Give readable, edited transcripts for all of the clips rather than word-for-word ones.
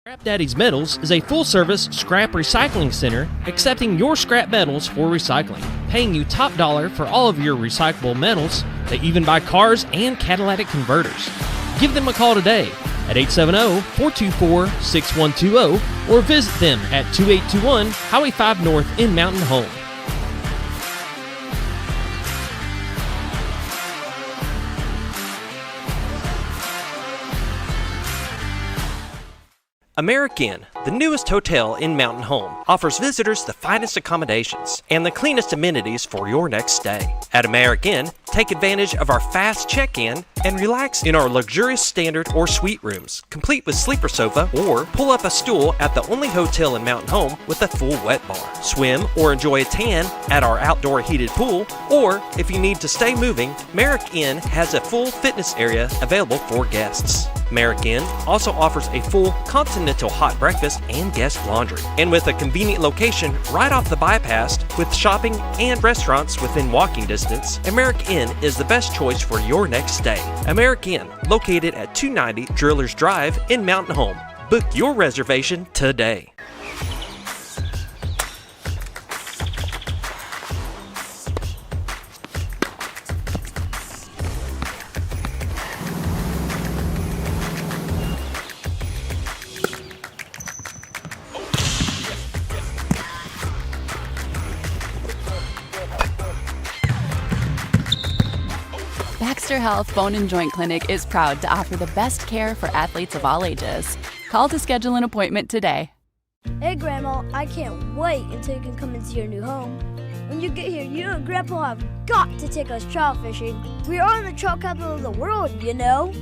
Scrap Daddy's Metals is a full-service scrap recycling center accepting your scrap metals for recycling, paying you top dollar for all of your recyclable metals. They even buy cars and catalytic converters. Give them a call today at 870-424-6120 or visit them at 2821 Highway 5 North in Mountain Home. American, the newest hotel in Mountain Home, offers visitors the finest accommodations and the cleanest amenities for your next stay. At American, take advantage of our fast check-in and relax in our luxurious standard or suite rooms, complete with sleeper sofa, or pull up a stool at the only hotel in Mountain Home with a full wet bar. Swim or enjoy a tan at our outdoor heated pool, or if you need to stay moving, Merrick Inn has a full fitness area available for guests. Merrick Inn also offers a full continental hot breakfast and guest laundry. And with a convenient location right off the bypass with shopping and restaurants within walking distance, Merrick Inn is the best choice for your next stay. Merrick Inn, located at 290 Drillers Drive in Mountain Home. Book your reservation today. Baxter Health Bone and Joint Clinic is proud to offer the best care for athletes of all ages. Call to schedule an appointment today. Hey, Grandma, I can't wait until you can come into your new home. When you get here, you and Grandpa have got to take us trout fishing. We are in the trout capital of the world, you know.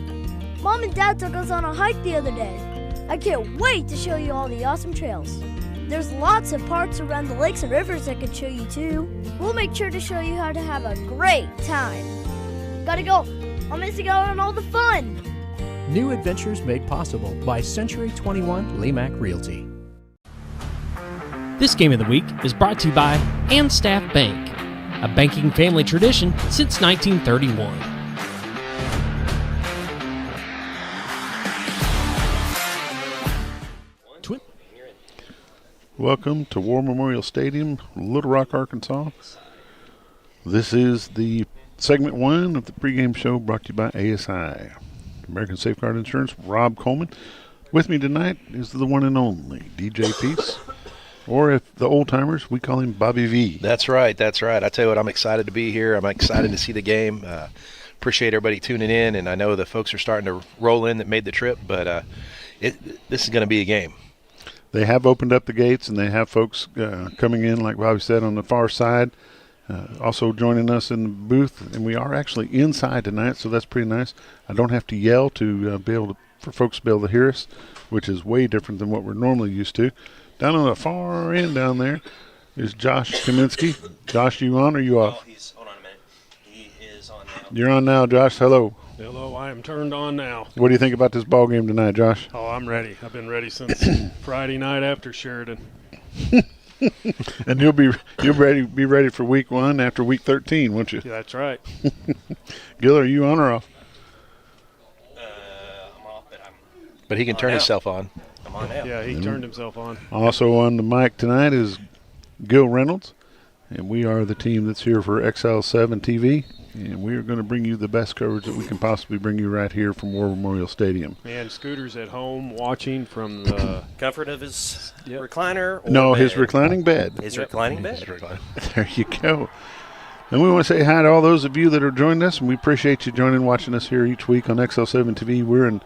Mom and Dad took us on a hike the other day. I can't wait to show you all the awesome trails. There's lots of parks around the lakes and rivers I can show you too. We'll make sure to show you how to have a great time. Gotta go. I'm missing out on all the fun. New adventures made possible by Century 21 Lemac Realty. This game of the week is brought to you by Staff Bank, a banking family tradition since 1931. Welcome to War Memorial Stadium, Little Rock, Arkansas. This is the segment 1 of the pregame show brought to you by ASI, American Safeguard Insurance. Rob Coleman. With me tonight is the one and only DJ Peace, or if the old timers, we call him Bobby V. That's right. I tell you what, I'm excited to be here. I'm excited to see the game. Appreciate everybody tuning in, and I know the folks are starting to roll in that made the trip, but this is going to be a game. They have opened up the gates, and they have folks coming in, like Bobby said, on the far side. Also joining us in the booth, and we are actually inside tonight, so that's pretty nice. I don't have to yell to for folks to be able to hear us, which is way different than what we're normally used to. Down on the far end down there is Josh Kaminiski. Josh, you on or you off? Hold on a minute. He is on now. You're on now, Josh. Hello. Hello, I am turned on now. What do you think about this ball game tonight, Josh? Oh, I'm ready. I've been ready since Friday night after Sheridan. And you'll be ready for week 1 after week 13, won't you? Yeah, that's right. Gil, are you on or off? I'm off, but he can turn himself on. I'm on now. Yeah, he turned himself on. Also on the mic tonight is Gil Reynolds, and we are the team that's here for XL7 TV, and we are going to bring you the best coverage that we can possibly bring you right here from War Memorial Stadium. And Scooter's at home watching from the comfort of his recliner. No, bed. his reclining bed. His reclining bed. There you go. And we want to say hi to all those of you that are joining us, and we appreciate you watching us here each week on XL7 TV. We're in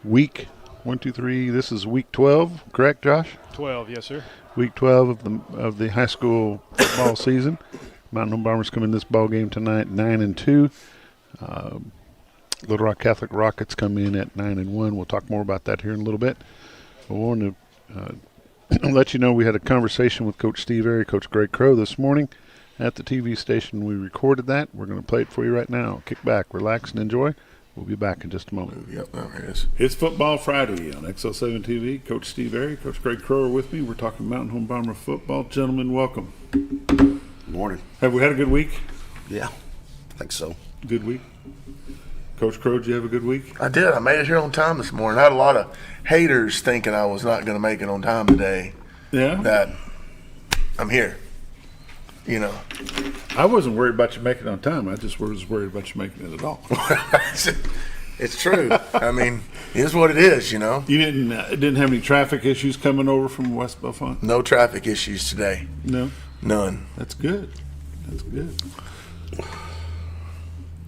week 1, 2, 3. This is week 12, correct, Josh? 12, yes, sir. Week 12 of the high school football season. Mountain Home Bombers come in this ball game tonight 9-2. Little Rock Catholic Rockets come in at 9-1. We'll talk more about that here in a little bit. I want to let you know we had a conversation with Coach Steve Airy, Coach Greg Crow this morning at the TV station. We recorded that. We're going to play it for you right now. Kick back, relax, and enjoy. We'll be back in just a moment. Yep, there it is. It's Football Friday on XL7 TV. Coach Steve Airy, Coach Greg Crow are with me. We're talking Mountain Home Bomber football. Gentlemen, welcome. Good morning. Have we had a good week? Yeah, I think so. Good week. Coach Crow, did you have a good week? I did. I made it here on time this morning. I had a lot of haters thinking I was not going to make it on time today. Yeah. That I'm here. You know. I wasn't worried about you making it on time. I just was worried about you making it at all. It's true. I mean, it is what it is, you know. You didn't have any traffic issues coming over from West Buffalo? No traffic issues today. No? None. That's good. That's good.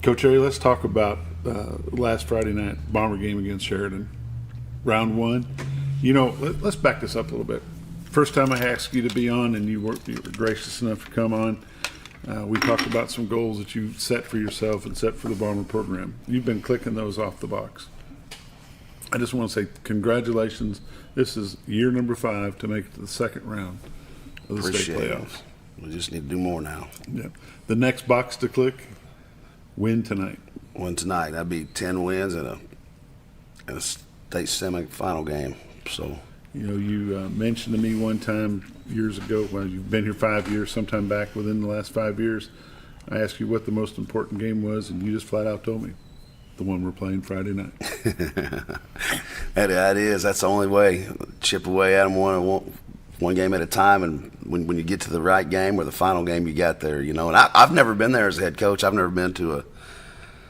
Coach Harry, let's talk about last Friday night Bomber game against Sheridan. Round 1. You know, let's back this up a little bit. First time I asked you to be on, and you were gracious enough to come on. We talked about some goals that you set for yourself and set for the Bomber program. You've been clicking those off the box. I just want to say congratulations. This is year number 5 to make it to the second round of the state playoffs. We just need to do more now. Yeah. The next box to click, win tonight. Win tonight. That'd be 10 wins and a state semifinal game. So. You know, you mentioned to me one time years ago, well, you've been here 5 years, sometime back within the last 5 years, I asked you what the most important game was, and you just flat out told me, the one we're playing Friday night. That is. That's the only way. Chip away at them one game at a time, and when you get to the right game or the final game you got there, you know. And I've never been there as a head coach. I've never been to a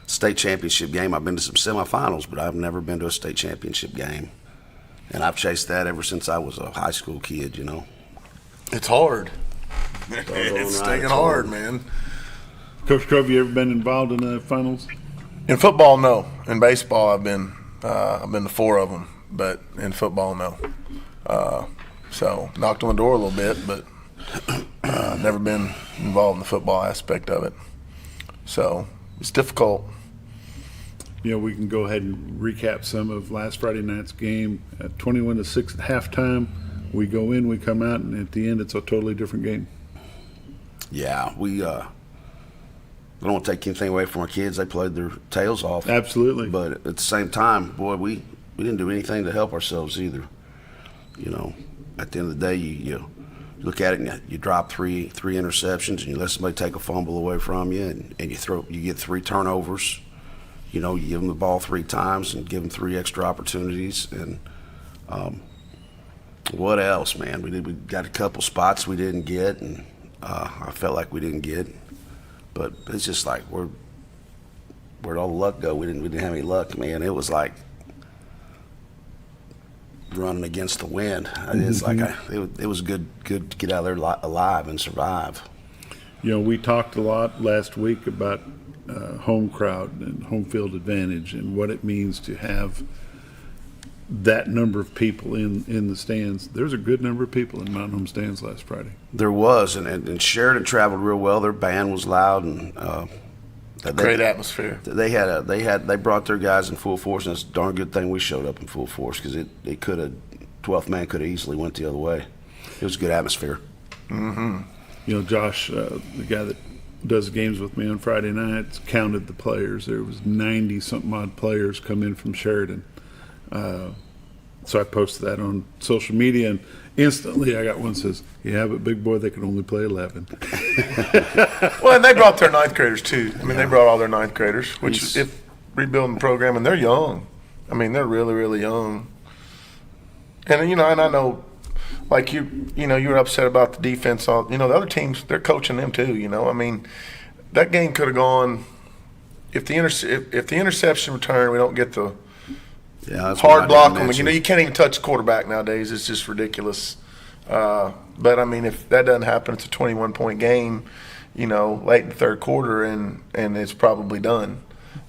state championship game. I've been to some semifinals, but I've never been to a state championship game. And I've chased that ever since I was a high school kid, you know. It's hard. It's stinking hard, man. Coach Crow, have you ever been involved in the finals? In football, no. In baseball, I've been to 4 of them, but in football, no. So knocked on the door a little bit, but never been involved in the football aspect of it. So it's difficult. You know, we can go ahead and recap some of last Friday night's game. At 21-6 at halftime, we go in, we come out, and at the end, it's a totally different game. Yeah, we don't want to take anything away from our kids. They played their tails off. Absolutely. But at the same time, boy, we didn't do anything to help ourselves either. You know, at the end of the day, you look at it and you drop three interceptions, and you let somebody take a fumble away from you, and you get 3 turnovers. You know, you give them the ball 3 times and give them 3 extra opportunities. And what else, man? We got a couple spots we didn't get, and I felt like we didn't get. But it's just like where'd all the luck go? We didn't have any luck, man. It was like running against the wind. It's like it was good to get out of there alive and survive. You know, we talked a lot last week about home crowd and home field advantage and what it means to have that number of people in the stands. There's a good number of people in Mountain Home stands last Friday. There was, and Sheridan traveled real well. Their band was loud and great atmosphere. They brought their guys in full force, and it's a darn good thing we showed up in full force because it could have 12th man could have easily went the other way. It was a good atmosphere. Mm-hmm. You know, Josh, the guy that does games with me on Friday nights, counted the players. There was 90-something odd players come in from Sheridan. So I posted that on social media, and instantly I got one that says, yeah, but big boy, they can only play 11. Well, and they brought their 9th graders too. I mean, they brought all their 9th graders, which if rebuilding the program, and they're young. I mean, they're really, really young. And, you know, and I know, like you were upset about the defense. The other teams, they're coaching them too, you know. I mean, that game could have gone, if the interception return, we don't get the hard block them. You know, you can't even touch the quarterback nowadays. It's just ridiculous. But, I mean, if that doesn't happen, it's a 21-point game, you know, late in the third quarter, and it's probably done,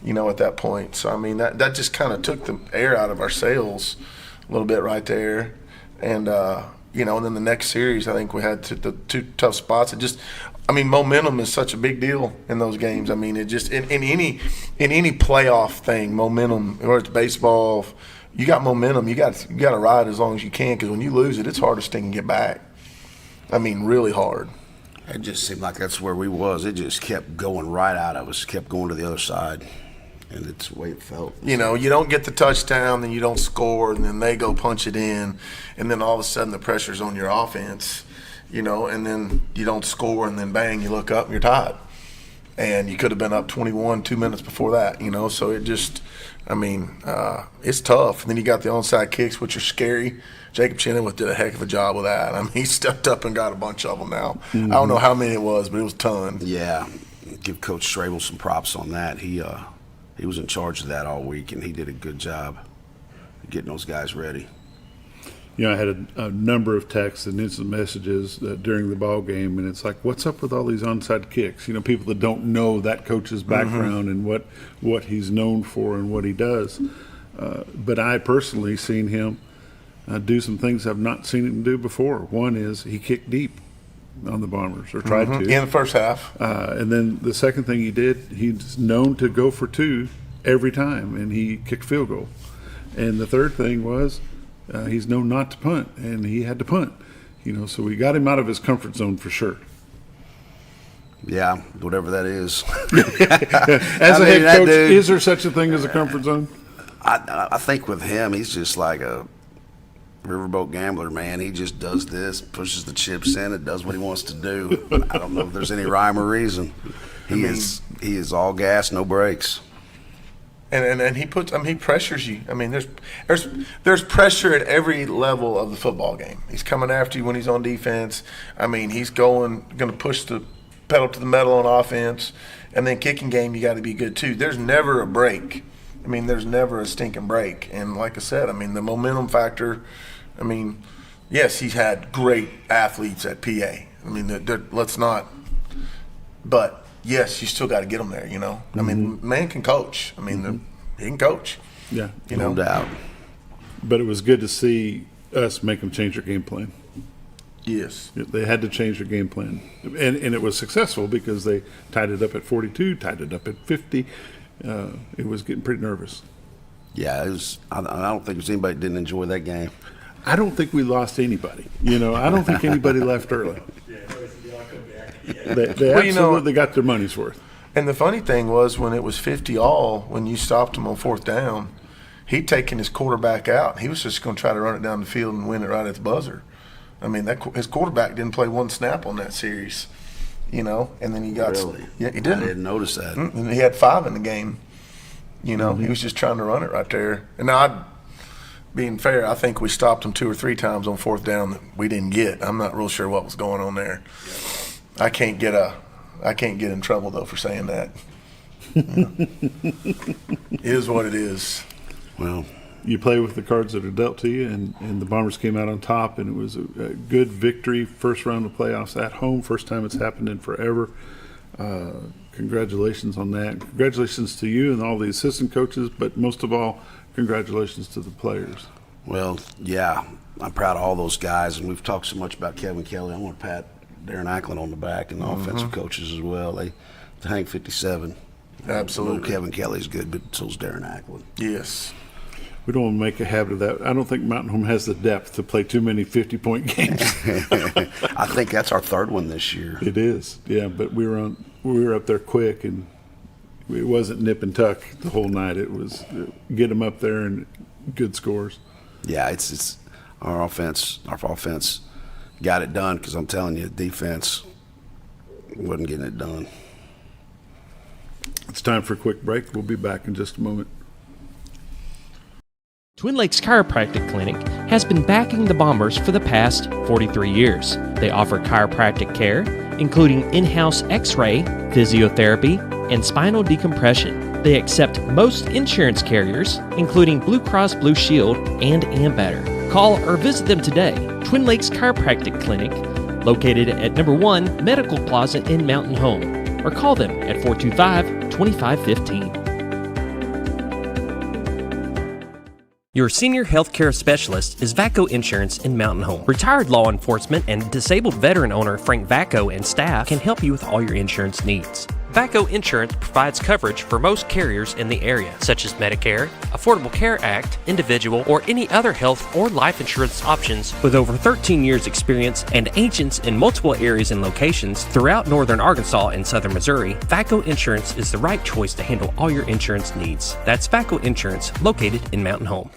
you know, at that point. So, I mean, that just kind of took the air out of our sails a little bit right there. And, you know, and then the next series, I think we had the 2 tough spots. Momentum is such a big deal in those games. I mean, it just in any playoff thing, momentum, or it's baseball, you got momentum. You got to ride as long as you can, because when you lose it, it's hard to sting and get back. I mean, really hard. It just seemed like that's where we was. It just kept going right out of us, kept going to the other side. And it's the way it felt. You know, you don't get the touchdown, then you don't score, and then they go punch it in, and then all of a sudden the pressure's on your offense, you know, and then you don't score, and then bang, you look up and you're tied. and you could have been up 21 2 minutes before that, you know. So it just, I mean, it's tough. And then you got the onside kicks, which are scary. Jacob Chenoweth did a heck of a job with that. I mean, he stepped up and got a bunch of them now. I don't know how many it was, but it was a ton. Yeah, give Coach Strabel some props on that. He was in charge of that all week, and he did a good job getting those guys ready. You know, I had a number of texts and instant messages during the ball game, and it's like, what's up with all these onside kicks? You know, people that don't know that coach's background and what he's known for and what he does. But I personally seen him do some things I've not seen him do before. One is he kicked deep on the Bombers, or tried to. In the first half. And then the second thing he did, he's known to go for two every time, and he kicked field goal. And the third thing was, he's known not to punt, and he had to punt. You know, so we got him out of his comfort zone for sure. Yeah, whatever that is. As a head coach, is there such a thing as a comfort zone? I think with him, he's just like a riverboat gambler, man. He just does this, pushes the chips in, and does what he wants to do. I don't know if there's any rhyme or reason. He is all gas, no brakes. And he puts, I mean, he pressures you. I mean, there's pressure at every level of the football game. He's coming after you when he's on defense. I mean, he's going to push the pedal to the metal on offense. And then kicking game, you got to be good too. There's never a break. I mean, there's never a stinking break. And like I said, I mean, the momentum factor. I mean, yes, he's had great athletes at PA. I mean, let's not. But yes, you still got to get them there, you know. I mean, man can coach. I mean, he can coach. Yeah, you know? No doubt. But it was good to see us make them change their game plan. Yes. They had to change their game plan. And it was successful because they tied it up at 42, tied it up at 50. It was getting pretty nervous. Yeah, it was. I don't think there's anybody that didn't enjoy that game. I don't think we lost anybody. You know, I don't think anybody left early. They absolutely got their money's worth. And the funny thing was, when it was 50-all, when you stopped him on fourth down, he'd taken his quarterback out. He was just going to try to run it down the field and win it right at the buzzer. I mean, his quarterback didn't play one snap on that series, you know. And then he got Really? Yeah, he didn't. I didn't notice that. And he had 5 in the game. You know, he was just trying to run it right there. And now, being fair, I think we stopped him 2 or 3 times on fourth down that we didn't get. I'm not real sure what was going on there. I can't get in trouble though for saying that. It is what it is. Well, you play with the cards that are dealt to you, and the Bombers came out on top, and it was a good victory. First round of playoffs at home, first time it's happened in forever. Congratulations on that. Congratulations to you and all the assistant coaches, but most of all, congratulations to the players. Well, yeah, I'm proud of all those guys, and we've talked so much about Kevin Kelly. I want to pat Darren Ackland on the back and the offensive coaches as well. They hang 57. Absolutely. Kevin Kelly's good, but so's Darren Ackland. Yes. We don't want to make a habit of that. I don't think Mountain Home has the depth to play too many 50-point games. I think that's our third one this year. It is, yeah. But we were up there quick, and it wasn't nip and tuck the whole night. It was get them up there and good scores. Yeah, it's our offense. Our offense got it done because I'm telling you, defense wasn't getting it done. It's time for a quick break. We'll be back in just a moment. Twin Lakes Chiropractic Clinic has been backing the Bombers for the past 43 years. They offer chiropractic care, including in-house x-ray, physiotherapy, and spinal decompression. They accept most insurance carriers, including Blue Cross Blue Shield and Ambetter. Call or visit them today. Twin Lakes Chiropractic Clinic, located at number 1 Medical Plaza in Mountain Home, or call them at 425-2515. Your senior healthcare specialist is VACO Insurance in Mountain Home. Retired law enforcement and disabled veteran owner Frank VACO and staff can help you with all your insurance needs. VACO Insurance provides coverage for most carriers in the area, such as Medicare, Affordable Care Act, individual, or any other health or life insurance options. With over 13 years experience and agents in multiple areas and locations throughout northern Arkansas and southern Missouri, VACO Insurance is the right choice to handle all your insurance needs. That's VACO Insurance, located in Mountain Home.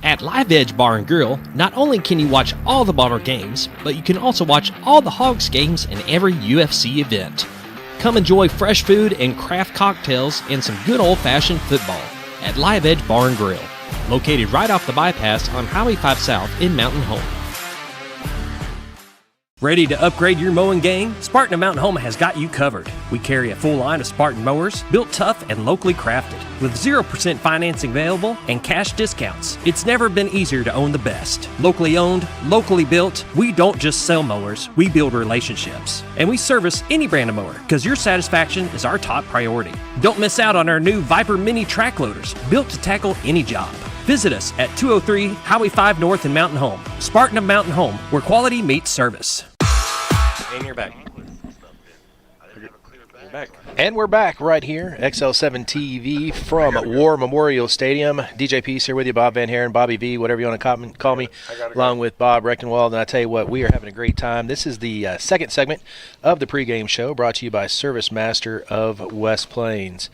At Live Edge Bar and Grill, not only can you watch all the Bomber games, but you can also watch all the Hogs games and every UFC event. Come enjoy fresh food and craft cocktails and some good old-fashioned football at Live Edge Bar and Grill, located right off the bypass on Highway 5 South in Mountain Home. Ready to upgrade your mowing game? Spartan of Mountain Home has got you covered. We carry a full line of Spartan mowers, built tough and locally crafted, with 0% financing available and cash discounts. It's never been easier to own the best. Locally owned, locally built, we don't just sell mowers, we build relationships. And we service any brand of mower, because your satisfaction is our top priority. Don't miss out on our new Viper Mini track loaders, built to tackle any job. Visit us at 203 Highway 5 North in Mountain Home. Spartan of Mountain Home, where quality meets service. And you're back. You're back. And we're back right here, XL7 TV from War Memorial Stadium. DJ Peace here with you, Bob Van Haren, Bobby V, whatever you want to call me, along with Bob Recktenwald. And I tell you what, we are having a great time. This is the second segment of the pregame show, brought to you by Service Master of West Plains.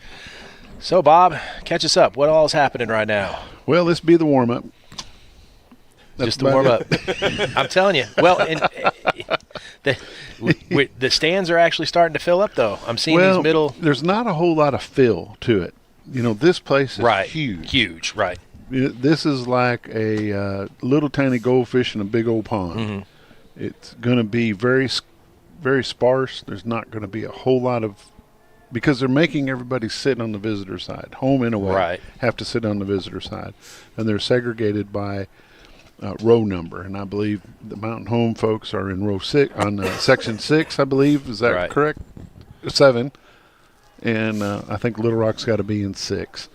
So, Bob, catch us up. What all is happening right now? Well, this be the warm-up. Just the warm-up. I'm telling you. Well, and the stands are actually starting to fill up, though. I'm seeing these middle. There's not a whole lot of fill to it. You know, this place is huge. Huge, right. This is like a little tiny goldfish in a big old pond. Mm-hmm. It's going to be very, very sparse. There's not going to be a whole lot of, because they're making everybody sit on the visitor side. Home and away have to sit on the visitor side. And they're segregated by row number, and I believe the Mountain Home folks are in row 6 on section 6. I believe, is that correct? 7, and I think Little Rock's got to be in 6.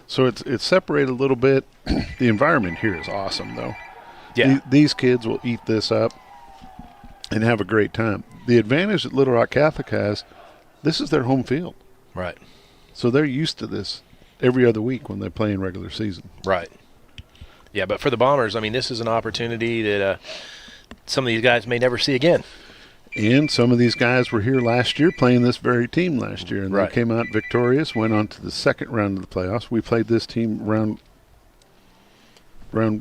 So it's separated a little bit. The environment here is awesome, though. Yeah, these kids will eat this up and have a great time. The advantage that Little Rock Catholic has, this is their home field, right? So they're used to this every other week when they play in regular season, right? Yeah, but for the Bombers, I mean, this is an opportunity that some of these guys may never see again. And some of these guys were here last year playing this very team last year, and they came out victorious, went on to the second round of the playoffs. We played this team we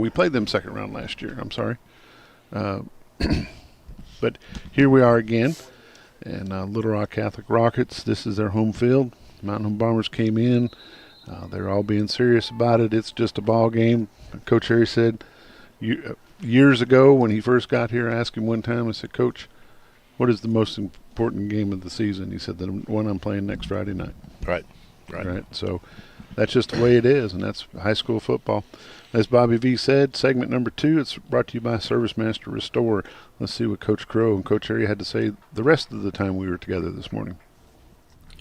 played them second round last year. I'm sorry. But here we are again, and Little Rock Catholic Rockets, this is their home field. Mountain Home Bombers came in. They're all being serious about it. It's just a ball game. Coach Harry said years ago when he first got here, I asked him one time, I said, Coach, what is the most important game of the season? He said, the one I'm playing next Friday night. Right. So that's just the way it is, and that's high school football. As Bobby V said, segment number 2, it's brought to you by Service Master Restore. Let's see what Coach Crow and Coach Harry had to say the rest of the time we were together this morning.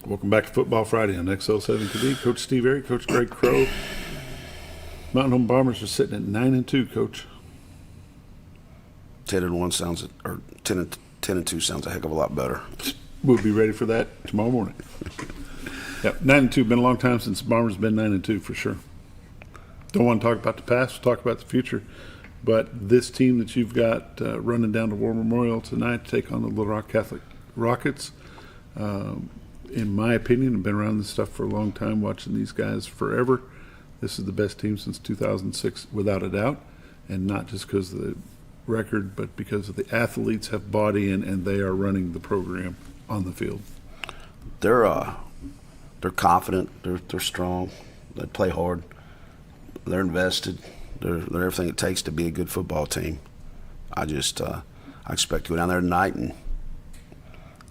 Welcome back to Football Friday on XL7 TV. Coach Steve Airy, Coach Greg Crow. Mountain Home Bombers are sitting at 9-2, Coach. 10-1 sounds, or 10-2 sounds a heck of a lot better. We'll be ready for that tomorrow morning. Yep, 9-2. Been a long time since the Bombers been 9-2 for sure. Don't want to talk about the past. We'll talk about the future. But this team that you've got running down to War Memorial tonight to take on the Little Rock Catholic Rockets. In my opinion, I've been around this stuff for a long time, watching these guys forever. This is the best team since 2006, without a doubt, and not just because of the record, but because of the athletes have bought in and they are running the program on the field. They're confident. They're strong. They play hard. They're invested. They're everything it takes to be a good football team. I expect to go down there tonight and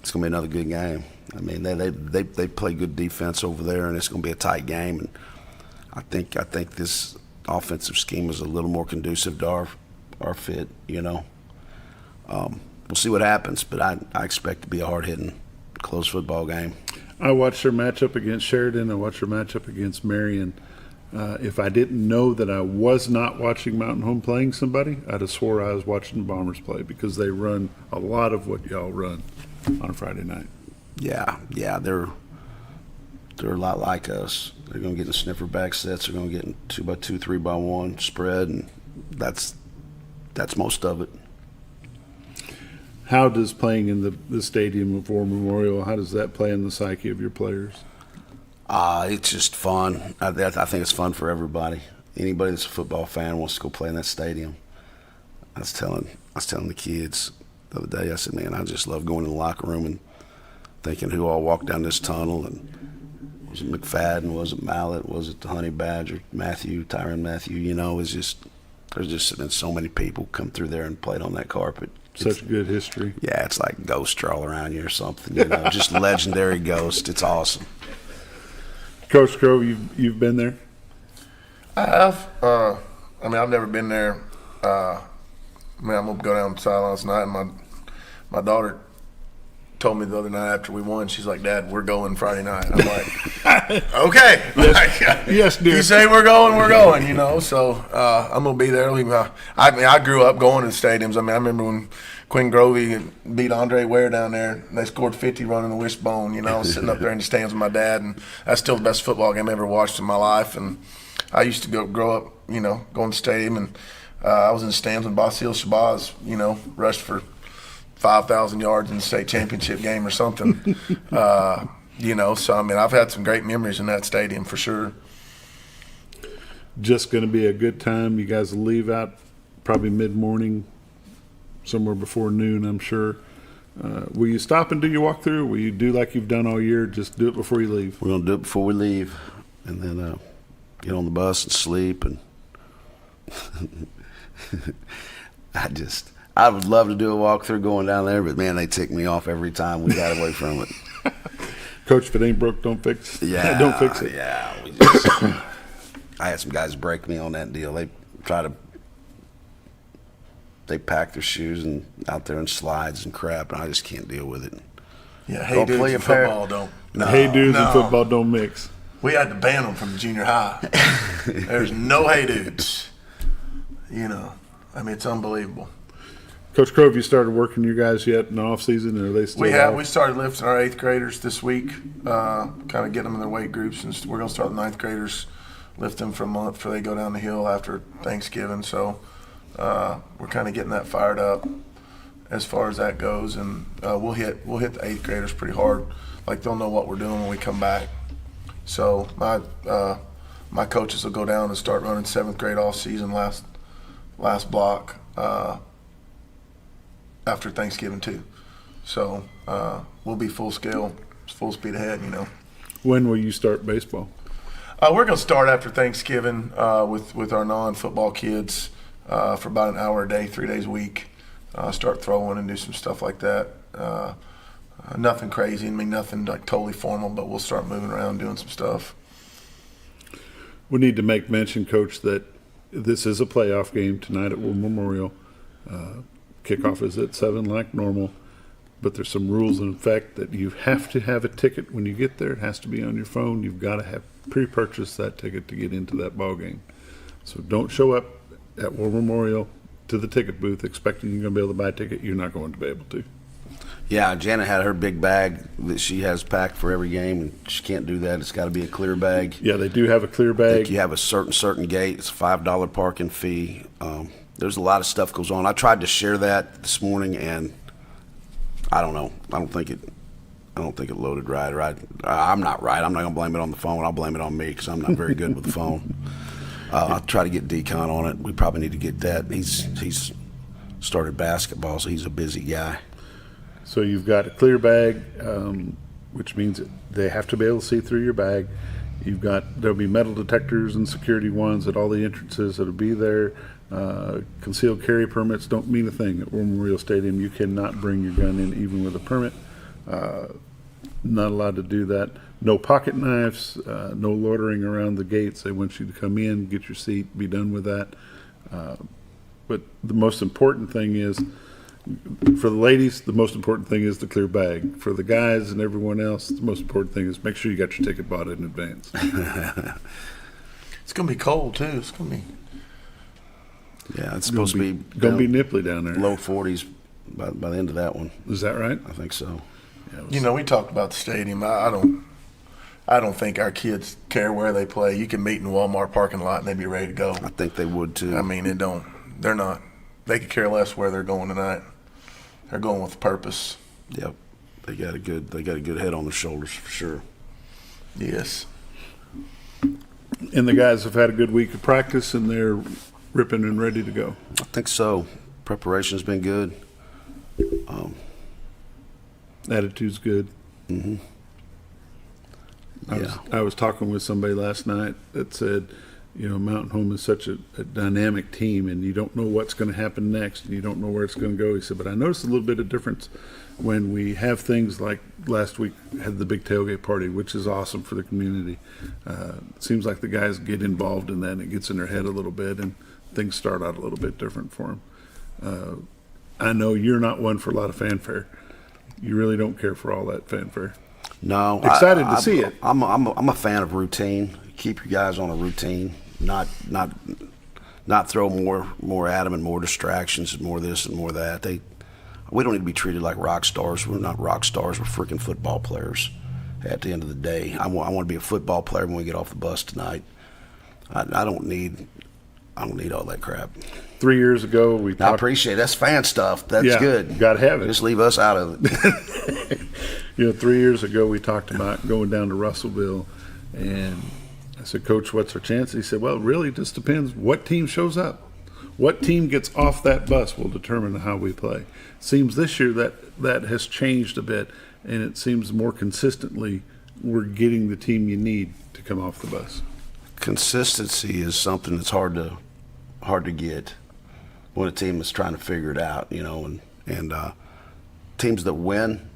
it's going to be another good game. I mean, they play good defense over there, and it's going to be a tight game. And I think this offensive scheme is a little more conducive to our fit. You know, we'll see what happens, but I expect to be a hard-hitting, close football game. I watched their matchup against Sheridan. I watched their matchup against Marion. If I didn't know that I was not watching Mountain Home playing somebody, I'd have swore I was watching the Bombers play, because they run a lot of what y'all run on a Friday night. Yeah, they're a lot like us. They're going to get in sniffer back sets. They're going to get in 2x2, 3x1 spread, and that's most of it. How does playing in the stadium of War Memorial, how does that play in the psyche of your players? It's just fun. I think it's fun for everybody. Anybody that's a football fan wants to go play in that stadium. I was telling the kids the other day, I said, man, I just love going in the locker room and thinking who all walked down this tunnel, and was it McFadden, was it Mallet, was it the Honey Badger, Tyrann Matthew, you know, there's just been so many people come through there and played on that carpet. Such good history. Yeah, it's like ghosts are all around you or something, you know, just legendary ghosts. It's awesome. Coach Grove, you've been there? I have. I mean, I've never been there. I'm going to go down to the sidelines tonight, and my daughter told me the other night after we won, she's like, Dad, we're going Friday night. I'm like, okay. Yes, dear. You say we're going, you know. So I'm going to be there. I grew up going to stadiums. I mean, I remember when Quinn Grovey beat Andre Ware down there, and they scored 50 running the wishbone, you know. I was sitting up there in the stands with my dad, and that's still the best football game I ever watched in my life. And I used to grow up, you know, going to the stadium, and I was in the stands when Basil Shabazz, you know, rushed for 5,000 yards in the state championship game or something. You know, so I mean, I've had some great memories in that stadium for sure. Just going to be a good time. You guys will leave out probably mid-morning, somewhere before noon, I'm sure. Will you stop and do your walkthrough, or will you do like you've done all year, just do it before you leave? We're going to do it before we leave, and then get on the bus and sleep. And I would love to do a walkthrough going down there, but man, they tick me off every time we got away from it. Coach, if it ain't broke, don't fix it. Yeah, don't fix it. Yeah, I had some guys break me on that deal. They pack their shoes and out there in slides and crap, and I just can't deal with it. Yeah, hey dudes in football don't. No, hey dudes in football don't mix. We had to ban them from the junior high. There's no hey dudes. You know, I mean, it's unbelievable. Coach Crow, have you started working your guys yet in the off season, or are they still? We have. We started lifting our 8th graders this week, kind of getting them in their weight groups, and we're going to start the 9th graders, lift them for a month before they go down the hill after Thanksgiving. So we're kind of getting that fired up as far as that goes, and we'll hit the 8th graders pretty hard. Like, they'll know what we're doing when we come back. So my coaches will go down and start running 7th grade off season last block. After Thanksgiving too, so we'll be full speed ahead. You know. When will you start baseball? We're going to start after Thanksgiving with our non-football kids for about an hour a day, 3 days a week. Start throwing and do some stuff like that. Nothing crazy. I mean, nothing like totally formal, but we'll start moving around, doing some stuff. We need to make mention, Coach, that this is a playoff game tonight at War Memorial. Kickoff is at 7 like normal, but there's some rules in effect that you have to have a ticket when you get there. It has to be on your phone. You've got to have pre-purchased that ticket to get into that ball game. So don't show up at War Memorial to the ticket booth expecting you're going to be able to buy a ticket. You're not going to be able to. Yeah, Janet had her big bag that she has packed for every game, and she can't do that. It's got to be a clear bag. Yeah, they do have a clear bag. You have a certain gate. It's a $5 parking fee. There's a lot of stuff goes on. I tried to share that this morning, and I don't know. I don't think it loaded right. I'm not right. I'm not gonna blame it on the phone. I'll blame it on me because I'm not very good with the phone. I'll try to get Decon on it. We probably need to get that. He's started basketball, so he's a busy guy. So you've got a clear bag, which means they have to be able to see through your bag. There'll be metal detectors and security ones at all the entrances that'll be there. Concealed carry permits don't mean a thing at War Memorial Stadium. You cannot bring your gun in even with a permit. Not allowed to do that. No pocket knives, no loitering around the gates. They want you to come in, get your seat, be done with that. But the most important thing is, for the ladies, the most important thing is the clear bag. For the guys and everyone else, the most important thing is make sure you got your ticket bought in advance. It's going to be cold, too. It's going to be... Yeah, it's supposed to be going to be nipply down there. Low 40s by the end of that one. Is that right? I think so. Yeah, you know, we talked about the stadium. I don't think our kids care where they play. You can meet in the Walmart parking lot and they'd be ready to go. I think they would too. I mean, they're not. They could care less where they're going tonight. They're going with purpose. Yep. They got a good head on their shoulders for sure. Yes. And the guys have had a good week of practice and they're ripping and ready to go. I think so. Preparation's been good. Attitude's good. Mm-hmm. I was talking with somebody last night that said, Mountain Home is such a dynamic team, and you don't know what's going to happen next, and you don't know where it's going to go. He said, but I noticed a little bit of difference when we have things like last week had the big tailgate party, which is awesome for the community. It seems like the guys get involved in that, and it gets in their head a little bit, and things start out a little bit different for them. I know you're not one for a lot of fanfare. You really don't care for all that fanfare. No, excited to see it. I'm a fan of routine. Keep your guys on a routine. Not throw more at them and more distractions and more this and more that. We don't need to be treated like rock stars. We're not rock stars. We're freaking football players. At the end of the day, I want to be a football player when we get off the bus tonight. I don't need all that crap. 3 years ago, I appreciate it. That's fan stuff. That's good. Got to have it. Just leave us out of it. 3 years ago, we talked about going down to Russellville, and I said, Coach, what's our chance? He said, well, it really just depends what team shows up. What team gets off that bus will determine how we play. Seems this year that has changed a bit, and it seems more consistently we're getting the team you need to come off the bus. Consistency is something that's hard to get when a team is trying to figure it out, and teams that win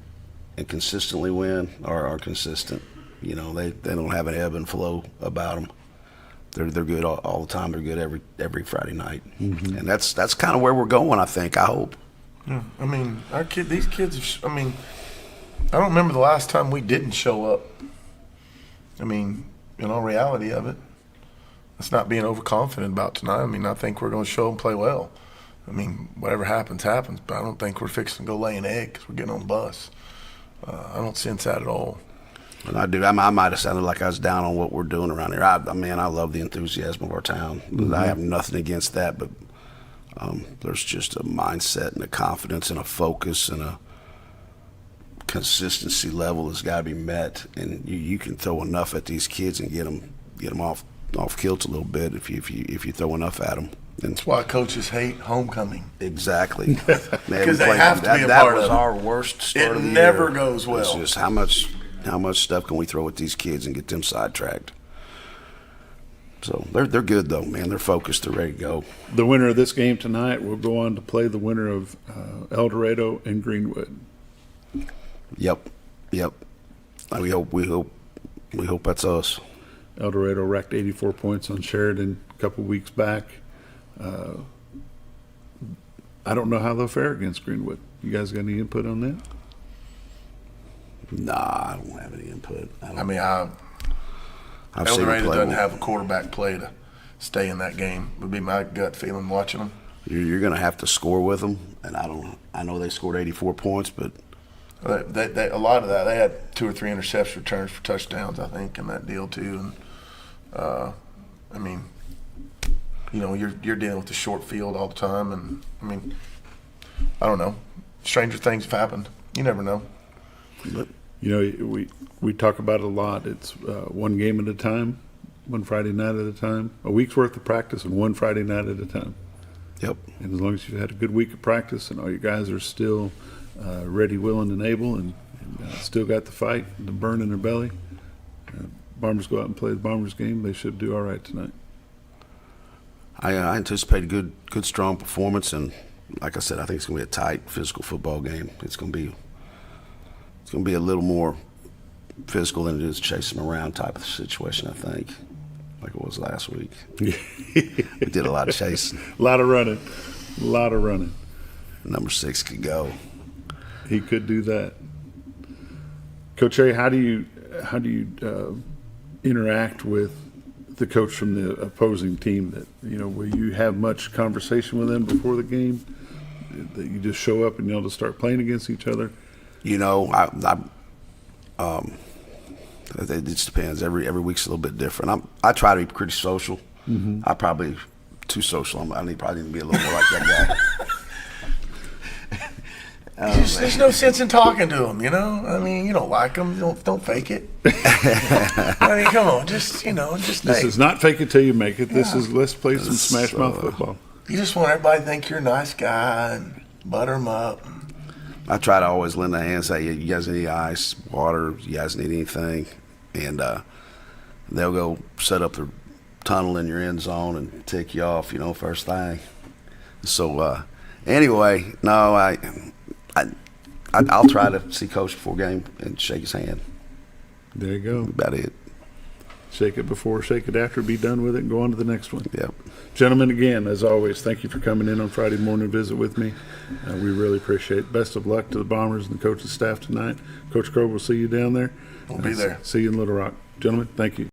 and consistently win are consistent. They don't have an ebb and flow about them. They're good all the time. They're good every Friday night, and that's kind of where we're going. I think. I hope. Yeah, I mean, these kids. I don't remember the last time we didn't show up. I mean, reality of it. It's not being overconfident about tonight. I mean, I think we're going to show and play well. I mean, whatever happens, happens. But I don't think we're fixing to go lay an egg because we're getting on the bus. I don't sense that at all. And I do. I might have sounded like I was down on what we're doing around here. I love the enthusiasm of our town. I have nothing against that, but there's just a mindset and a confidence and a focus and a consistency level that's got to be met. And you can throw enough at these kids and get them off kilts a little bit if you throw enough at them. And that's why coaches hate homecoming. Exactly. Because they have to be a part of it. That was our worst start of the year. It never goes well. It's just how much stuff can we throw at these kids and get them sidetracked? So they're good though, man. They're focused. They're ready to go. The winner of this game tonight will go on to play the winner of El Dorado and Greenwood. Yep. We hope that's us. El Dorado racked 84 points on Sheridan a couple weeks back. I don't know how they'll fare against Greenwood. You guys got any input on that? Nah, I don't have any input. El Dorado doesn't have a quarterback play to stay in that game. Would be my gut feeling watching them. You're going to have to score with them, and I know they scored 84 points, but they a lot of that they had 2 or 3 interception returns for touchdowns, I think, in that deal too. And you're dealing with the short field all the time, and I don't know. Stranger things have happened. You never know. But we talk about it a lot. It's one game at a time, one Friday night at a time, a week's worth of practice, and one Friday night at a time. Yep. And as long as you've had a good week of practice and all your guys are still ready, willing, and able, and still got the fight, the burn in their belly, Bombers go out and play the Bombers game. They should do all right tonight. I anticipate a good, strong performance, and like I said, I think it's going to be a tight, physical football game. It's going to be a little more physical than it is chase them around type of situation, I think, like it was last week. We did a lot of chasing. A lot of running. Number 6 could go. He could do that. Coach Ray, how do you interact with the coach from the opposing team? That will you have much conversation with them before the game? That you just show up and you'll just start playing against each other? It just depends. Every week's a little bit different. I try to be pretty social. Mm-hmm. I probably too social. I probably need to be a little more like that guy. There's no sense in talking to him, you don't like him, don't fake it. Come on, just This is not fake it till you make it. This is let's play some smash mouth football. You just want everybody to think you're a nice guy and butter him up. I try to always lend a hand, say, you guys need ice, water, you guys need anything, and they'll go set up their tunnel in your end zone and tick you off, first thing. So anyway, no, I'll try to see Coach before game and shake his hand. There you go. About it. Shake it before, shake it after, be done with it, and go on to the next one. Yep. Gentlemen, again, as always, thank you for coming in on Friday morning to visit with me. We really appreciate it. Best of luck to the Bombers and the coaching staff tonight. Coach Crow, we'll see you down there. We'll be there. See you in Little Rock. Gentlemen, thank you.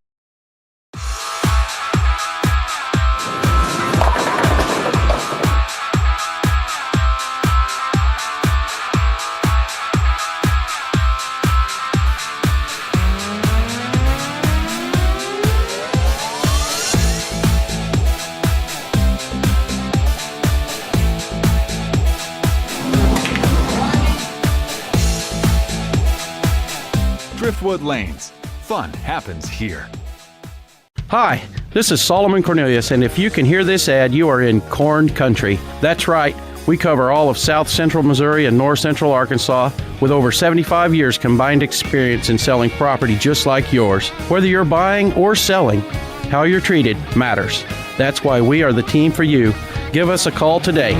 Driftwood Lanes. Fun happens here. Hi, this is Solomon Cornelius, and if you can hear this ad, you are in corn country. That's right. We cover all of South Central Missouri and North Central Arkansas with over 75 years combined experience in selling property just like yours. Whether you're buying or selling, how you're treated matters. That's why we are the team for you. Give us a call today.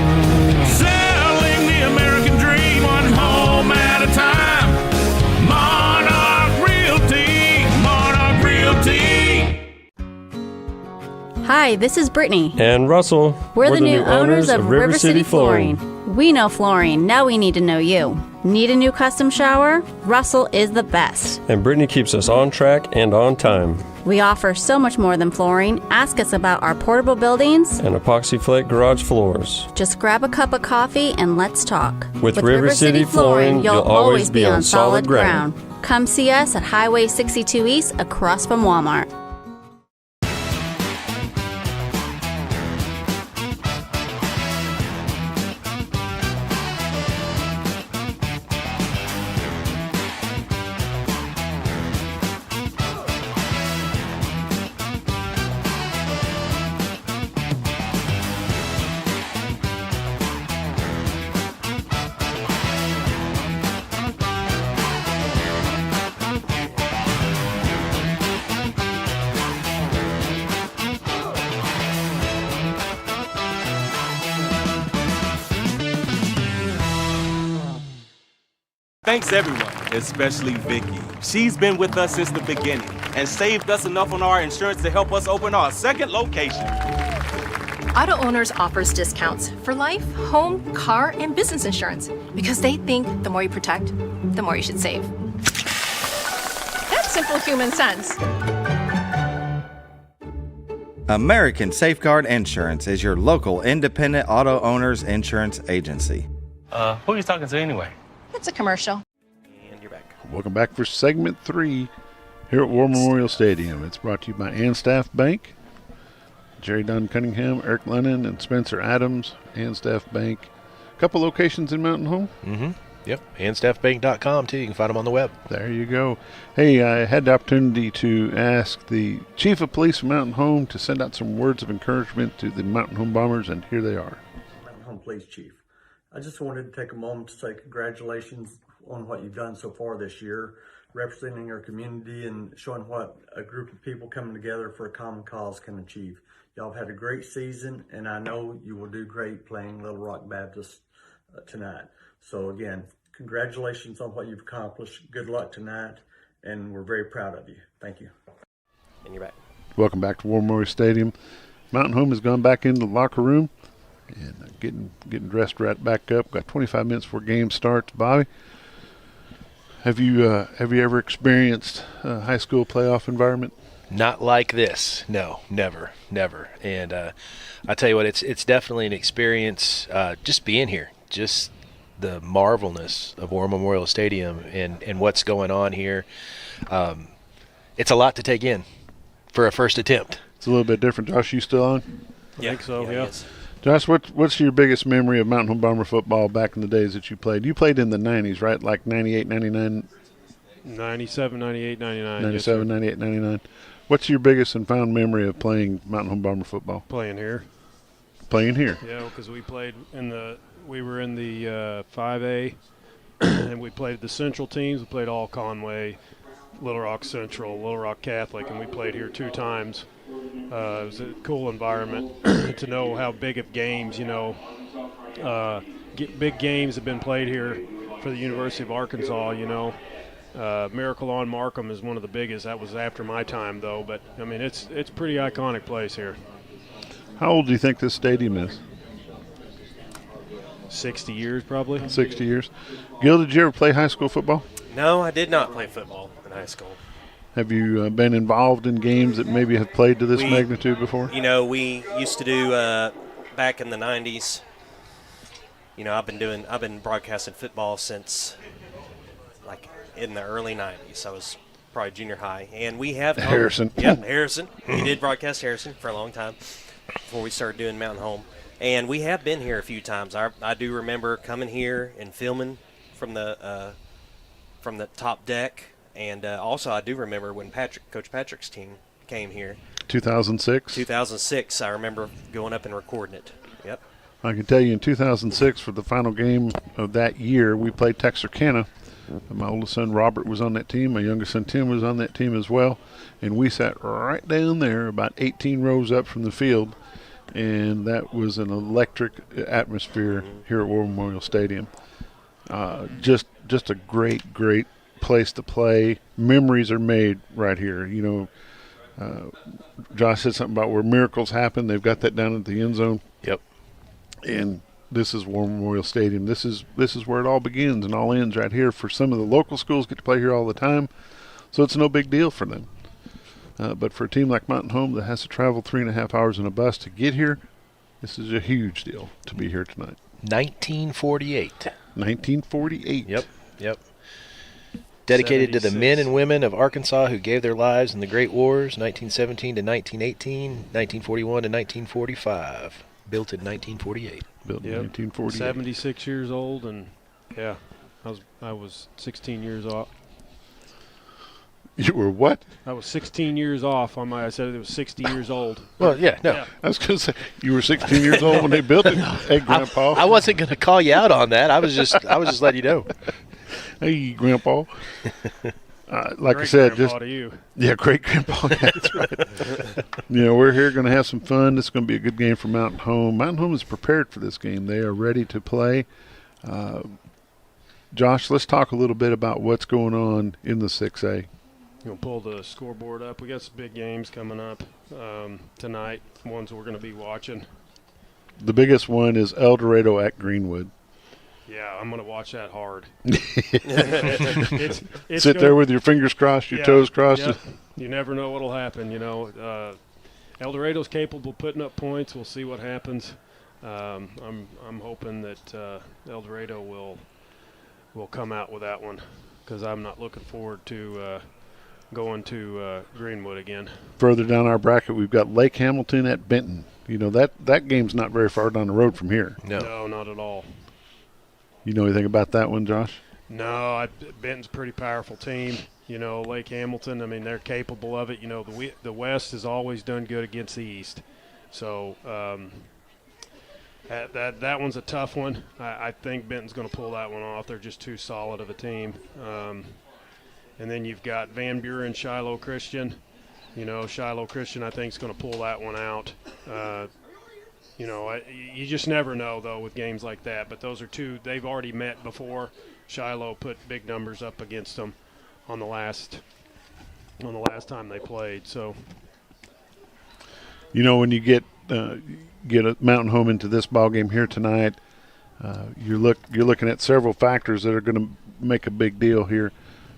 Selling the American dream, one home at a time. Hi, this is Brittany. And Russell. We're the new owners of River City Flooring. We know flooring. Now we need to know you. Need a new custom shower? Russell is the best. And Brittany keeps us on track and on time. We offer so much more than flooring. Ask us about our portable buildings and epoxy flake garage floors. Just grab a cup of coffee and let's talk. With River City Flooring, you'll always be on solid ground. Come see us at Highway 62 East across from Walmart. Thanks everyone, especially Vicky. She's been with us since the beginning and saved us enough on our insurance to help us open our second location. Auto Owners offers discounts for life, home, car, and business insurance because they think the more you protect, the more you should save. That's simple human sense. American Safeguard Insurance is your local independent auto owners insurance agency. Who are you talking to anyway? It's a commercial. And you're back. Welcome back for segment 3 here at War Memorial Stadium. It's brought to you by Anstaff Bank, Jerry Dunn Cunningham, Eric Lennon, and Spencer Adams. Anstaff Bank. A couple locations in Mountain Home. Mm-hmm. Yep. Andstaffbank.com too. You can find them on the web. There you go. Hey, I had the opportunity to ask the Chief of Police from Mountain Home to send out some words of encouragement to the Mountain Home Bombers, and here they are. Mountain Home Police Chief. I just wanted to take a moment to say congratulations on what you've done so far this year, representing our community and showing what a group of people coming together for a common cause can achieve. Y'all have had a great season, and I know you will do great playing Little Rock Baptist tonight. So again, congratulations on what you've accomplished. Good luck tonight, and we're very proud of you. Thank you. And you're back. Welcome back to War Memorial Stadium. Mountain Home has gone back into the locker room and getting dressed right back up. Got 25 minutes before game starts. Bobby, have you ever experienced a high school playoff environment? Not like this. No, never. And I tell you what, it's definitely an experience. Just being here, just the marvelness of War Memorial Stadium and what's going on here. It's a lot to take in for a first attempt. It's a little bit different. Josh, you still on? I think so. Yeah. Yes. Josh, what's your biggest memory of Mountain Home Bomber football back in the days that you played? You played in the 90s, right? Like 98, 99? 97, 98, 99. 97, 98, 99. What's your biggest and fond memory of playing Mountain Home Bomber football? Playing here. Playing here? Yeah, because we were in the 5A and we played the Central teams. We played all Conway, Little Rock Central, Little Rock Catholic, and we played here 2 times. It was a cool environment to know how big of games, big games have been played here for the University of Arkansas, Miracle on Markham is one of the biggest. That was after my time, though. But, I mean, it's a pretty iconic place here. How old do you think this stadium is? 60 years, probably. 60 years. Gil, did you ever play high school football? No, I did not play football in high school. Have you been involved in games that maybe have played to this magnitude before? We used to do back in the 90s. I've been broadcasting football since like in the early 90s. I was probably junior high, and we have Harrison. Harrison. We did broadcast Harrison for a long time before we started doing Mountain Home, and we have been here a few times. I do remember coming here and filming from the top deck, and also I do remember when Coach Patrick's team came here. 2006. 2006. I remember going up and recording it. Yep. I can tell you in 2006, for the final game of that year, we played Texarkana. My oldest son Robert was on that team. My youngest son Tim was on that team as well. And we sat right down there about 18 rows up from the field. And that was an electric atmosphere here at War Memorial Stadium. Just a great, great place to play. Memories are made right here. Josh said something about where miracles happen. They've got that down at the end zone. Yep. And this is War Memorial Stadium. This is where it all begins and all ends right here. For some of the local schools, get to play here all the time, so it's no big deal for them. But for a team like Mountain Home that has to travel 3.5 hours in a bus to get here, this is a huge deal to be here tonight. 1948. 1948. Yep. Dedicated 76. To the men and women of Arkansas who gave their lives in the Great Wars, 1917 to 1918, 1941 to 1945. Built in 1948. Built in 1948. 76 years old, and I was 16 years off. You were what? I was 16 years off on I said it was 60 years old. Well, yeah, no. Yeah. I was going to say, you were 16 years old when they built it. Hey, Grandpa. I wasn't going to call you out on that. I was just letting you know. Hey, Grandpa. Like great I said, grandpa to you. Yeah, great grandpa. That's right. We're here going to have some fun. This is going to be a good game for Mountain Home. Mountain Home is prepared for this game. They are ready to play. Josh, let's talk a little bit about what's going on in the 6A. You'll pull the scoreboard up. We got some big games coming up tonight. Ones we're going to be watching. The biggest one is El Dorado at Greenwood. Yeah, I'm going to watch that hard. Sit there with your fingers crossed, your toes crossed. Yeah. You never know what'll happen. El Dorado's capable of putting up points. We'll see what happens. I'm hoping that El Dorado will come out with that one, because I'm not looking forward to going to Greenwood again. Further down our bracket, we've got Lake Hamilton at Benton. That game's not very far down the road from here. No, not at all. You know anything about that one, Josh? No, Benton's a pretty powerful team. Lake Hamilton, I mean, they're capable of it. The West has always done good against the East. So that one's a tough one. I think Benton's going to pull that one off. They're just too solid of a team. And then you've got Van Buren, Shiloh Christian. Shiloh Christian, I think, is going to pull that one out. You just never know, though, with games like that. But those are two they've already met before. Shiloh put big numbers up against them on the last time they played. So, when you get a Mountain Home into this ball game here tonight, you're looking at several factors that are going to make a big deal here.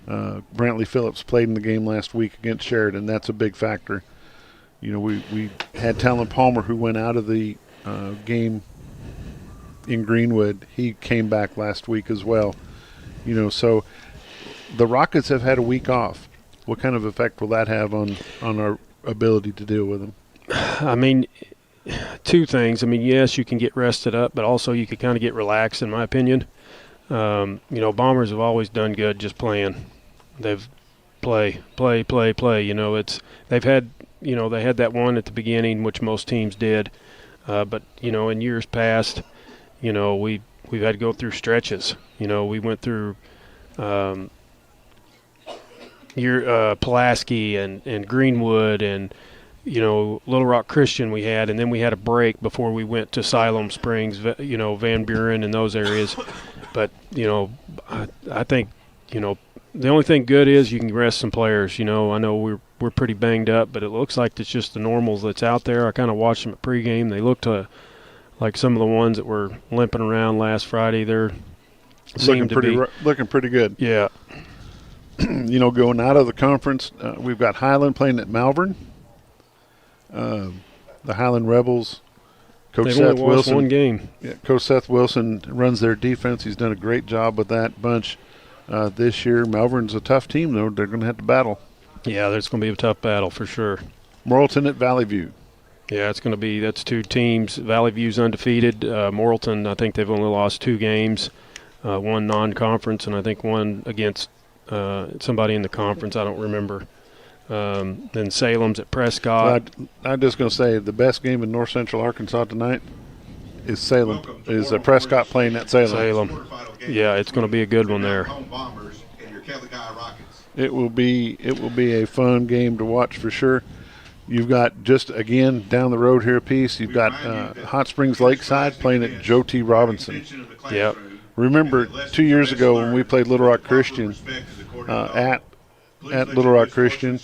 Brantley Phillips played in the game last week against Sheridan. That's a big factor. We had Talon Palmer, who went out of the game in Greenwood. He came back last week as well. So the Rockets have had a week off. What kind of effect will that have on our ability to deal with them? I mean, two things. I mean, yes, you can get rested up, but also you could kind of get relaxed, in my opinion. Bombers have always done good just playing. They've play. They've had, they had that one at the beginning, which most teams did. But in years past, we we've had to go through stretches. You know, we went through Pulaski and Greenwood and, you know, Little Rock Christian we had, and then we had a break before we went to Siloam Springs, you know, Van Buren and those areas. But, you know, I think, you know, the only thing good is you can rest some players. You know, I know we're pretty banged up, but it looks like it's just the normals that's out there. I kind of watched them at pregame. They looked like some of the ones that were limping around last Friday. They're looking pretty good. Yeah. You know, going out of the conference, we've got Highland playing at Malvern. The Highland Rebels. Coach They've Seth only lost Wilson. one game. Yeah, Coach Seth Wilson runs their defense. He's done a great job with that bunch this year. Malvern's a tough team, though. They're going to have to battle. Yeah, there's going to be a tough battle for sure. Morrilton at Valley View. Yeah, it's going to be – that's two teams. Valley View's undefeated. Morrilton, I think they've only lost 2 games, one non-conference, and I think one against somebody in the conference. I don't remember. Then Salem's at Prescott. I'm just going to say the best game in North Central Arkansas tonight is Salem. Is Prescott playing at Salem? Yeah, it's going to be a good one there. It will be a fun game to watch for sure. You've got just again down the road here a piece. You've got Hot Springs Lakeside playing at Joe T. Robinson. Yep. Remember 2 years ago when we played Little Rock Christian at Little Rock Christian,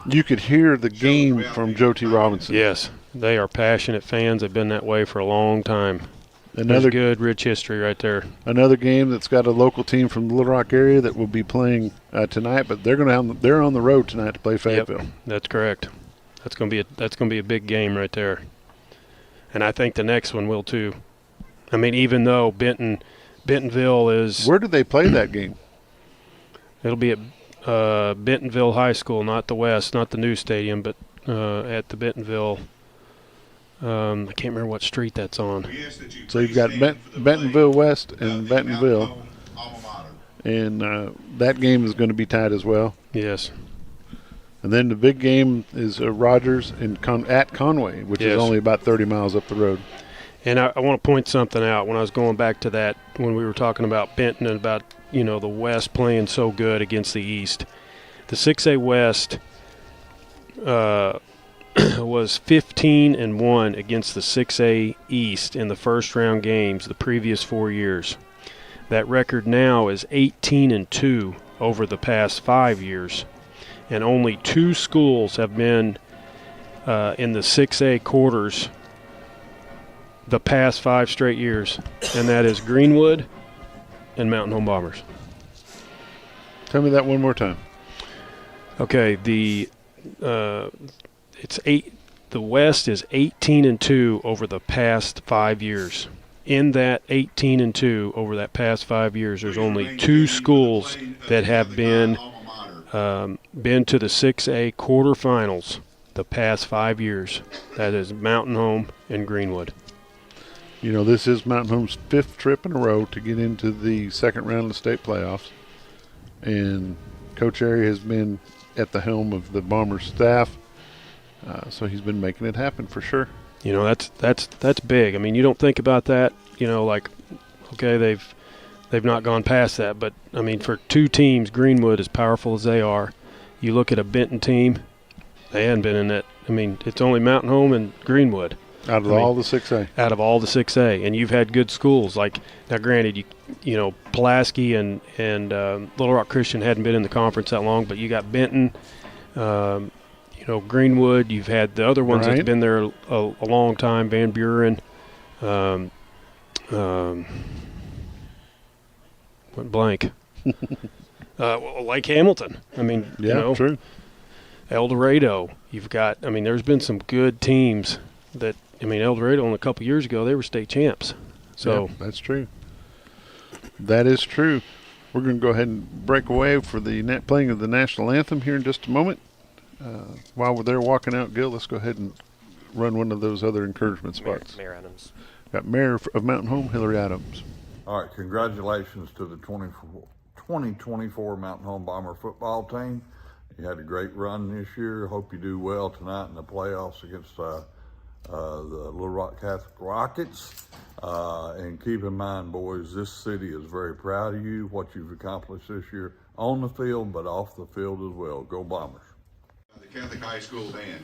you could hear the game from Joe T. Robinson. Yes, they are passionate fans. They've been that way for a long time. There's good, rich history right there. Another game that's got a local team from the Little Rock area that will be playing tonight, but they're on the road tonight to play Fayetteville. Yep, that's correct. That's going to be a big game right there, and I think the next one will too. I mean, even though Bentonville is. Where do they play that game? It'll be at Bentonville High School, not the West, not the new stadium, but at the Bentonville. I can't remember what street that's on. So you've got Bentonville West and Bentonville, and that game is going to be tight as well. Yes. And then the big game is Rogers at Conway, which is only about 30 miles up the road. And I want to point something out. When I was going back to that, when we were talking about Benton and about, you know, the West playing so good against the East, the 6A West was 15-1 against the 6A East in the first round games the previous 4 years. That record now is 18-2 over the past 5 years, and only 2 schools have been in the 6A quarters the past 5 straight years, and that is Greenwood and Mountain Home Bombers. Tell me that one more time. Okay, the West is 18-2 over the past 5 years. In that 18-2 over that past 5 years, there's only 2 schools that have been to the 6A quarterfinals the past 5 years. That is Mountain Home and Greenwood. You know, this is Mountain Home's 5th trip in a row to get into the second round of the state playoffs, and Coach Airy has been at the helm of the Bombers staff. So he's been making it happen for sure. You know, that's big. I mean, you don't think about that. You know, like, okay, they've not gone past that, but I mean, for 2 teams, Greenwood, as powerful as they are, you look at a Benton team, they hadn't been in that. I mean, it's only Mountain Home and Greenwood out of all the 6A. Out of all the 6A, and you've had good schools. Like, now, granted, you know, Pulaski and Little Rock Christian hadn't been in the conference that long, but you got Benton. You know, Greenwood, you've had the other ones that's been there a long time, Van Buren, went blank. Lake Hamilton. I mean, yeah, you know, true. El Dorado, you've got, I mean, there's been some good teams that, I mean, El Dorado a couple years ago, they were state champs. So yeah, that's true. That is true. We're going to go ahead and break away for the playing of the national anthem here in just a moment. While they're walking out, Gil, let's go ahead and run one of those other encouragement spots. Mayor Adams. Got Mayor of Mountain Home, Hillary Adams. All right, congratulations to the 2024 Mountain Home Bomber football team. You had a great run this year. Hope you do well tonight in the playoffs against the Little Rock Catholic Rockets. And keep in mind, boys, this city is very proud of you, what you've accomplished this year on the field, but off the field as well. Go Bombers. The Catholic High School Band,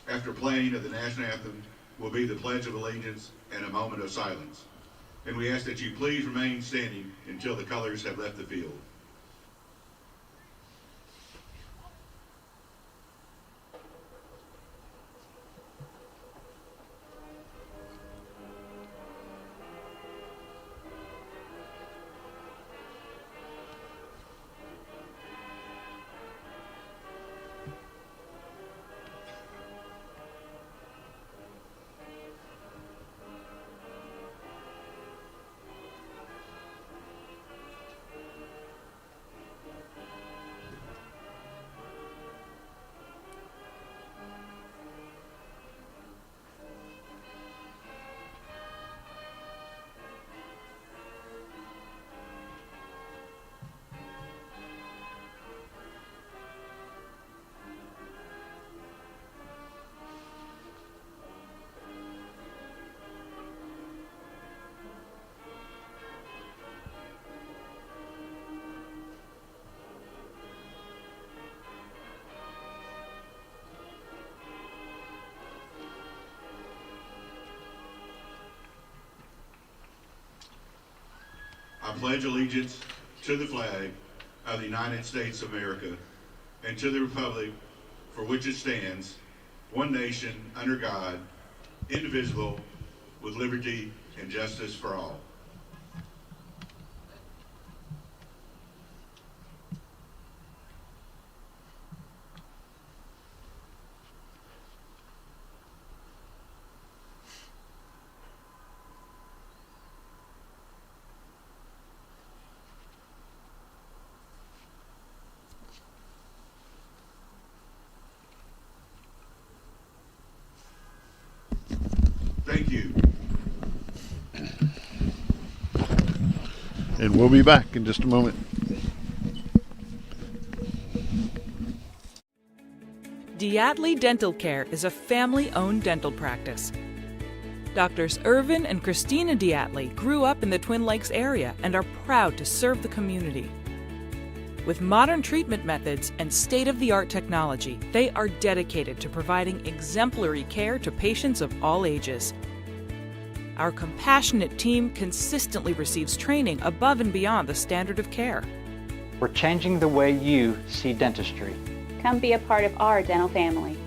after playing of the national anthem, will be the Pledge of Allegiance and a moment of silence. And we ask that you please remain standing until the colors have left the field. I pledge allegiance to the flag of the United States of America and to the republic for which it stands, one nation, under God, indivisible, with liberty and justice for all. Thank you. And we'll be back in just a moment. Diatley Dental Care is a family-owned dental practice. Doctors Irvin and Christina Diatley grew up in the Twin Lakes area and are proud to serve the community. With modern treatment methods and state-of-the-art technology, they are dedicated to providing exemplary care to patients of all ages. Our compassionate team consistently receives training above and beyond the standard of care. We're changing the way you see dentistry. Come be a part of our dental family.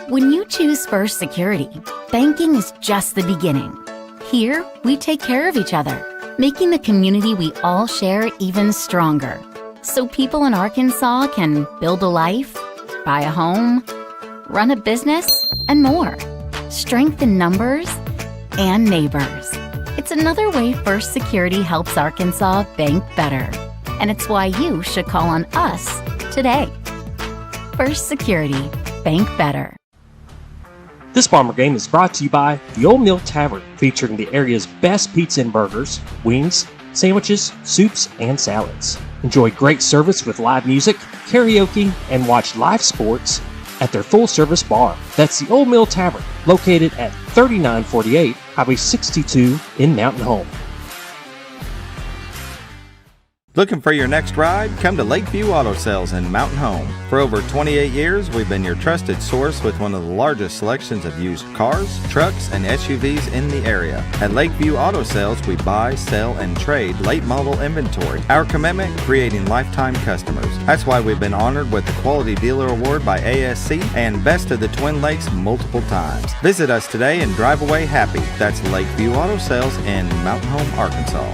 When you choose First Security, banking is just the beginning. Here, we take care of each other, making the community we all share even stronger. So people in Arkansas can build a life, buy a home, run a business, and more. Strength in numbers and neighbors. It's another way First Security helps Arkansas bank better. And it's why you should call on us today. First Security, bank better. This Bomber Game is brought to you by the Old Mill Tavern, featuring the area's best pizza and burgers, wings, sandwiches, soups, and salads. Enjoy great service with live music, karaoke, and watch live sports at their full-service bar. That's the Old Mill Tavern, located at 3948 Highway 62 in Mountain Home. Looking for your next ride? Come to Lakeview Auto Sales in Mountain Home. For over 28 years, we've been your trusted source with one of the largest selections of used cars, trucks, and SUVs in the area. At Lakeview Auto Sales, we buy, sell, and trade late model inventory. Our commitment, creating lifetime customers. That's why we've been honored with the Quality Dealer Award by ASC and Best of the Twin Lakes multiple times. Visit us today and drive away happy. That's Lakeview Auto Sales in Mountain Home, Arkansas.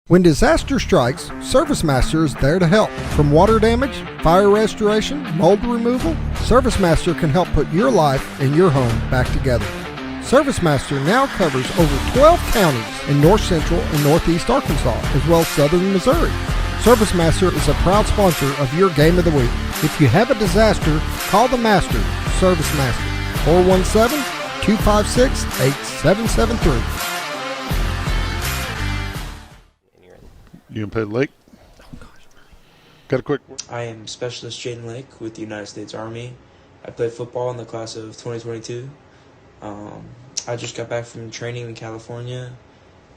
When disaster strikes, ServiceMaster is there to help. From water damage, fire restoration, mold removal, ServiceMaster can help put your life and your home back together. ServiceMaster now covers over 12 counties in north central and northeast Arkansas, as well as southern Missouri. ServiceMaster is a proud sponsor of your Game of the Week. If you have a disaster, call the Master, ServiceMaster, 417-256-8773. You gonna play the lake? Got a quick. I am Specialist Jaden Lake with the United States Army. I played football in the class of 2022. I just got back from training in California,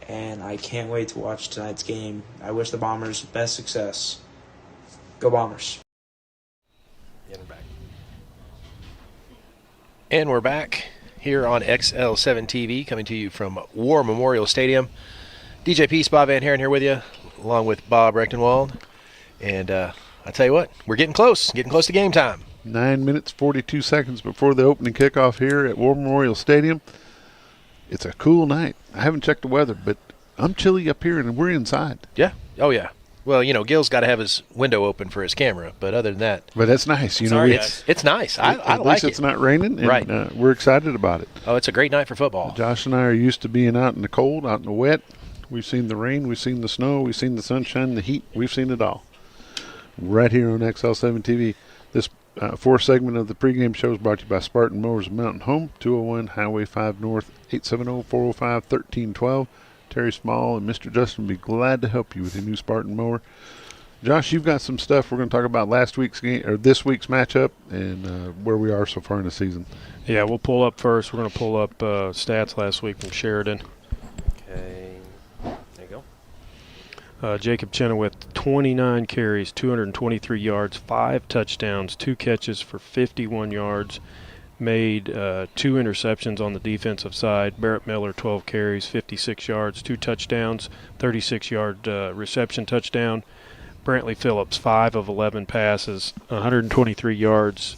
and I can't wait to watch tonight's game. I wish the Bombers best success. Go Bombers. And we're back here on XL7 TV, coming to you from War Memorial Stadium. DJ Peace, Bob Van Haren here with you, along with Bob Recktenwald. And I tell you what, we're getting close to game time. 9 minutes, 42 seconds before the opening kickoff here at War Memorial Stadium. It's a cool night. I haven't checked the weather, but I'm chilly up here, and we're inside. Yeah. Oh, yeah. Well, Gil's got to have his window open for his camera, but other than that. But that's nice. It's nice. I at like least it. It's not raining, and right. We're excited about it. Oh, it's a great night for football. Josh and I are used to being out in the cold, out in the wet. We've seen the rain, we've seen the snow, we've seen the sunshine, the heat. We've seen it all. Right here on XL7 TV. This fourth segment of the pregame show is brought to you by Spartan Mowers of Mountain Home, 201 Highway 5 North, 870-405-1312. Terry Small and Mr. Justin will be glad to help you with your new Spartan mower. Josh, you've got some stuff we're going to talk about last week's game or this week's matchup and where we are so far in the season. Yeah, we'll pull up first. We're going to pull up stats last week from Sheridan. Okay, there you go. Jacob Chenoweth, 29 carries, 223 yards, 5 touchdowns, 2 catches for 51 yards. Made 2 interceptions on the defensive side. Barrett Miller, 12 carries, 56 yards, 2 touchdowns, 36-yard reception touchdown. Brantley Phillips, 5 of 11 passes, 123 yards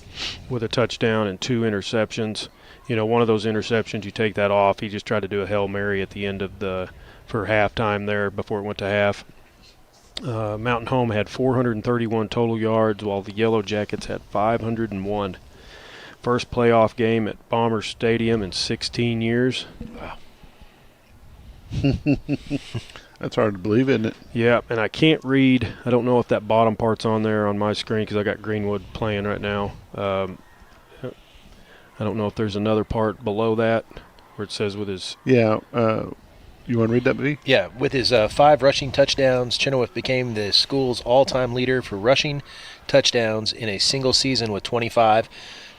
with a touchdown and 2 interceptions. One of those interceptions, you take that off. He just tried to do a Hail Mary at the end of for halftime there before it went to half. Mountain Home had 431 total yards, while the Yellow Jackets had 501. First playoff game at Bomber Stadium in 16 years. Wow. That's hard to believe, isn't it? Yeah, and I can't read. I don't know if that bottom part's on there on my screen because I got Greenwood playing right now. I don't know if there's another part below that where it says with his. Yeah. You want to read that, B? Yeah. With his 5 rushing touchdowns, Chenoweth became the school's all-time leader for rushing touchdowns in a single season with 25.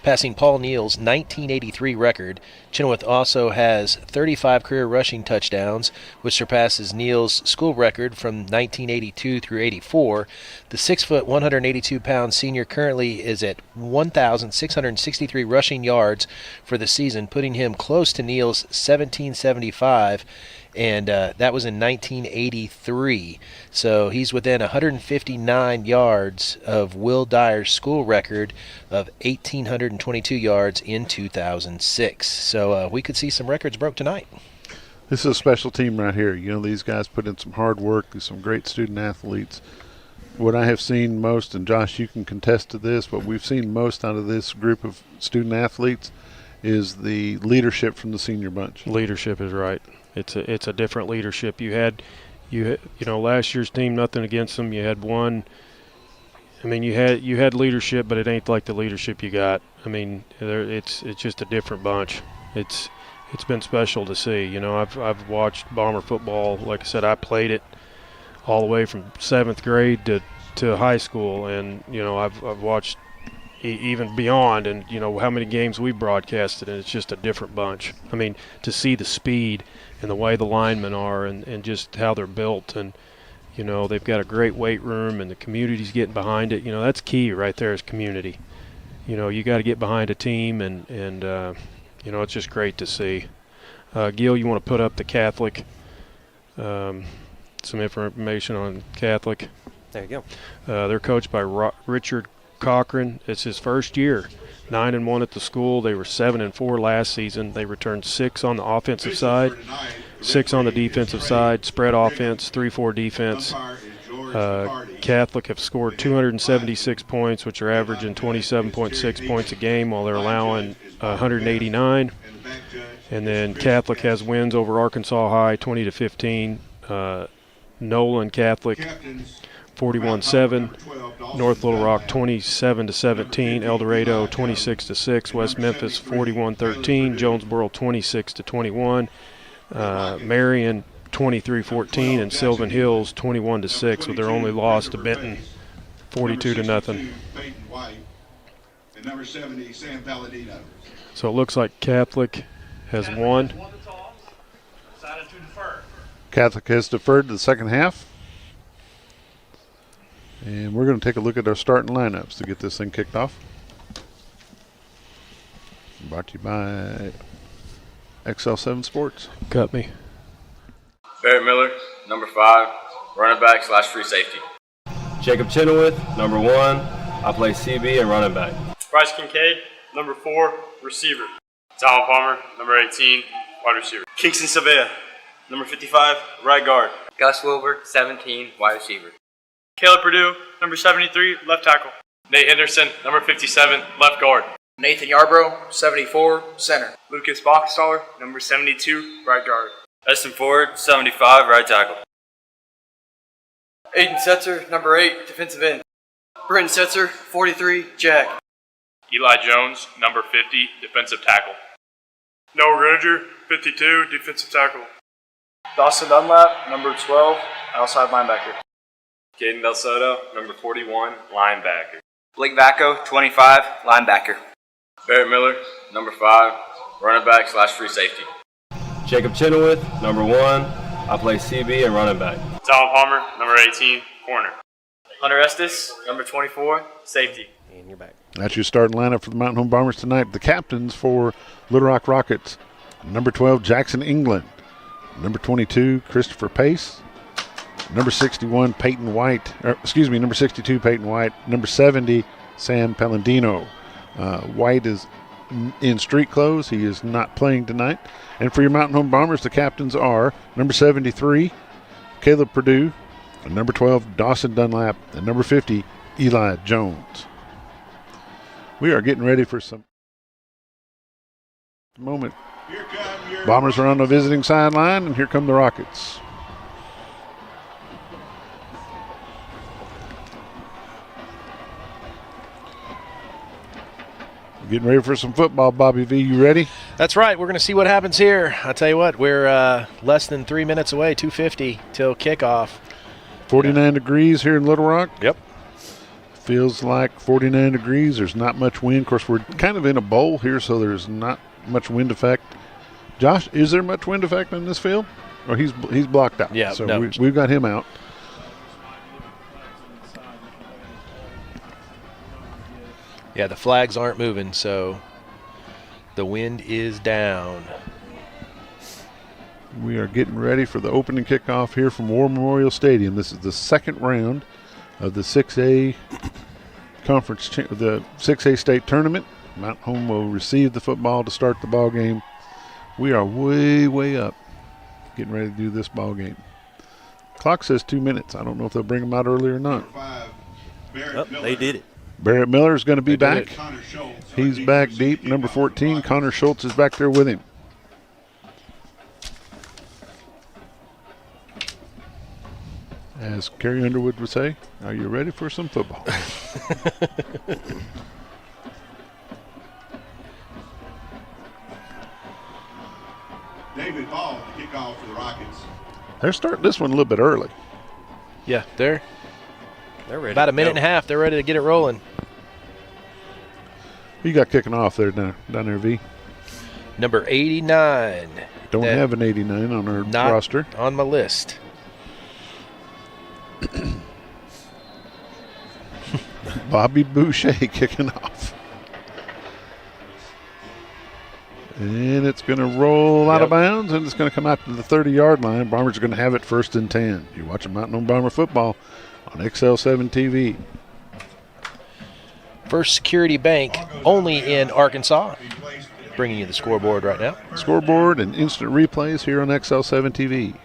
Passing Paul Neal's 1983 record. Chenoweth also has 35 career rushing touchdowns, which surpasses Neal's school record from 1982 through 84. The 6', 182-pound senior currently is at 1,663 rushing yards for the season, putting him close to Neal's 1,775. And that was in 1983. So he's within 159 yards of Will Dyer's school record of 1,822 yards in 2006. So we could see some records broke tonight. This is a special team right here. These guys put in some hard work. There's some great student athletes. What I have seen most, and Josh, you can contest to this, what we've seen most out of this group of student athletes is the leadership from the senior bunch. Leadership is right. It's a different leadership. You had last year's team, nothing against them. You had one. I mean, you had leadership, but it ain't like the leadership you got. I mean, it's just a different bunch. It's been special to see. I've watched Bomber football. Like I said, I played it all the way from 7th grade to high school, and I've watched even beyond, and how many games we broadcasted, and it's just a different bunch. I mean, to see the speed and the way the linemen are and just how they're built, and they've got a great weight room and the community's getting behind it. That's key right there is community. You got to get behind a team, and it's just great to see. Gil, you want to put up the Catholic, some information on Catholic? There you go. They're coached by Richard Cochran. It's his first year. 9-1 at the school. They were 7-4 last season. They returned 6 on the offensive side, 6 on the defensive side. Spread offense, 3-4 defense. Catholic have scored 276 points, which are averaging 27.6 points a game, while they're allowing 189. And then Catholic has wins over Arkansas High, 20-15. Nolan Catholic, 41-7. North Little Rock 27-17, El Dorado 26-6, West Memphis 41-13, Jonesboro 26-21, Marion 23-14, and Sylvan Hills 21-6, with their only loss to Benton 42-0. Peyton White, and number 70, Sam Palladino. So it looks like Catholic has won. Catholic has deferred to the second half. And we're going to take a look at our starting lineups to get this thing kicked off. Brought to you by XL7 Sports. Cut me. Barrett Miller, number 5, running back / free safety. Jacob Chenoweth, number 1. I play CB and running back. Bryce Kincaid, number 4, receiver. Talon Palmer, number 18, wide receiver. Kingston Savea, number 55, right guard. Gus Wilbur, 17, wide receiver. Caleb Purdue, number 73, left tackle. Nate Henderson, number 57, left guard. Nathan Yarbrough, 74, center. Lucas Bachstaller, number 72, right guard. Eston Ford, 75, right tackle. Aiden Setzer, number 8, defensive end. Brenton Setzer, 43, jack. Eli Jones, number 50, defensive tackle. Noah Groninger, 52, defensive tackle. Dawson Dunlap, number 12, outside linebacker. Caden Del Soto, number 41, linebacker. Blake Vacco, 25, linebacker. Barrett Miller, number 5, running back / free safety. Jacob Chenoweth, number 1. I play CB and running back. Talon Palmer, number 18, corner. Hunter Estes, number 24, safety. And you're back. That's your starting lineup for the Mountain Home Bombers tonight. The captains for Little Rock Rockets: number 12, Jackson England; number 22, Christopher Pace; number 61, Peyton White. Number 62, Peyton White; number 70, Sam Palladino. White is in street clothes. He is not playing tonight. And for your Mountain Home Bombers, the captains are number 73, Caleb Purdue; number 12, Dawson Dunlap; and number 50, Eli Jones. We are getting ready for some moment. Bombers are on the visiting sideline, and here come the Rockets. Getting ready for some football, Bobby V. You ready? That's right. We're going to see what happens here. I'll tell you what, we're less than 3 minutes away, 2:50 till kickoff. 49 degrees here in Little Rock. Yep. Feels like 49 degrees. There's not much wind. Of course, we're kind of in a bowl here, so there's not much wind effect. Josh, is there much wind effect in this field? Or he's blocked out. Yeah, so no. we've got him out. Yeah, the flags aren't moving, so the wind is down. We are getting ready for the opening kickoff here from War Memorial Stadium. This is the second round of the 6A conference, the 6A state tournament. Mount Home will receive the football to start the ball game. We are way up, getting ready to do this ball game. Clock says 2 minutes. I don't know if they'll bring them out early or not. They did it. Barrett Miller is going to be back. He's back deep. Number 14, Connor Schultz, is back there with him. As Carrie Underwood would say, are you ready for some football? David Ball to kick off for the Rockets. They're starting this one a little bit early. Yeah, they're ready. About a minute and a half. They're ready to get it rolling. Who you got kicking off there down there, V? Number 89. Don't have an 89 on our roster. On my list. Bobby Boucher kicking off. And it's going to roll out of bounds, and it's going to come out to the 30-yard line. Bombers are going to have it 1st and 10. You're watching Mountain Home Bomber football on XL7 TV. First Security Bank, only in Arkansas. Bringing you the scoreboard right now. Scoreboard and instant replays here on XL7 TV.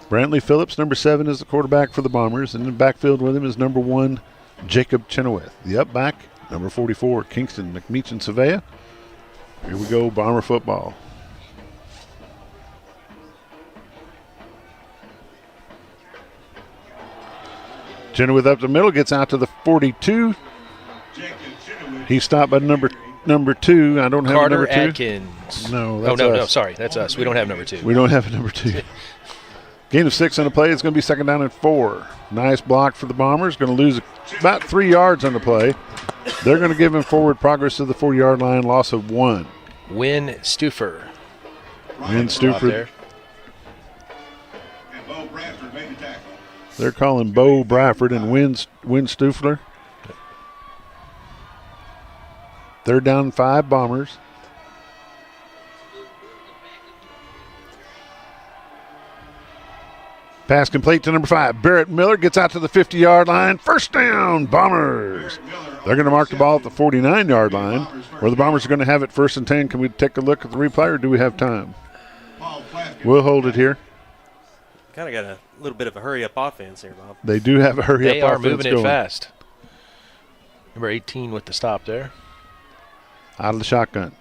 Brantley Phillips, number 7, is the quarterback for the Bombers. And in the backfield with him is number 1, Jacob Chenoweth. The up back, number 44, Kingston McMeechin Savea. Here we go, Bomber football. Chenoweth up the middle, gets out to the 42. He stopped by number 2. I don't have Carter a number 2. Atkins. No, that's no, us. sorry. That's us. We don't have number 2. We don't have a number 2. Gain of 6 on the play. It's going to be second down and 4. Nice block for the Bombers. Going to lose about 3 yards on the play. They're going to give him forward progress to the 4-yard line. Loss of 1. Win Stufer. Win Stufer. They're calling Bo Bradford and Win Stufler. Third down and 5, Bombers. Pass complete to number 5. Barrett Miller gets out to the 50-yard line. First down, Bombers. They're going to mark the ball at the 49-yard line, where the Bombers are going to have it first and 10. Can we take a look at the replay, or do we have time? We'll hold it here. Kind of got a little bit of a hurry-up offense here, Bob. They do have a hurry-up offense going. They are moving it fast. Number 18 with the stop there. Out of the shotgun.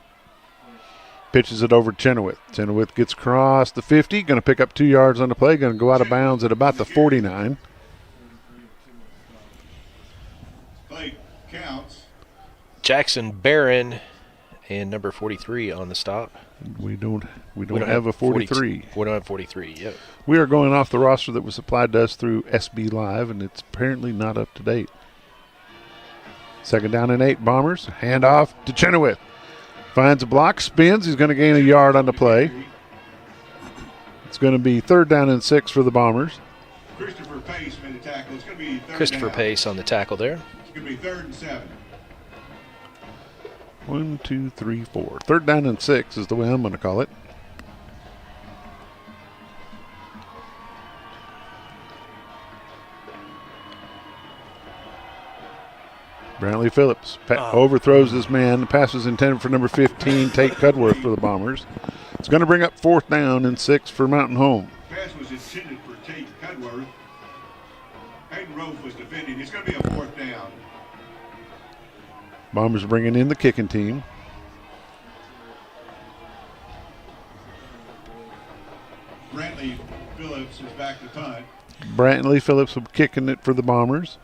Pitches it over to Chenoweth. Chenoweth gets across the 50. Going to pick up 2 yards on the play. Going to go out of bounds at about the 49. Play counts. Jackson Barron and number 43 on the stop. We don't have a 43. We don't have 43, yep. We are going off the roster that was supplied to us through SB Live, and it's apparently not up to date. Second down and 8, Bombers. Hand off to Chenoweth. Finds a block, spins. He's going to gain a yard on the play. It's going to be third down and 6 for the Bombers. Christopher Pace made the tackle. It's going to be third Christopher down. Pace on the tackle there. It's going to be 3rd and 7. 1, 2, 3, 4. Third down and 6 is the way I'm going to call it. Brantley Phillips overthrows this man. The pass was intended for number 15, Tate Cudworth for the Bombers. It's going to bring up 4th down and 6 for Mountain Home. Pass was intended for Tate Cudworth. Hayden Rofe was defending. It's going to be a 4th down. Bombers bringing in the kicking team. Brantley Phillips is back to punt. Brantley Phillips will be kicking it for the Bombers.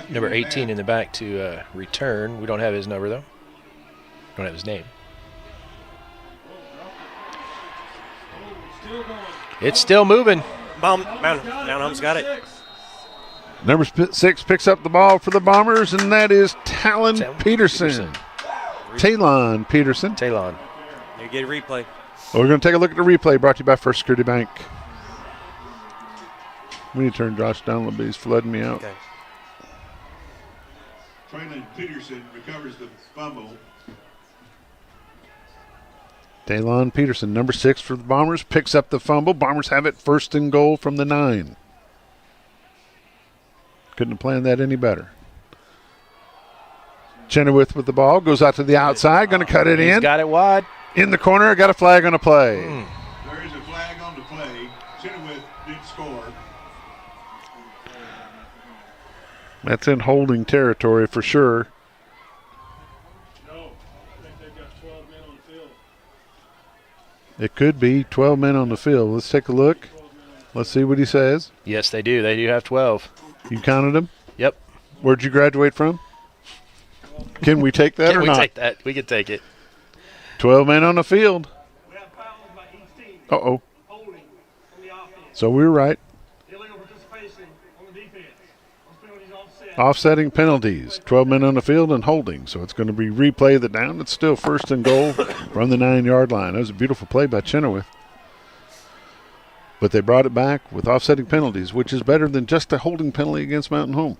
Number 18 in the back to return. We don't have his number, though. Don't have his name. It's still moving. Mountain Home's got it. Number 6 picks up the ball for the Bombers, and that is Talon Peterson. Talon Peterson. Talon. You get a replay. Well, we're going to take a look at the replay brought to you by First Security Bank. We need to turn Josh down a little bit. He's flooding me out. Okay. Traylon Peterson recovers the fumble. Talon Peterson, number 6 for the Bombers, picks up the fumble. Bombers have it first and goal from the 9. Couldn't have planned that any better. Chenoweth with the ball, goes out to the outside, going to cut it in. He's got it wide. In the corner, got a flag on the play. There is a flag on the play. Chenoweth did score. That's in holding territory for sure. No, I think they've got 12 men on the field. It could be 12 men on the field. Let's take a look. Let's see what he says. Yes, they do. They do have 12. You counted them? Yep. Where'd you graduate from? Can we take that or not? Can we take that? We can take it. 12 men on the field. Uh-oh. So we were right. Offsetting penalties. 12 men on the field and holding. So it's going to be replay the down. It's still first and goal from the 9-yard line. That was a beautiful play by Chenoweth. But they brought it back with offsetting penalties, which is better than just a holding penalty against Mountain Home.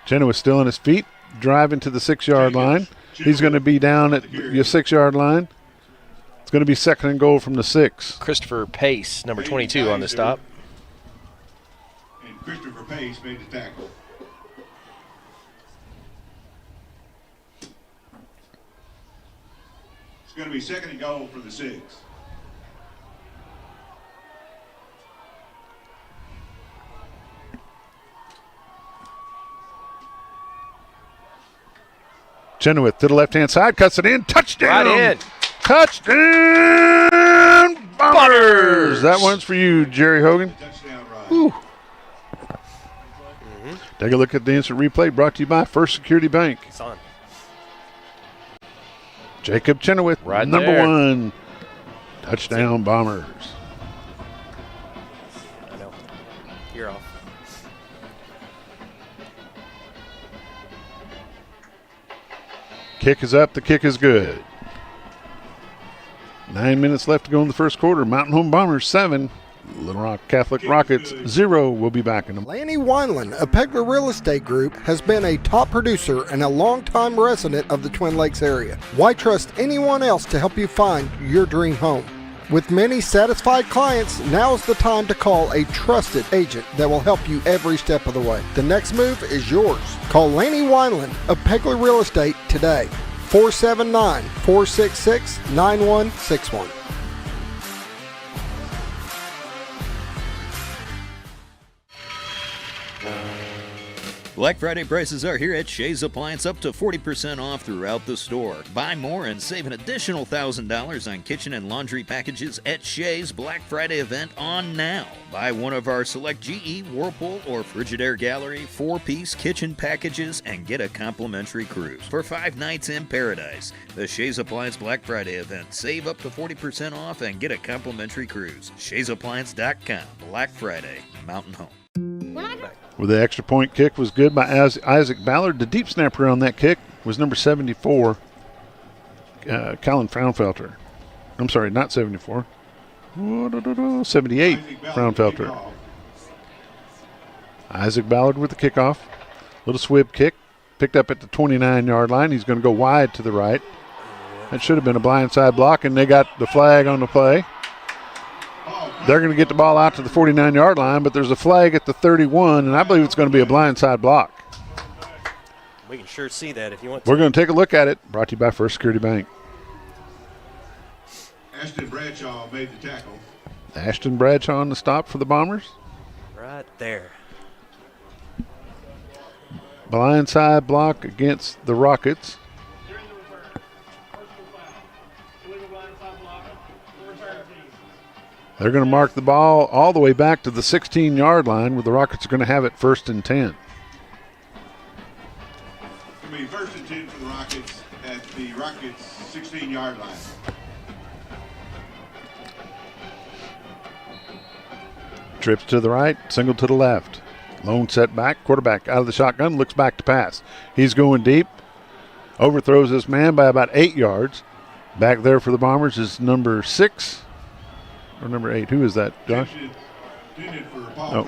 Chenoweth still on his feet, driving to the 6-yard line. He's going to be down at your 6-yard line. It's going to be second and goal from the 6. Christopher Pace, number 22 on the stop. And Christopher Pace made the tackle. It's going to be second and goal for the 6. Chenoweth to the left-hand side, cuts it in, touchdown! Right in. Touchdown, Bombers! That one's for you, Jerry Hogan. Whew. Take a look at the instant replay brought to you by First Security Bank. It's on. Jacob Chenoweth, right number there. 1. Touchdown, Bombers. I know. You're off. Kick is up. The kick is good. 9 minutes left to go in the first quarter. Mountain Home Bombers 7. Little Rock Catholic Rockets 0. We'll be back in a moment. Lanny Wineland of Pegler Real Estate Group has been a top producer and a longtime resident of the Twin Lakes area. Why trust anyone else to help you find your dream home? With many satisfied clients, now is the time to call a trusted agent that will help you every step of the way. The next move is yours. Call Lanny Wineland of Pegler Real Estate today. 479-466-9161. Black Friday prices are here at Shea's Appliance, up to 40% off throughout the store. Buy more and save an additional $1,000 on kitchen and laundry packages at Shea's Black Friday event on now. Buy one of our select GE, Whirlpool, or Frigidaire Gallery 4-piece kitchen packages and get a complimentary cruise for 5 nights in paradise. The Shea's Appliance Black Friday event. Save up to 40% off and get a complimentary cruise. Shea'sAppliance.com. Black Friday. Mountain Home. Well, the extra point kick was good by Isaac Ballard. The deep snapper on that kick was number 74, Colin Fraunfelter. I'm sorry, not 74. 78, Fraunfelter. Isaac Ballard with the kickoff. Little swib kick. Picked up at the 29-yard line. He's going to go wide to the right. That should have been a blindside block, and they got the flag on the play. They're going to get the ball out to the 49-yard line, but there's a flag at the 31, and I believe it's going to be a blindside block. We can sure see that if you want to. We're going to take a look at it. Brought to you by First Security Bank. Ashton Bradshaw made the tackle. Ashton Bradshaw on the stop for the Bombers. Right there. Blindside block against the Rockets. They're going to mark the ball all the way back to the 16-yard line, where the Rockets are going to have it 1st and 10. It's going to be 1st and 10 for the Rockets at the Rockets' 16-yard line. Trips to the right, single to the left. Lone setback, quarterback out of the shotgun, looks back to pass. He's going deep, overthrows this man by about 8 yards. Back there for the Bombers is number 6. Or number 8. Who is that, Josh? Oh.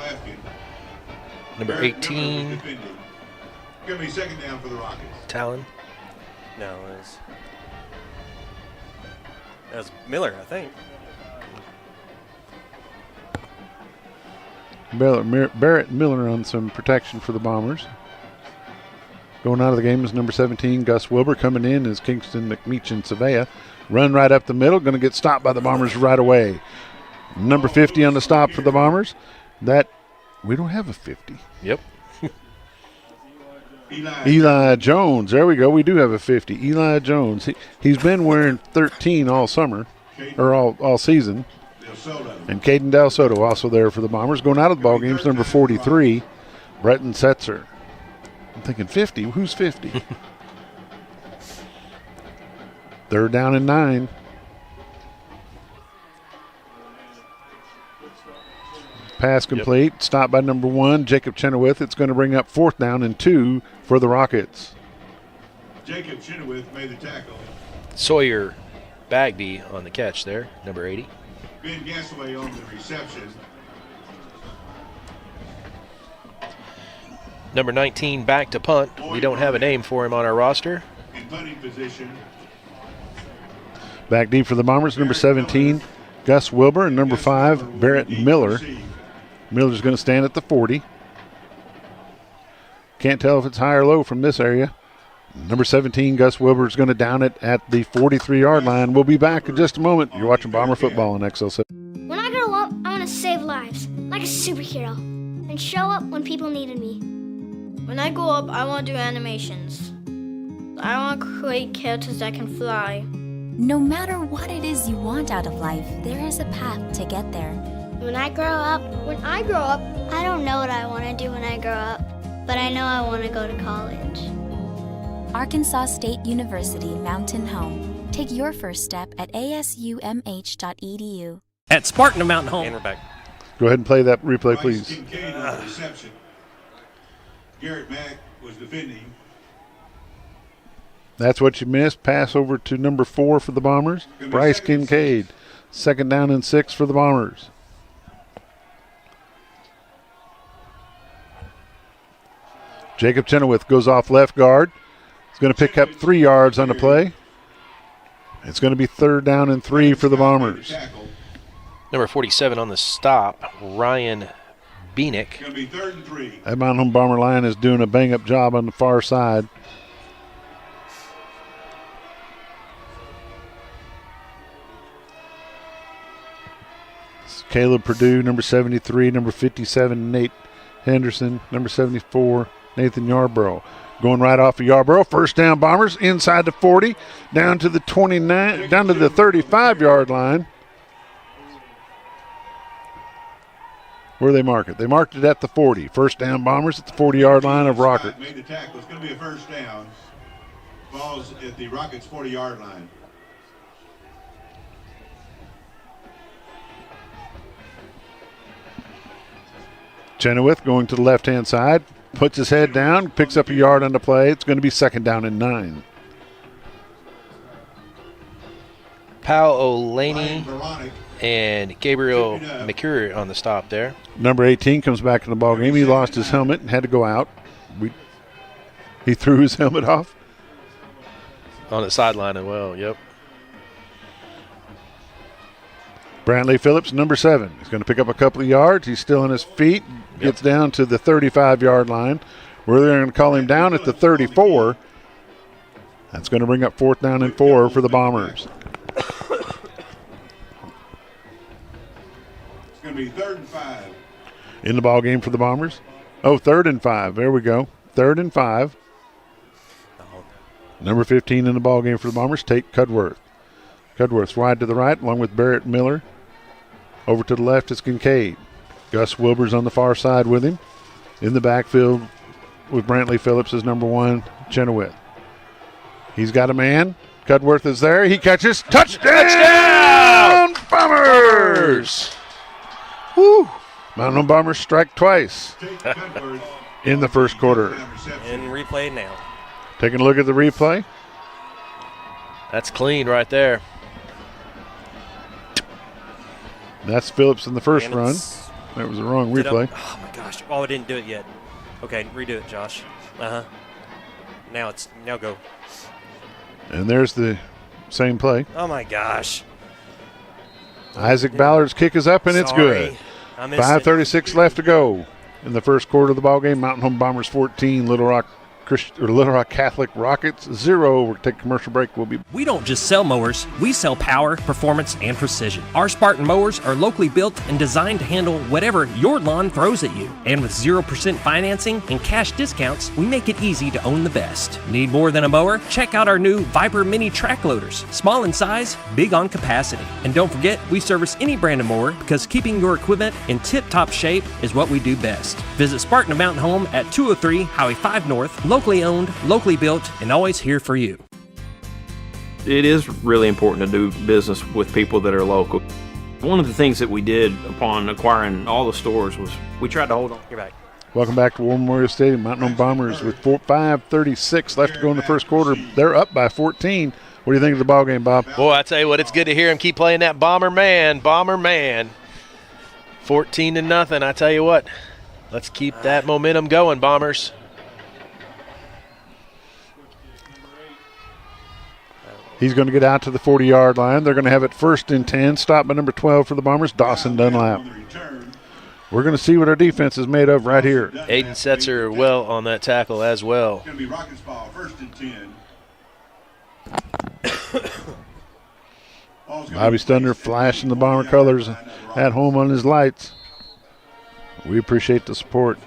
Number 18. Going to be 2nd down for the Rockets. Talon. No, that was Miller, I think. Barrett Miller on some protection for the Bombers. Going out of the game is number 17, Gus Wilbur. Coming in is Kingston McMeechin Savea. Run right up the middle. Going to get stopped by the Bombers right away. Number 50 on the stop for the Bombers. That, we don't have a 50. Yep. Eli Jones. There we go. We do have a 50. Eli Jones. He's been wearing 13 all summer, or all season. And Caden Del Soto also there for the Bombers. Going out of the ball game is number 43, Breton Setzer. I'm thinking 50. Who's 50? 3rd down and 9. Pass complete. Yep. Stopped by number 1, Jacob Chenoweth. It's going to bring up 4th down and 2 for the Rockets. Jacob Chenoweth made the tackle. Sawyer Bagby on the catch there, number 80. Ben Gasaway on the reception. Number 19 back to punt. We don't have a name for him on our roster. In punting position. Back deep for the Bombers, number 17, Gus Wilbur, and number 5, Barrett Miller. Miller's going to stand at the 40. Can't tell if it's high or low from this area. Number 17, Gus Wilbur, is going to down it at the 43-yard line. We'll be back in just a moment. You're watching Bomber Football on XL7. When I grow up, I want to save lives, like a superhero, and show up when people needed me. When I grow up, I want to do animations. I want to create characters that can fly. No matter what it is you want out of life, there is a path to get there. When I grow up, I don't know what I want to do when I grow up, but I know I want to go to college. Arkansas State University Mountain Home. Take your first step at asumh.edu. At Spartan Mountain Home. And we're back. Go ahead and play that replay, please. Kincaid on the reception. Garrett Mack was defending. That's what you missed. Pass over to number 4 for the Bombers, Bryce Kincaid. 2nd down and 6 for the Bombers. Jacob Chenoweth goes off left guard. He's going to pick up 3 yards on the play. It's going to be 3rd down and 3 for the Bombers. Number 47 on the stop, Ryan Beanick. Going to be 3rd and 3. That Mountain Home Bomber line is doing a bang-up job on the far side. Caleb Purdue, number 73, number 57, Nate Henderson, number 74, Nathan Yarborough. Going right off of Yarborough. 1st down Bombers inside the 40, down to the 29, down to the 35-yard line. Where they mark it? They marked it at the 40. 1st down Bombers at the 40-yard line of Rockert. Made the tackle. It's going to be a 1st down. Balls at the Rockets' 40-yard line. Chenoweth going to the left-hand side, puts his head down, picks up a yard on the play. It's going to be 2nd down and 9. Powell Olaney and Gabriel McCure on the stop there. Number 18 comes back in the ball game. He lost his helmet and had to go out. He threw his helmet off. On the sideline as well, yep. Brantley Phillips, number 7. He's going to pick up a couple of yards. He's still on his feet. Gets down to the 35-yard line, where they're going to call him down at the 34. That's going to bring up 4th down and 4 for the Bombers. It's going to be 3rd and 5. In the ball game for the Bombers. Oh, 3rd and 5. There we go. 3rd and 5. Number 15 in the ball game for the Bombers, Tate Cudworth. Cudworth's wide to the right, along with Barrett Miller. Over to the left is Kincaid. Gus Wilbur's on the far side with him. In the backfield with Brantley Phillips as number 1, Chenoweth. He's got a man. Cudworth is there. He catches. Touchdown! Bombers! Woo! Mountain Bombers strike twice in the first quarter. And replay now. Taking a look at the replay. That's clean right there. That's Phillips in the first run. That was the wrong replay. Oh, my gosh. Oh, I didn't do it yet. Okay, redo it, Josh. Uh-huh. Now go. And there's the same play. Oh, my gosh. Isaac Ballard's kick is up, and it's good. 5:36 left to go in the first quarter of the ballgame. Mountain Home Bombers 14, Little Rock Catholic Rockets 0. We'll take a commercial break. We don't just sell mowers, we sell power, performance, and precision. Our Spartan mowers are locally built and designed to handle whatever your lawn throws at you. And with 0% financing and cash discounts, we make it easy to own the best. Need more than a mower? Check out our new Viper Mini track loaders. Small in size, big on capacity. And don't forget, we service any brand of mower because keeping your equipment in tip-top shape is what we do best. Visit Spartan Mountain Home at 203 Highway 5 North, locally owned, locally built, and always here for you. It is really important to do business with people that are local. One of the things that we did upon acquiring all the stores was we tried to hold on. You're back. Welcome back to War Memorial Stadium. Mountain Home Bombers with 5:36 left to go in the first quarter. They're up by 14. What do you think of the ball game, Bob? Boy, I tell you what, it's good to hear him keep playing that Bomber man. 14-0. I tell you what, let's keep that momentum going, Bombers. He's going to get out to the 40-yard line. They're going to have it 1st and 10. Stop by number 12 for the Bombers, Dawson Dunlap. We're going to see what our defense is made of right here. Aiden Setzer well on that tackle as well. It's going to be Rockets ball, 1st and 10. Bobby Stunner flashing the Bomber colors at home on his lights. We appreciate the support.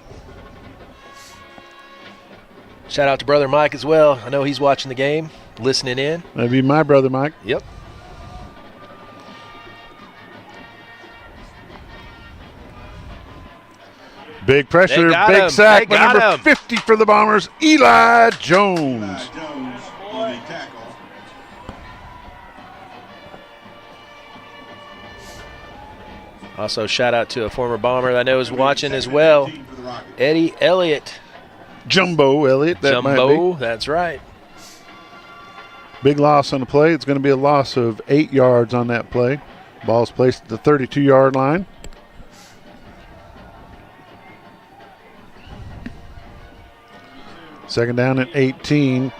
Shout out to Brother Mike as well. I know he's watching the game, listening in. That'd be my brother Mike. Yep. Big pressure, big sack by number 50 for the Bombers, Eli Jones. Also, shout out to a former Bomber that I know is watching as well, Eddie Elliott. Jumbo Elliott, that might be. That's right. Big loss on the play. It's going to be a loss of 8 yards on that play. Ball's placed at the 32-yard line. Second down at 18.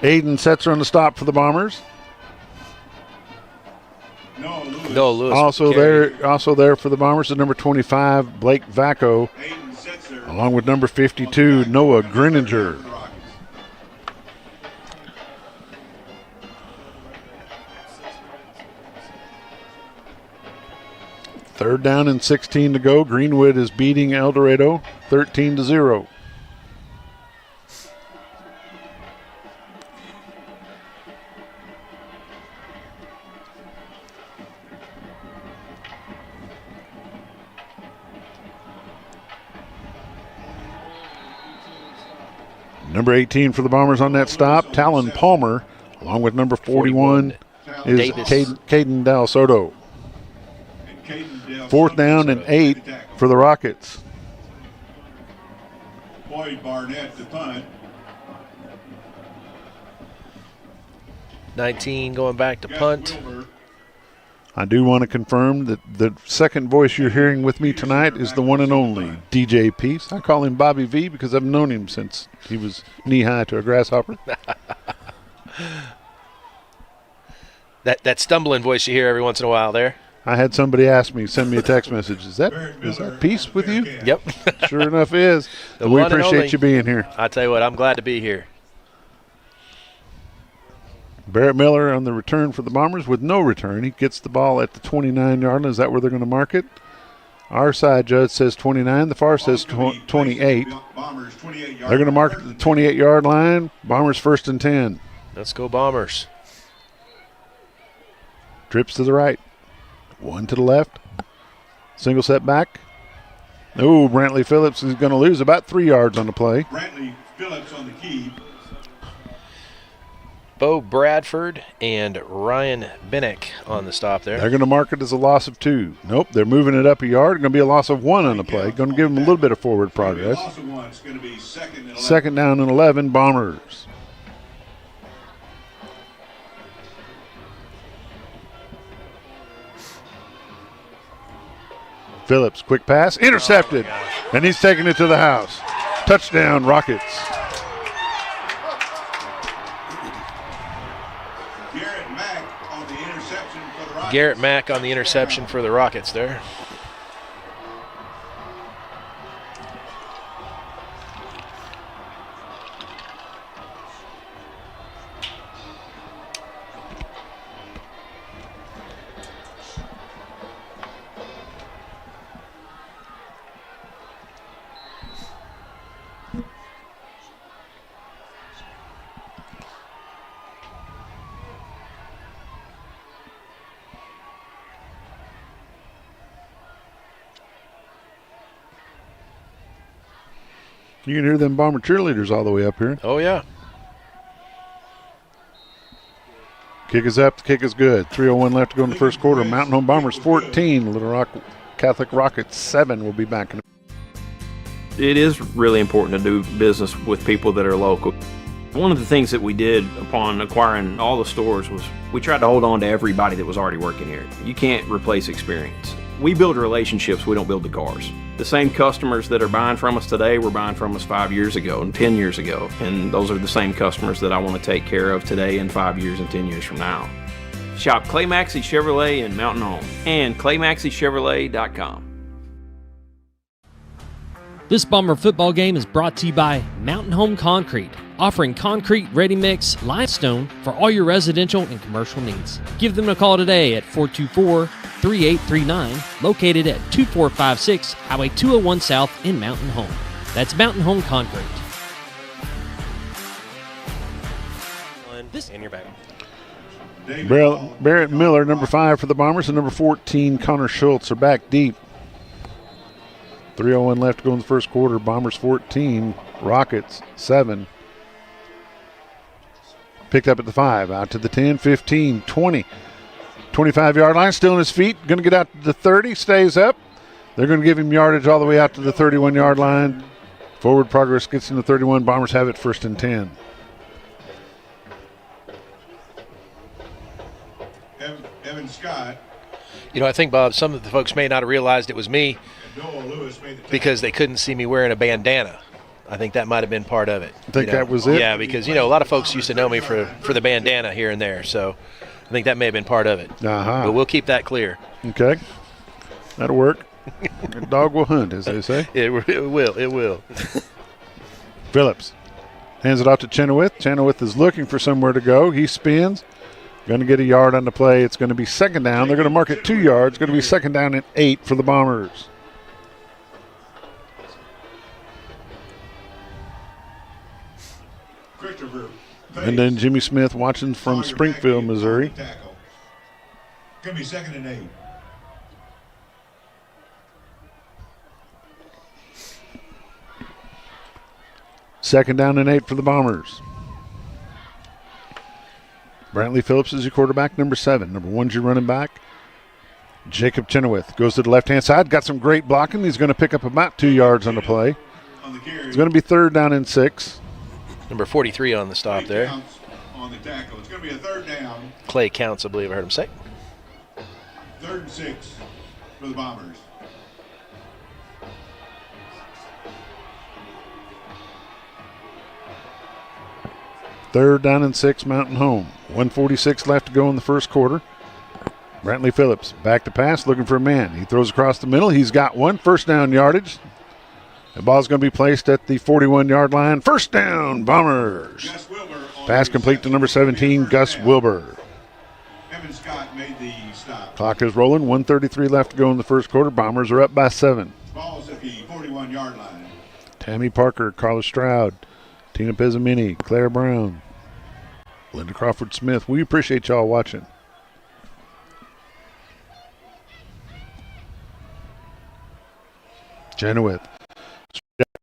Aiden Setzer on the stop for the Bombers. No, Lewis. Also there for the Bombers is number 25, Blake Vacco, along with number 52, Noah Greninger. Third down and 16 to go. Greenwood is beating El Dorado 13-0. Number 18 for the Bombers on that stop, Talon Palmer, along with number 41 is Caden Del Soto. Fourth down and 8 for the Rockets. Boyd Barnett to punt. 19 going back to punt. I do want to confirm that the second voice you're hearing with me tonight is the one and only DJ Peace. I call him Bobby V because I've known him since he was knee-high to a grasshopper. that stumbling voice you hear every once in a while there. I had somebody ask me, send me a text message. Is that Peace with you? Yep. Sure enough is. We appreciate you being here. I tell you what, I'm glad to be here. Barrett Miller on the return for the Bombers with no return. He gets the ball at the 29-yard line. Is that where they're going to mark it? Our side judge says 29. The far says 28. They're going to mark it at the 28-yard line. Bombers first and 10. Let's go Bombers. Trips to the right. One to the left. Single set back. Oh, Brantley Phillips is going to lose about 3 yards on the play. Brantley Phillips on the key. Bo Bradford and Ryan Bennick on the stop there. They're going to mark it as a loss of 2. Nope, they're moving it up a yard. Going to be a loss of 1 on the play. Going to give them a little bit of forward progress. Second down and 11, Bombers. Phillips, quick pass, intercepted, and he's taking it to the house. Touchdown, Rockets. Garrett Mack on the interception for the Rockets there. You can hear them Bomber cheerleaders all the way up here. Oh, yeah. Kick is up. The kick is good. 3:01 left to go in the first quarter. Mountain Home Bombers 14. Little Rock Catholic Rockets 7 will be back. It is really important to do business with people that are local. One of the things that we did upon acquiring all the stores was we tried to hold on to everybody that was already working here. You can't replace experience. We build relationships, we don't build the cars. The same customers that are buying from us today were buying from us 5 years ago and 10 years ago. And those are the same customers that I want to take care of today and 5 years and 10 years from now. Shop Clay Maxey Chevrolet in Mountain Home and ClayMaxeyChevrolet.com. This Bomber football game is brought to you by Mountain Home Concrete, offering concrete, ready-mix, limestone for all your residential and commercial needs. Give them a call today at 424-3839, located at 2456 Highway 201 South in Mountain Home. That's Mountain Home Concrete. And you're back. Barrett Miller, number 5 for the Bombers, and number 14, Connor Schultz are back deep. 3:01 left to go in the first quarter. Bombers 14, Rockets 7. Picked up at the 5, out to the 10, 15, 20. 25-yard line, still on his feet. Going to get out to the 30, stays up. They're going to give him yardage all the way out to the 31-yard line. Forward progress gets him to 31. Bombers have it 1st and 10. Evan Scott. You know, I think, Bob, some of the folks may not have realized it was me because they couldn't see me wearing a bandana. I think that might have been part of it. I think that was it? Yeah, because, a lot of folks used to know me for the bandana here and there. So I think that may have been part of it. Uh-huh. But we'll keep that clear. Okay. That'll work. A dog will hunt, as they say. It will. Phillips hands it off to Chenoweth. Chenoweth is looking for somewhere to go. He spins. Going to get a yard on the play. It's going to be 2nd down. They're going to mark it 2 yards. Going to be 2nd down and 8 for the Bombers. And then Jimmy Smith watching from Springfield, Missouri. Going to be 2nd and 8. Second down and 8 for the Bombers. Brantley Phillips is your quarterback, number 7. Number 1's your running back. Jacob Chenoweth goes to the left-hand side. Got some great blocking. He's going to pick up about 2 yards on the play. It's going to be 3rd down and 6. Number 43 on the stop there. On the tackle. It's going to be a 3rd down. Clay Counts, I believe I heard him say. 3rd and 6 for the Bombers. Third down and 6, Mountain Home. 1:46 left to go in the first quarter. Brantley Phillips back to pass, looking for a man. He throws across the middle. He's got one. 1st down yardage. The ball's going to be placed at the 41-yard line. 1st down, Bombers. Pass complete to number 17, Gus Wilbur. Evan Scott made the stop. Clock is rolling. 1:33 left to go in the first quarter. Bombers are up by 7. Ball's at the 41-yard line. Tammy Parker, Carla Stroud, Tina Pizzamini, Claire Brown, Linda Crawford Smith. We appreciate y'all watching. Chenoweth,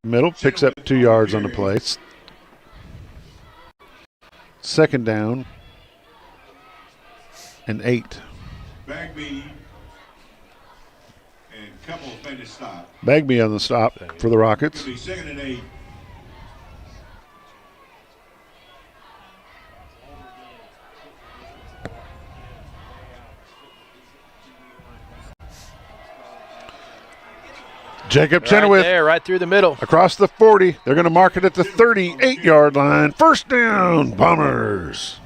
middle, picks up 2 yards on the play. 2nd down and 8. Bagby and couple made a stop. Bagby on the stop for the Rockets. It'll be 2nd and 8. Jacob Chenoweth. There, right through the middle. Across the 40. They're going to mark it at the 38-yard line. 1st down, Bombers.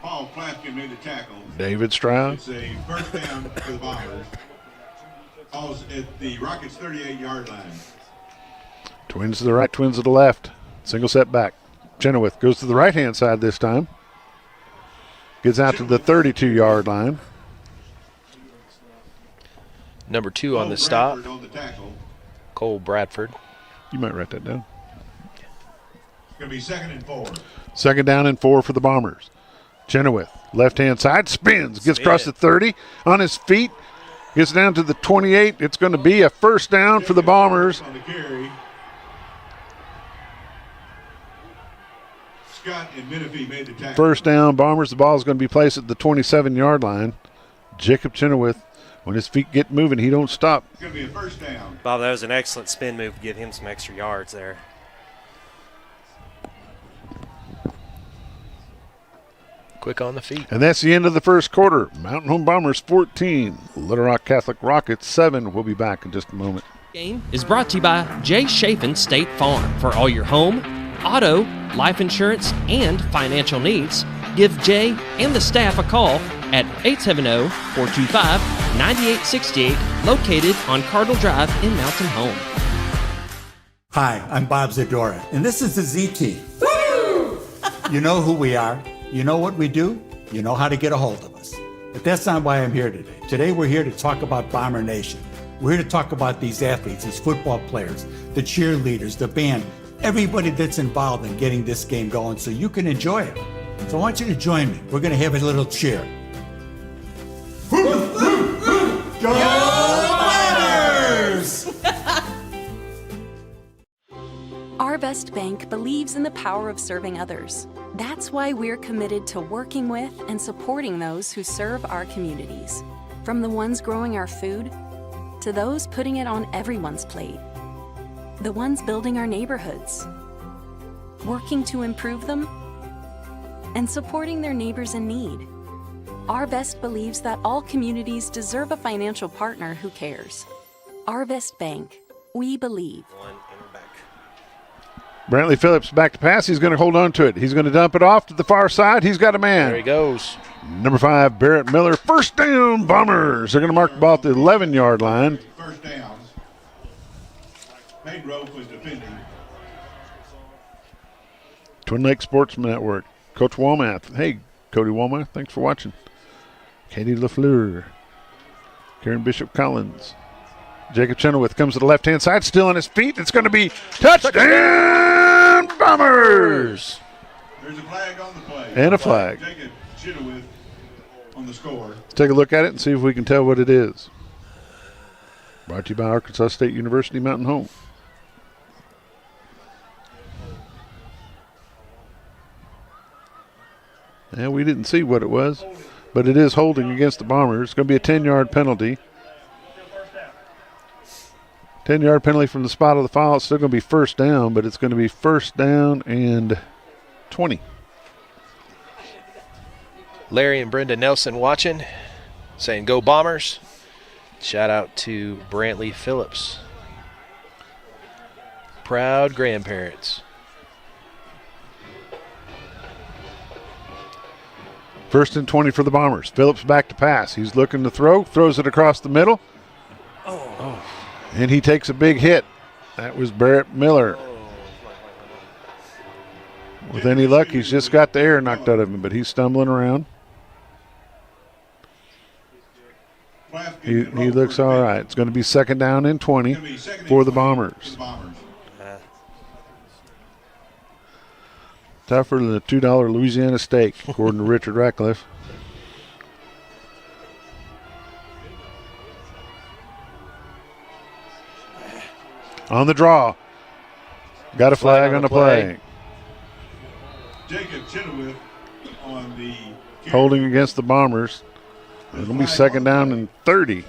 Paul Plathkin made the tackle. David Stroud. It's a 1st down for the Bombers. Paul's at the Rockets' 38-yard line. Twins to the right, twins to the left. Single set back. Chenoweth goes to the right-hand side this time. Gets out to the 32-yard line. Number 2 on the stop. Cole Bradford. You might write that down. It's going to be 2nd and 4. 2nd down and 4 for the Bombers. Chenoweth, left-hand side, spins, gets across the 30, on his feet, gets down to the 28. It's going to be a 1st down for the Bombers. On the carry. Scott and Menifee made the tackle. 1st down, Bombers. The ball is going to be placed at the 27-yard line. Jacob Chenoweth, when his feet get moving, he don't stop. It's going to be a 1st down. Bob, that was an excellent spin move to give him some extra yards there. Quick on the feet. And that's the end of the first quarter. Mountain Home Bombers 14, Little Rock Catholic Rockets 7. We'll be back in just a moment. Game is brought to you by Jay Chafin State Farm. For all your home, auto, life insurance, and financial needs, give Jay and the staff a call at 870-425-9868, located on Cardinal Drive in Mountain Home. Hi, I'm Bob Zadora, and this is the ZT. Woo! You know who we are. You know what we do. You know how to get a hold of us. But that's not why I'm here today. Today we're here to talk about Bomber Nation. We're here to talk about these athletes, these football players, the cheerleaders, the band, everybody that's involved in getting this game going so you can enjoy it. So I want you to join me. We're going to have a little cheer. Go Bombers! Best Bank believes in the power of serving others. That's why we're committed to working with and supporting those who serve our communities. From the ones growing our food, to those putting it on everyone's plate. The ones building our neighborhoods, working to improve them, and supporting their neighbors in need. Our Best believes that all communities deserve a financial partner who cares. Our Best Bank, we believe. Brantley Phillips back to pass. He's going to hold on to it. He's going to dump it off to the far side. He's got a man. There he goes. Number 5, Barrett Miller. First down, Bombers. They're going to mark the ball at the 11-yard line. First downs. Main rope was defending. Twin Lakes Sports Network. Coach Womath. Hey, Cody Womath. Thanks for watching. Katie LaFleur. Karen Bishop Collins. Jacob Chenoweth comes to the left-hand side, still on his feet. It's going to be touchdown, Bombers! There's a flag on the play. And a flag. Jacob Chenoweth on the score. Let's take a look at it and see if we can tell what it is. Brought to you by Arkansas State University Mountain Home. And we didn't see what it was, but it is holding against the Bombers. It's going to be a 10-yard penalty. 10-yard penalty from the spot of the foul. It's still going to be first down, but it's going to be first down and 20. Larry and Brenda Nelson watching, saying go Bombers. Shout out to Brantley Phillips. Proud grandparents. First and 20 for the Bombers. Phillips back to pass. He's looking to throw, throws it across the middle. Oh. And he takes a big hit. That was Barrett Miller. With any luck, he's just got the air knocked out of him, but he's stumbling around. He looks all right. It's going to be second down and 20 for the Bombers. Tougher than a $2 Louisiana steak, according to Richard Ratcliffe. On the draw. Got a flag on the play. Jacob Chenoweth on the holding against the Bombers. It'll be second down and 30.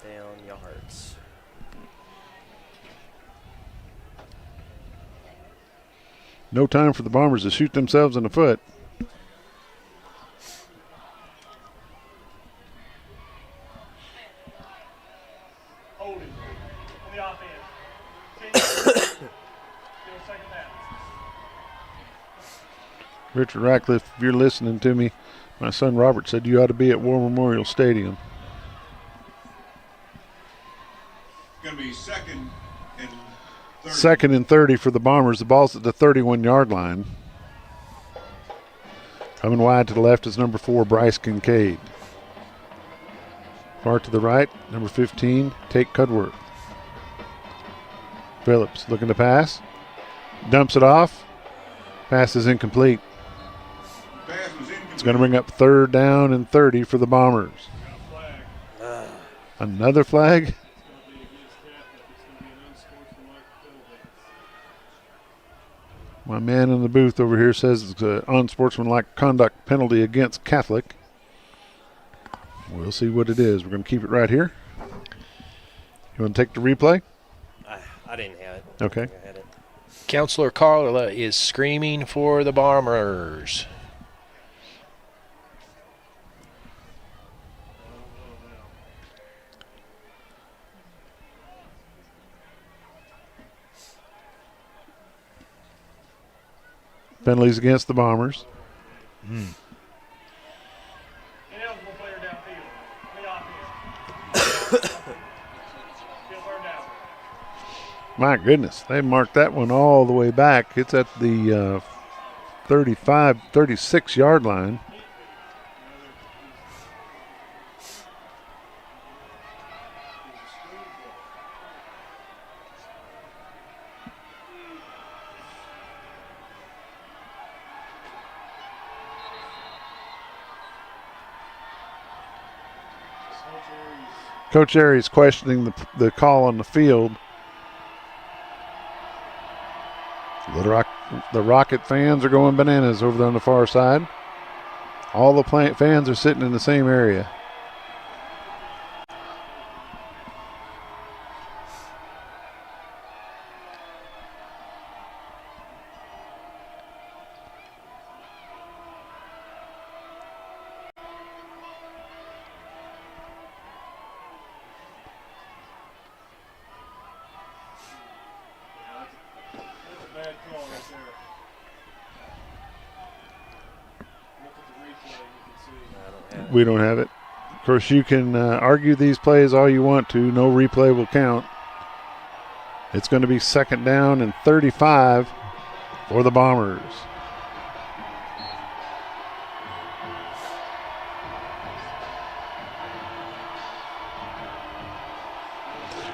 Down yards. No time for the Bombers to shoot themselves in the foot. Richard Ratcliffe, if you're listening to me, my son Robert said you ought to be at War Memorial Stadium. Going to be second and 30. Second and 30 for the Bombers. The ball's at the 31-yard line. Coming wide to the left is number 4, Bryce Kincaid. Far to the right, number 15, Tate Cudworth. Phillips looking to pass. Dumps it off. Pass is incomplete. It's going to bring up third down and 30 for the Bombers. Another flag. My man in the booth over here says it's an unsportsmanlike conduct penalty against Catholic. We'll see what it is. We're going to keep it right here. You want to take the replay? I didn't have it. Okay. I had it. Counselor Carla is screaming for the Bombers. Penalties against the Bombers. My goodness, they marked that one all the way back. It's at the 35, 36-yard line. Coach Aries questioning the call on the field. The Rocket fans are going bananas over there on the far side. All the fans are sitting in the same area. We don't have it. Of course, you can argue these plays all you want to. No replay will count. It's going to be 2nd down and 35 for the Bombers.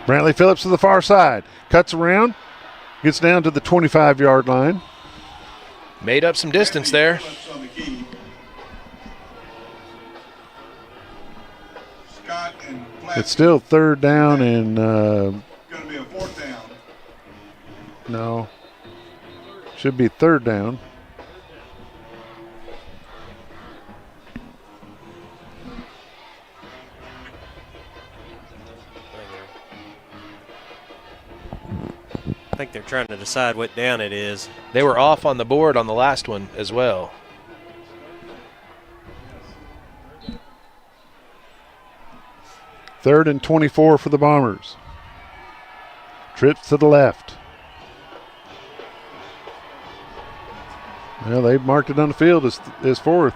Brantley Phillips to the far side. Cuts around. Gets down to the 25-yard line. Made up some distance there. It's still 3rd down and Going to be a 4th down. no. Should be 3rd down. I think they're trying to decide what down it is. They were off on the board on the last one as well. Third and 24 for the Bombers. Trips to the left. Well, they've marked it on the field as 4th.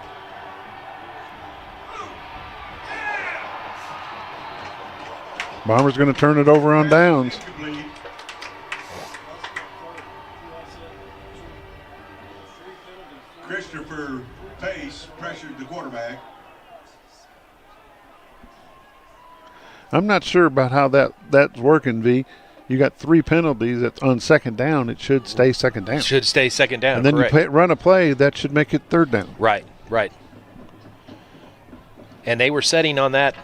Bombers going to turn it over on downs. Christopher Pace pressured the quarterback. I'm not sure about how that's working, V. You got 3 penalties. That's on 2nd down. It should stay 2nd down. Should stay 2nd down, and then correct. you run a play, that should make it 3rd down. Right. And they were setting on that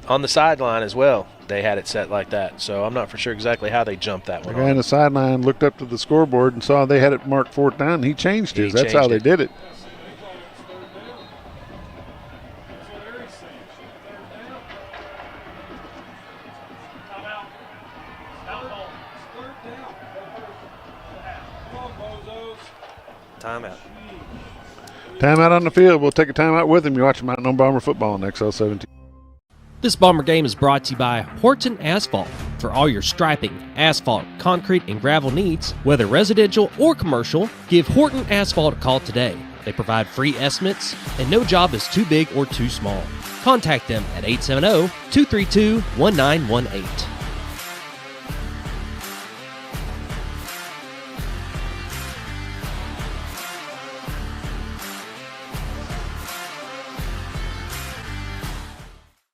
on the sideline as well. They had it set like that. So I'm not for sure exactly how they jumped that one. The guy on the sideline looked up to the scoreboard and saw they had it marked 4th down. And he changed his. That's how they did it. Timeout. Timeout on the field. We'll take a timeout with him. You're watching Mountain Home Bomber football on XL17. This Bomber game is brought to you by Horton Asphalt. For all your striping, asphalt, concrete, and gravel needs, whether residential or commercial, give Horton Asphalt a call today. They provide free estimates, and no job is too big or too small. Contact them at 870-232-1918.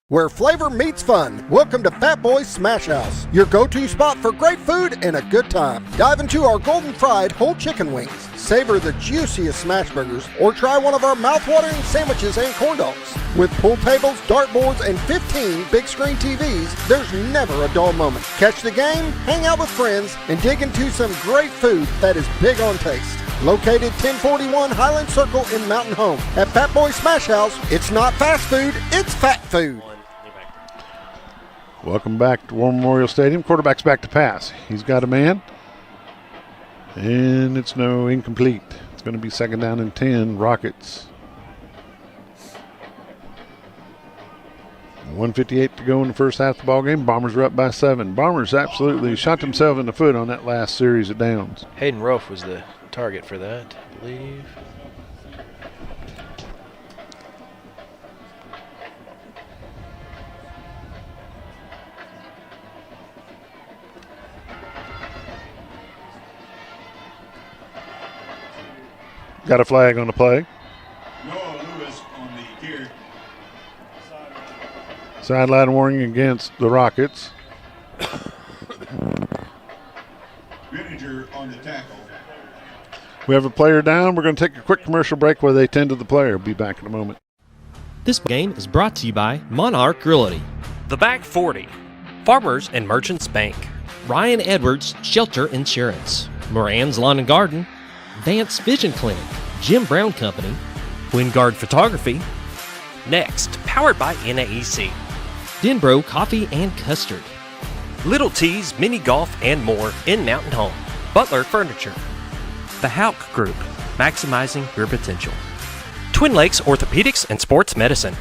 Where flavor meets fun. Welcome to Fat Boy's Smash House, your go-to spot for great food and a good time. Dive into our golden fried whole chicken wings, savor the juiciest smash burgers, or try one of our mouth-watering sandwiches and corn dogs. With pool tables, dartboards, and 15 big screen TVs, there's never a dull moment. Catch the game, hang out with friends, and dig into some great food that is big on taste. Located 1041 Highland Circle in Mountain Home. At Fat Boy Smash House, it's not fast food, it's fat food. Welcome back to War Memorial Stadium. Quarterback's back to pass. He's got a man. And it's incomplete. It's going to be 2nd down and 10, Rockets. 1:58 to go in the first half of the ball game. Bombers are up by 7. Bombers absolutely shot themselves in the foot on that last series of downs. Hayden Rolfe was the target for that, I believe. Got a flag on the play. Noah Lewis on the carry. Sideline warning against the Rockets. Vinegar on the tackle. We have a player down. We're going to take a quick commercial break while they tend to the player. Be back in a moment. This game is brought to you by Monarch Realty, The Back 40, Farmers and Merchants Bank, Ryan Edwards Shelter Insurance, Moran's Lawn and Garden, Vance Vision Clinic, Jim Brown Company, Wingard Photography, Next, powered by NAEC, Denbro Coffee and Custard, Little T's Mini Golf and more in Mountain Home, Butler Furniture, The Hauk Group, maximizing your potential, Twin Lakes Orthopedics and Sports Medicine.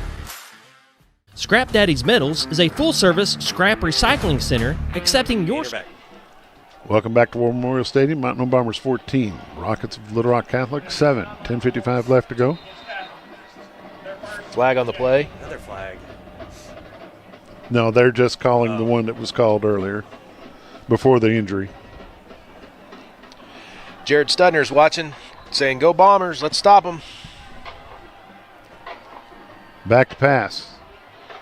Scrap Daddy's Metals is a full-service scrap recycling center accepting your... Welcome back to War Memorial Stadium. Mountain Home Bombers 14, Rockets of Little Rock Catholic 7. 10:55 left to go. Flag on the play. Another flag. No, they're just calling the one that was called earlier before the injury. Jared Studner's watching, saying, "Go Bombers, let's stop them." Back to pass.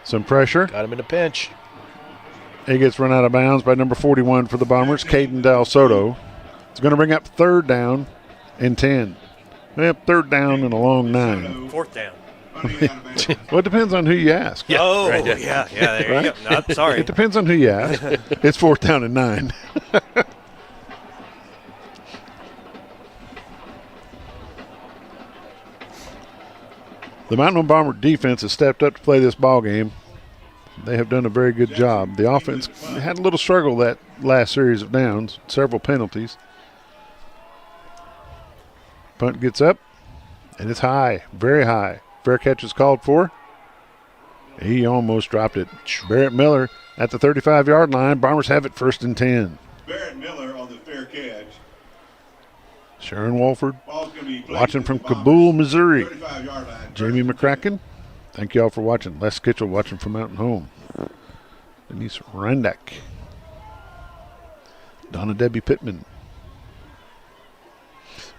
Some pressure. Got him in a pinch. He gets run out of bounds by number 41 for the Bombers, Caden Del Soto. It's going to bring up 3rd down and 10. Yep, 3rd down and a long 9. 4th down. Well, it depends on who you ask. Yeah, oh, right, yeah, there right? you go. No, sorry. It depends on who you ask. It's 4th down and 9. The Mountain Home Bomber defense has stepped up to play this ball game. They have done a very good job. The offense had a little struggle that last series of downs, several penalties. Punt gets up, and it's high, very high. Fair catch is called for. He almost dropped it. Barrett Miller at the 35-yard line. Bombers have it 1st and 10. Barrett Miller on the fair catch. Sharon Walford watching from Kabul, Missouri. Jamie McCracken. Thank you all for watching. Les Kitchell watching from Mountain Home. Denise Randak. Donna Debbie Pittman.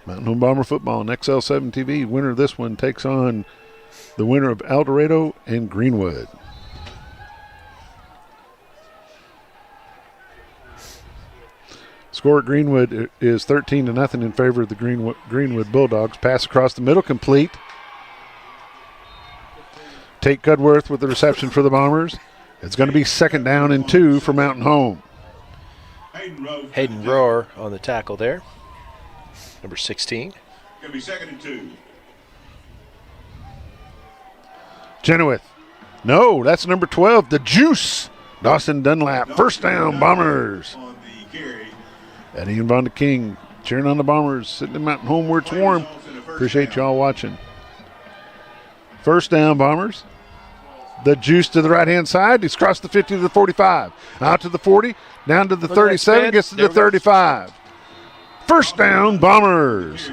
Mountain Home Bomber football on XL7 TV. Winner of this one takes on the winner of El Dorado and Greenwood. Score at Greenwood is 13-0 in favor of the Greenwood Bulldogs. Pass across the middle, complete. Tate Cudworth with the reception for the Bombers. It's going to be 2nd down and 2 for Mountain Home. Hayden Rohr on the tackle there. Number 16. Going to be 2nd and 2. Chenoweth. No, that's number 12, the Juice. Dawson Dunlap. 1st down, Bombers. And Ian Von de King cheering on the Bombers, sitting in Mountain Home where it's warm. Appreciate y'all watching. 1st down, Bombers. The Juice to the right-hand side. He's crossed the 50 to the 45. Out to the 40, down to the 37, gets to the 35. 1st down, Bombers.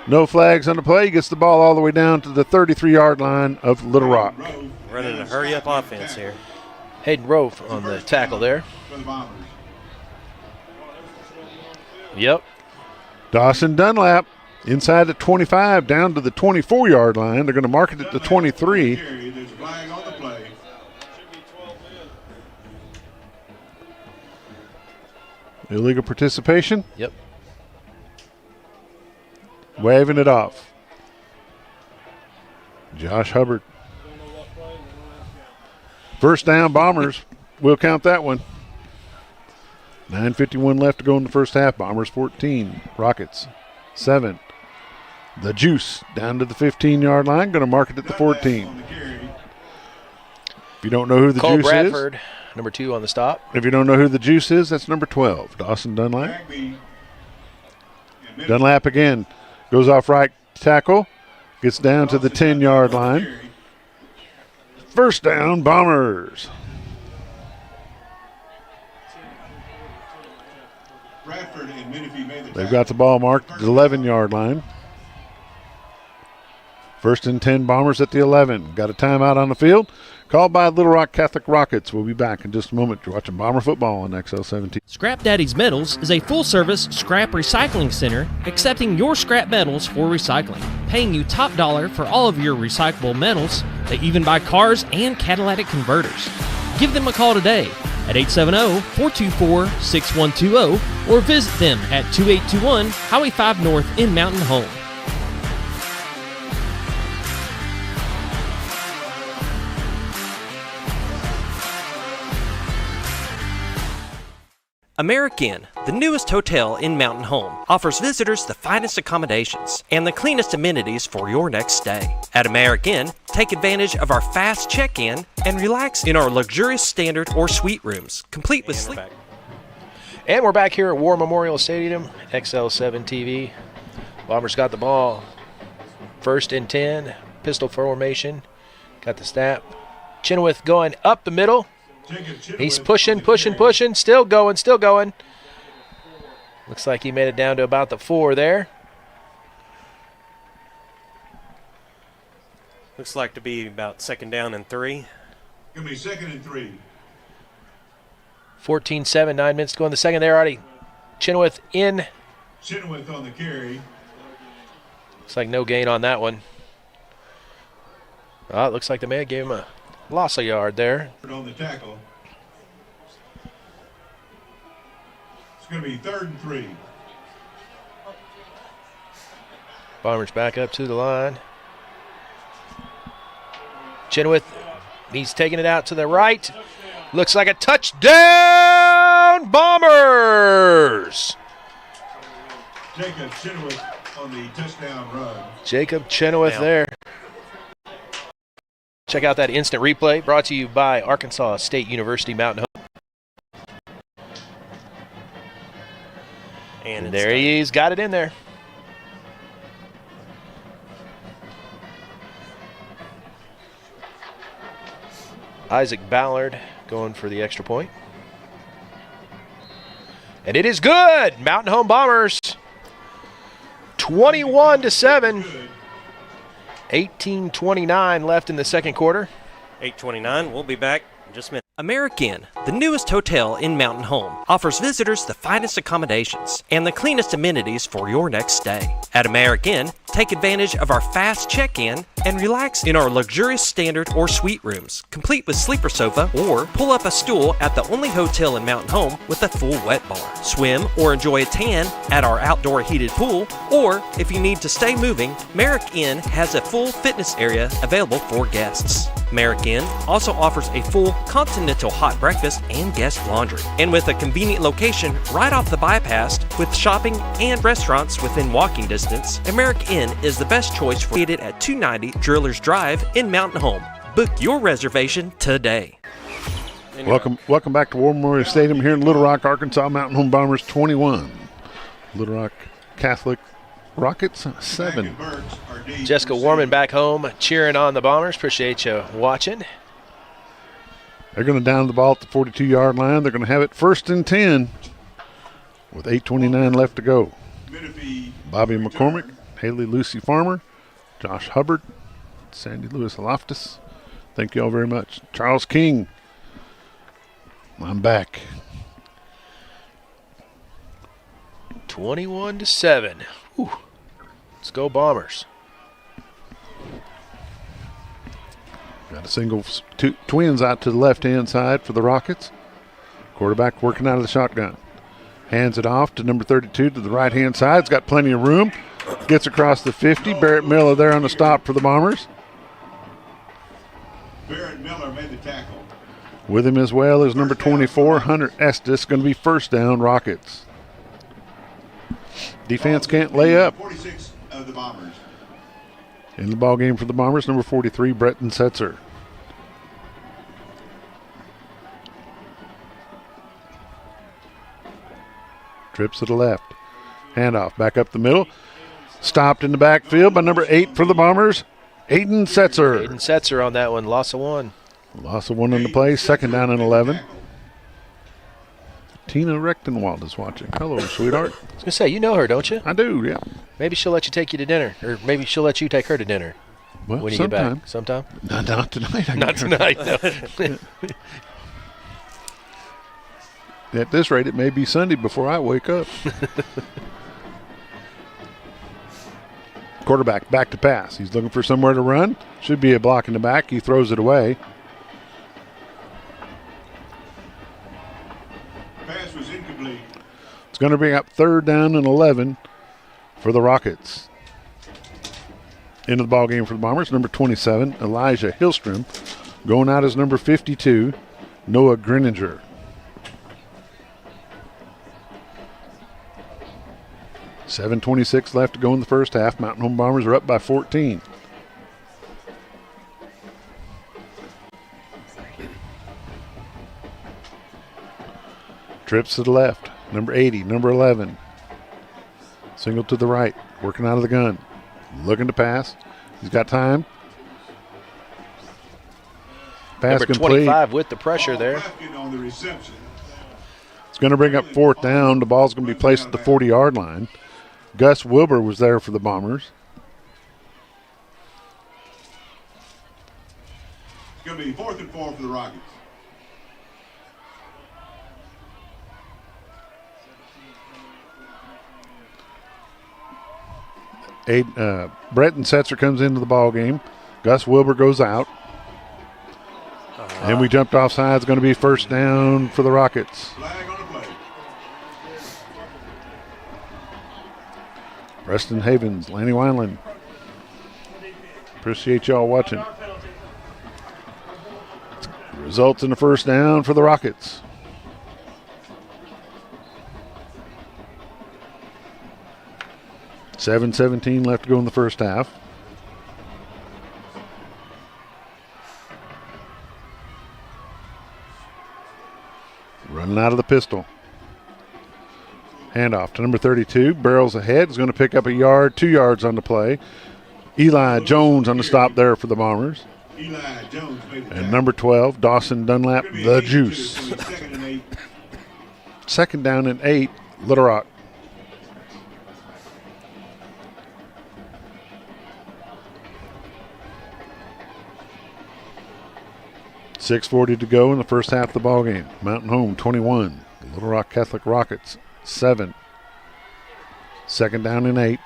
No flags on the play. He gets the ball all the way down to the 33-yard line of Little Rock. Running a hurry-up offense here. Hayden Rohr on the tackle there. Yep. Dawson Dunlap inside the 25 down to the 24-yard line. They're going to mark it at the 23. There's a flag on the play. Illegal participation. Yep. Waving it off. Josh Hubbard. 1st down, Bombers. We'll count that one. 9:51 left to go in the first half. Bombers 14, Rockets 7. The Juice down to the 15-yard line. Going to mark it at the 14. If you don't know who the Cole Juice Bradford, number 2 on the stop. If you don't know who the Juice is, that's number 12, Dawson Dunlap. Dunlap again goes off right tackle, gets down to the 10-yard line. 1st down, Bombers. They've got the ball marked at the 11-yard line. 1st and 10, Bombers at the 11. Got a timeout on the field. Called by Little Rock Catholic Rockets. We'll be back in just a moment. You're watching Bomber football on XL17. Scrap Daddy's Metals is a full-service scrap recycling center accepting your scrap metals for recycling, paying you top dollar for all of your recyclable metals. They even buy cars and catalytic converters. Give them a call today at 870-424-6120 or visit them at 2821 Highway 5 North in Mountain Home. American, the newest hotel in Mountain Home, offers visitors the finest accommodations and the cleanest amenities for your next stay. At American, take advantage of our fast check-in and relax in our luxurious standard or suite rooms, complete with sleep. And we're back here at War Memorial Stadium, XL7 TV. Bombers got the ball. 1st and 10, pistol formation. Got the snap. Chenoweth going up the middle. He's pushing. Still going. Looks like he made it down to about the 4 there. Looks like to be about 2nd down and 3. Gonna be 2nd and 3. 14-7, 9 minutes to go in the second there already. Chenoweth in. Chenoweth on the carry. Looks like no gain on that one. Oh, it looks like the man gave him a loss of yard there. On the tackle. It's going to be 3rd and 3. Bombers back up to the line. Chenoweth, he's taking it out to the right. Looks like a touchdown, Bombers! Jacob Chenoweth on the touchdown run. Jacob Chenoweth there. Check out that instant replay brought to you by Arkansas State University Mountain Home. And there he's got it in there. Isaac Ballard going for the extra point. And it is good. Mountain Home Bombers 21-7. 18:29 left in the second quarter. 8:29. We'll be back in just a minute. American, the newest hotel in Mountain Home, offers visitors the finest accommodations and the cleanest amenities for your next stay. At American, take advantage of our fast check-in and relax in our luxurious standard or suite rooms, complete with sleeper sofa, or pull up a stool at the only hotel in Mountain Home with a full wet bar. Swim or enjoy a tan at our outdoor heated pool, or if you need to stay moving, Merrick Inn has a full fitness area available for guests. Merrick Inn also offers a full continental hot breakfast and guest laundry. And with a convenient location right off the bypass with shopping and restaurants within walking distance, Merrick Inn is the best choice for located at 290 Drillers Drive in Mountain Home. Book your reservation today. Welcome back to War Memorial Stadium here in Little Rock, Arkansas. Mountain Home Bombers 21. Little Rock Catholic Rockets 7. Jessica Warman back home cheering on the Bombers. Appreciate you watching. They're going to down the ball at the 42-yard line. They're going to have it 1st and 10 with 8:29 left to go. Bobby McCormick, Haley Lucy Farmer, Josh Hubbard, Sandy Lewis Loftus. Thank you all very much. Charles King, I'm back. 21-7. Whew. Let's go Bombers. Got a single twins out to the left-hand side for the Rockets. Quarterback working out of the shotgun. Hands it off to number 32 to the right-hand side. He's got plenty of room. Gets across the 50. Barrett Miller there on the stop for the Bombers. Barrett Miller made the tackle. With him as well as number 24, Hunter Estes. Going to be 1st down, Rockets. Defense can't lay up. 46 of the Bombers. In the ball game for the Bombers, number 43, Breton Setzer. Trips to the left. Handoff back up the middle. Stopped in the backfield by number 8 for the Bombers, Aiden Setzer. Aiden Setzer on that one. Loss of 1. Loss of 1 on the play. 2nd down and 11. Tina Recktenwald is watching. Hello, sweetheart. I was going to say, you know her, don't you? I do, yeah. Maybe she'll let you take you to dinner. Or maybe she'll let you take her to dinner. Well, when you sometime. get back. Sometime? Not tonight. Not tonight, no. At this rate, it may be Sunday before I wake up. Quarterback back to pass. He's looking for somewhere to run. Should be a block in the back. He throws it away. Pass was incomplete. It's going to bring up 3rd down and 11 for the Rockets. Into the ball game for the Bombers, number 27, Elijah Hillstrom. Going out as number 52, Noah Greninger. 7:26 left to go in the first half. Mountain Home Bombers are up by 14. Trips to the left. Number 80, number 11. Single to the right, working out of the gun. Looking to pass. He's got time. Pass Number complete. 25 with the pressure there. It's going to bring up fourth down. The ball's going to be placed at the 40-yard line. Gus Wilbur was there for the Bombers. It's going to be 4th and 4 for the Rockets. Bretton Setzer comes into the ball game. Gus Wilbur goes out. And we jumped offside. It's going to be first down for the Rockets. Flag on the play. Preston Havens, Lanny Wineland. Appreciate y'all watching. Results in the first down for the Rockets. $7:17 left to go in the first half. Running out of the pistol. Handoff to number 32. Barrels ahead. Is going to pick up a yard, 2 yards on the play. Eli Jones on the stop there for the Bombers. Eli Jones made the And number 12, Dawson Dunlap, the Juice. Second down and 8, Little Rock. $6:40 to go in the first half of the ball game. Mountain Home 21, Little Rock Catholic Rockets 7. Second down and 8.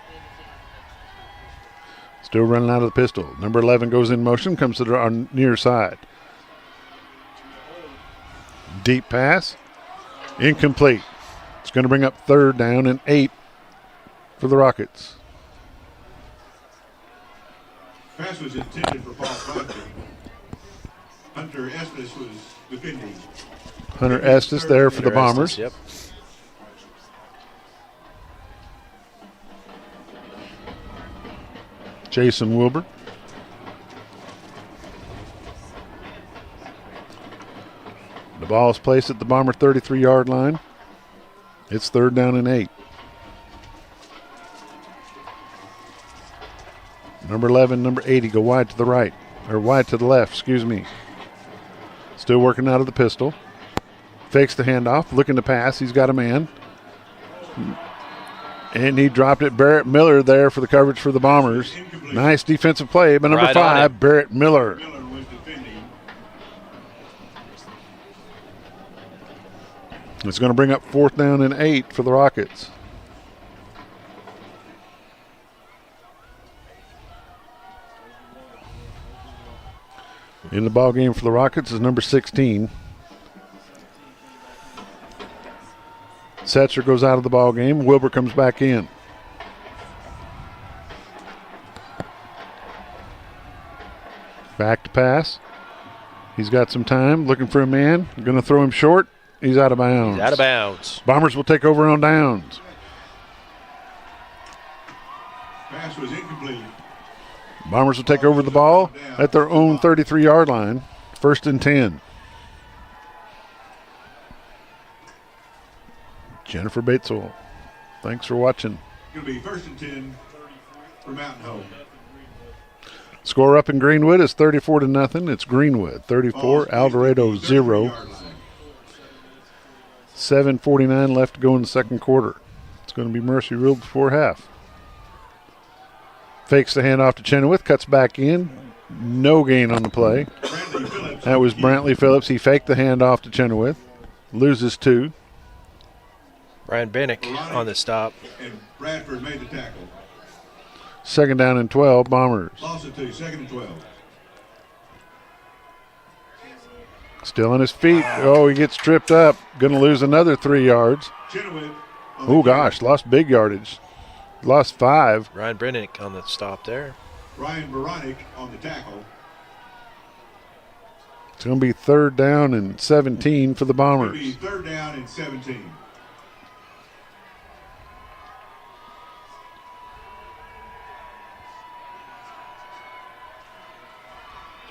Still running out of the pistol. Number 11 goes in motion, comes to our near side. Deep pass, incomplete. It's going to bring up third down and 8 for the Rockets. Pass was intended for Paul Proctor. Hunter Estes was defending. Hunter Estes there for the Bombers. Yep. Jason Wilbur. The ball is placed at the Bomber 33-yard line. It's third down and 8. Number 11, number 80 go wide to the right, or wide to the left, excuse me. Still working out of the pistol. Fakes the handoff, looking to pass. He's got a man. And he dropped it. Barrett Miller there for the coverage for the Bombers. Nice defensive play by number Right 5, Barrett Miller. It's going to bring up fourth down and 8 for the Rockets. In the ball game for the Rockets is number 16. Setzer goes out of the ball game. Wilbur comes back in. Back to pass. He's got some time, looking for a man. Going to throw him short. He's out of bounds. He's out of bounds. Bombers will take over on downs. Pass was incomplete. Bombers will take over the ball at their own 33-yard line. First and 10. Jennifer Bateswell, thanks for watching. Going to be first and 10 for Mountain Home. Score up in Greenwood is 34-0. It's Greenwood 34, Eldorado 0. 7:49 left to go in the second quarter. It's going to be Mercy ruled before half. Fakes the handoff to Chenoweth, cuts back in. No gain on the play. That was Brantley Phillips. He faked the handoff to Chenoweth. Loses 2. Ryan Bennick on the stop. And Bradford made the tackle. Second down and 12, Bombers. Loss of 2, second and 12. Still on his feet. Oh, he gets tripped up. Going to lose another 3 yards. Oh, gosh, lost big yardage. Lost 5. Ryan Bennick on the stop there. Ryan Baronic on the tackle. It's going to be third down and 17 for the Bombers. It'll be third down and 17.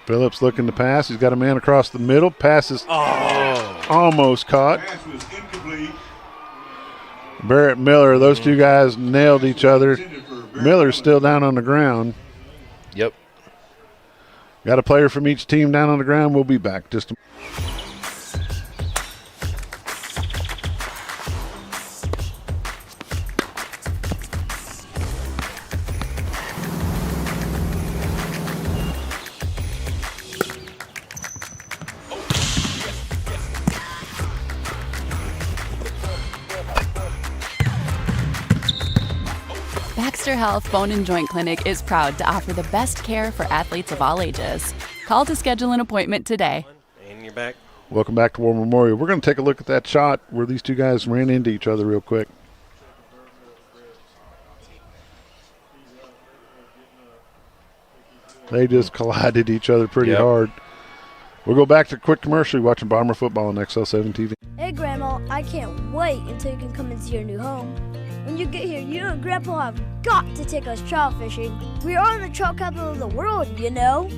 Phillips looking to pass. He's got a man across the middle. Pass is almost caught. Pass was incomplete. Barrett Miller, those two guys nailed each other. Miller's still down on the ground. Yep. Got a player from each team down on the ground. We'll be back just a Baxter Health Bone and Joint Clinic is proud to offer the best care for athletes of all ages. Call to schedule an appointment today. And you're back. Welcome back to War Memorial. We're going to take a look at that shot where these two guys ran into each other real quick. They just collided each other pretty hard. We'll go back to a quick commercial. You're watching Bomber football on XL7 TV. Hey, Grandma, I can't wait until you can come into your new home. When you get here, you and Grandpa have got to take us trout fishing. We are in the trout capital of the world, you know.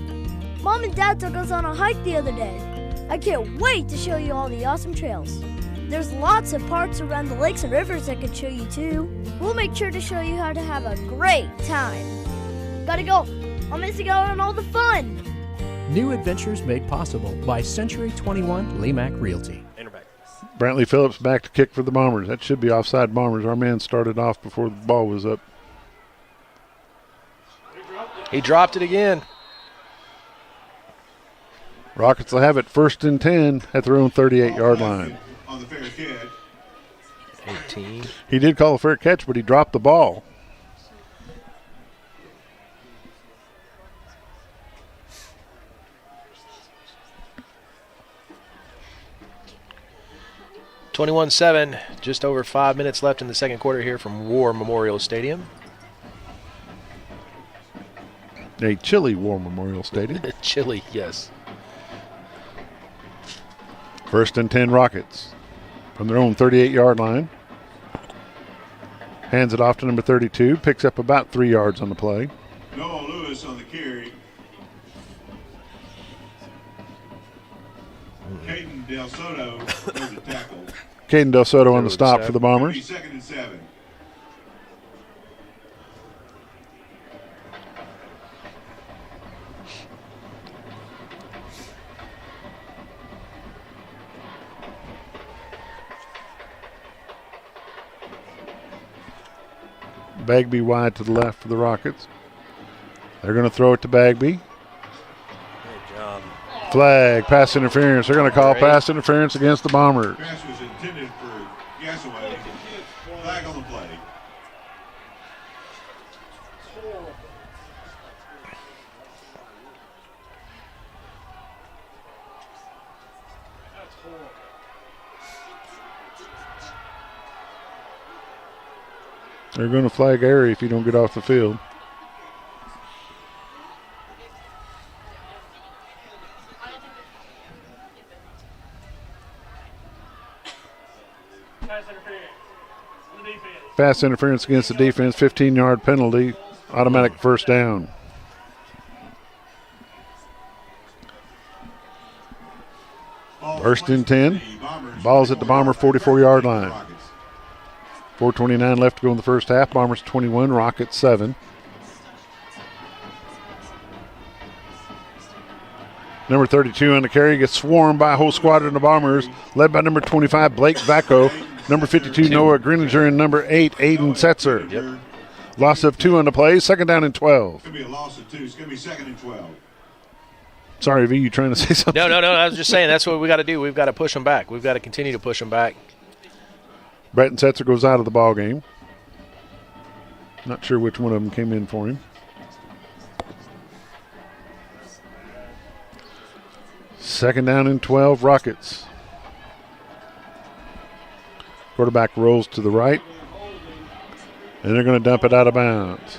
Mom and Dad took us on a hike the other day. I can't wait to show you all the awesome trails. There's lots of parks around the lakes and rivers I can show you too. We'll make sure to show you how to have a great time. Gotta go. I'm missing out on all the fun. New adventures made possible by Century 21 Lemac Realty. Brantley Phillips back to kick for the Bombers. That should be offside Bombers. Our man started off before the ball was up. He dropped it again. Rockets will have it 1st and 10 at their own 38-yard line. On the fair catch. 18. He did call a fair catch, but he dropped the ball. (21-7), just over 5 minutes left in the second quarter here from War Memorial Stadium. A chilly War Memorial Stadium. Chilly, yes. 1st and 10 Rockets from their own 38-yard line. Hands it off to number 32. Picks up about 3 yards on the play. Noah Lewis on the carry. Caden Del Soto was the tackle. Caden Del Soto on the stop for the Bombers. 2nd and 7. Bagby wide to the left for the Rockets. They're going to throw it to Bagby. Good job. Flag, pass interference. They're going to call pass interference against the Bombers. Pass was intended for Gasaway. Flag on the play. They're going to flag Airy if you don't get off the field. Pass interference against the defense, 15-yard penalty, automatic first down. First and 10. Ball's at the Bomber 44-yard line. 4:29 left to go in the first half. Bombers 21, Rockets 7. Number 32 on the carry gets swarmed by a whole squadron of Bombers, led by number 25, Blake Vacco, number 52, Noah Greninger, and number 8, Aiden Setzer. Yep. Loss of 2 on the play, 2nd down and 12. It's going to be a loss of 2. It's going to be 2nd and 12. Sorry, V, you trying to say something? No. I was just saying that's what we got to do. We've got to push them back. We've got to continue to push them back. Bretton Setzer goes out of the ball game. Not sure which one of them came in for him. Second down and 12, Rockets. Quarterback rolls to the right, and they're going to dump it out of bounds.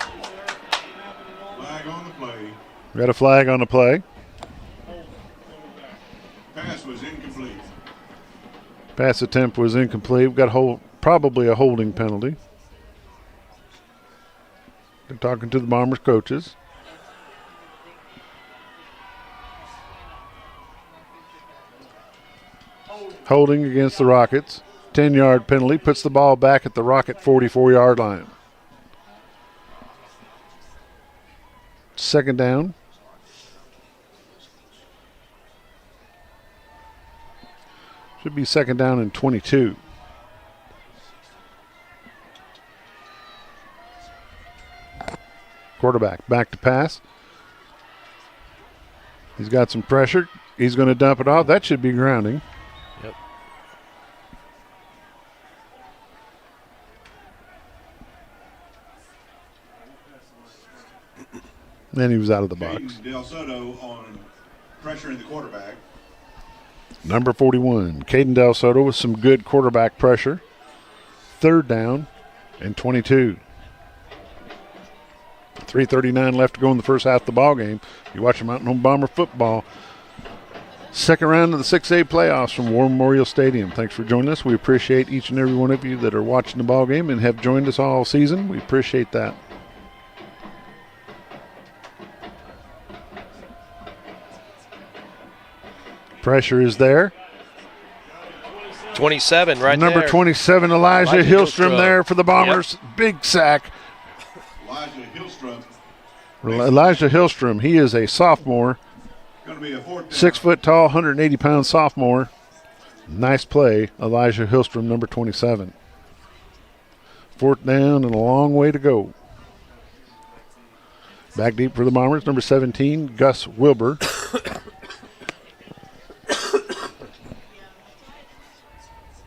Flag on the play. We got a flag on the play. Pass was incomplete. Pass attempt was incomplete. We've got probably a holding penalty. They're talking to the Bombers coaches. Holding against the Rockets. 10-yard penalty. Puts the ball back at the Rocket 44-yard line. Second down. Should be second down and 22. Quarterback back to pass. He's got some pressure. He's going to dump it off. That should be grounding. Yep. Then he was out of the box. Del Soto on pressuring the quarterback. Number 41, Caden Del Soto with some good quarterback pressure. Third down and 22. 3:39 left to go in the first half of the ball game. You watch Mountain Home Bomber football. Second round of the 6A playoffs from War Memorial Stadium. Thanks for joining us. We appreciate each and every one of you that are watching the ball game and have joined us all season. We appreciate that. Pressure is there. 27 right Number there. 27, Elijah Hillstrom there for the Bombers. Yep. Big sack. Elijah Elijah Hillstrom, he is a sophomore. 6 foot tall, 180 pound sophomore. Nice play, Elijah Hillstrom, number 27. Fourth down and a long way to go. Back deep for the Bombers, number 17, Gus Wilbur.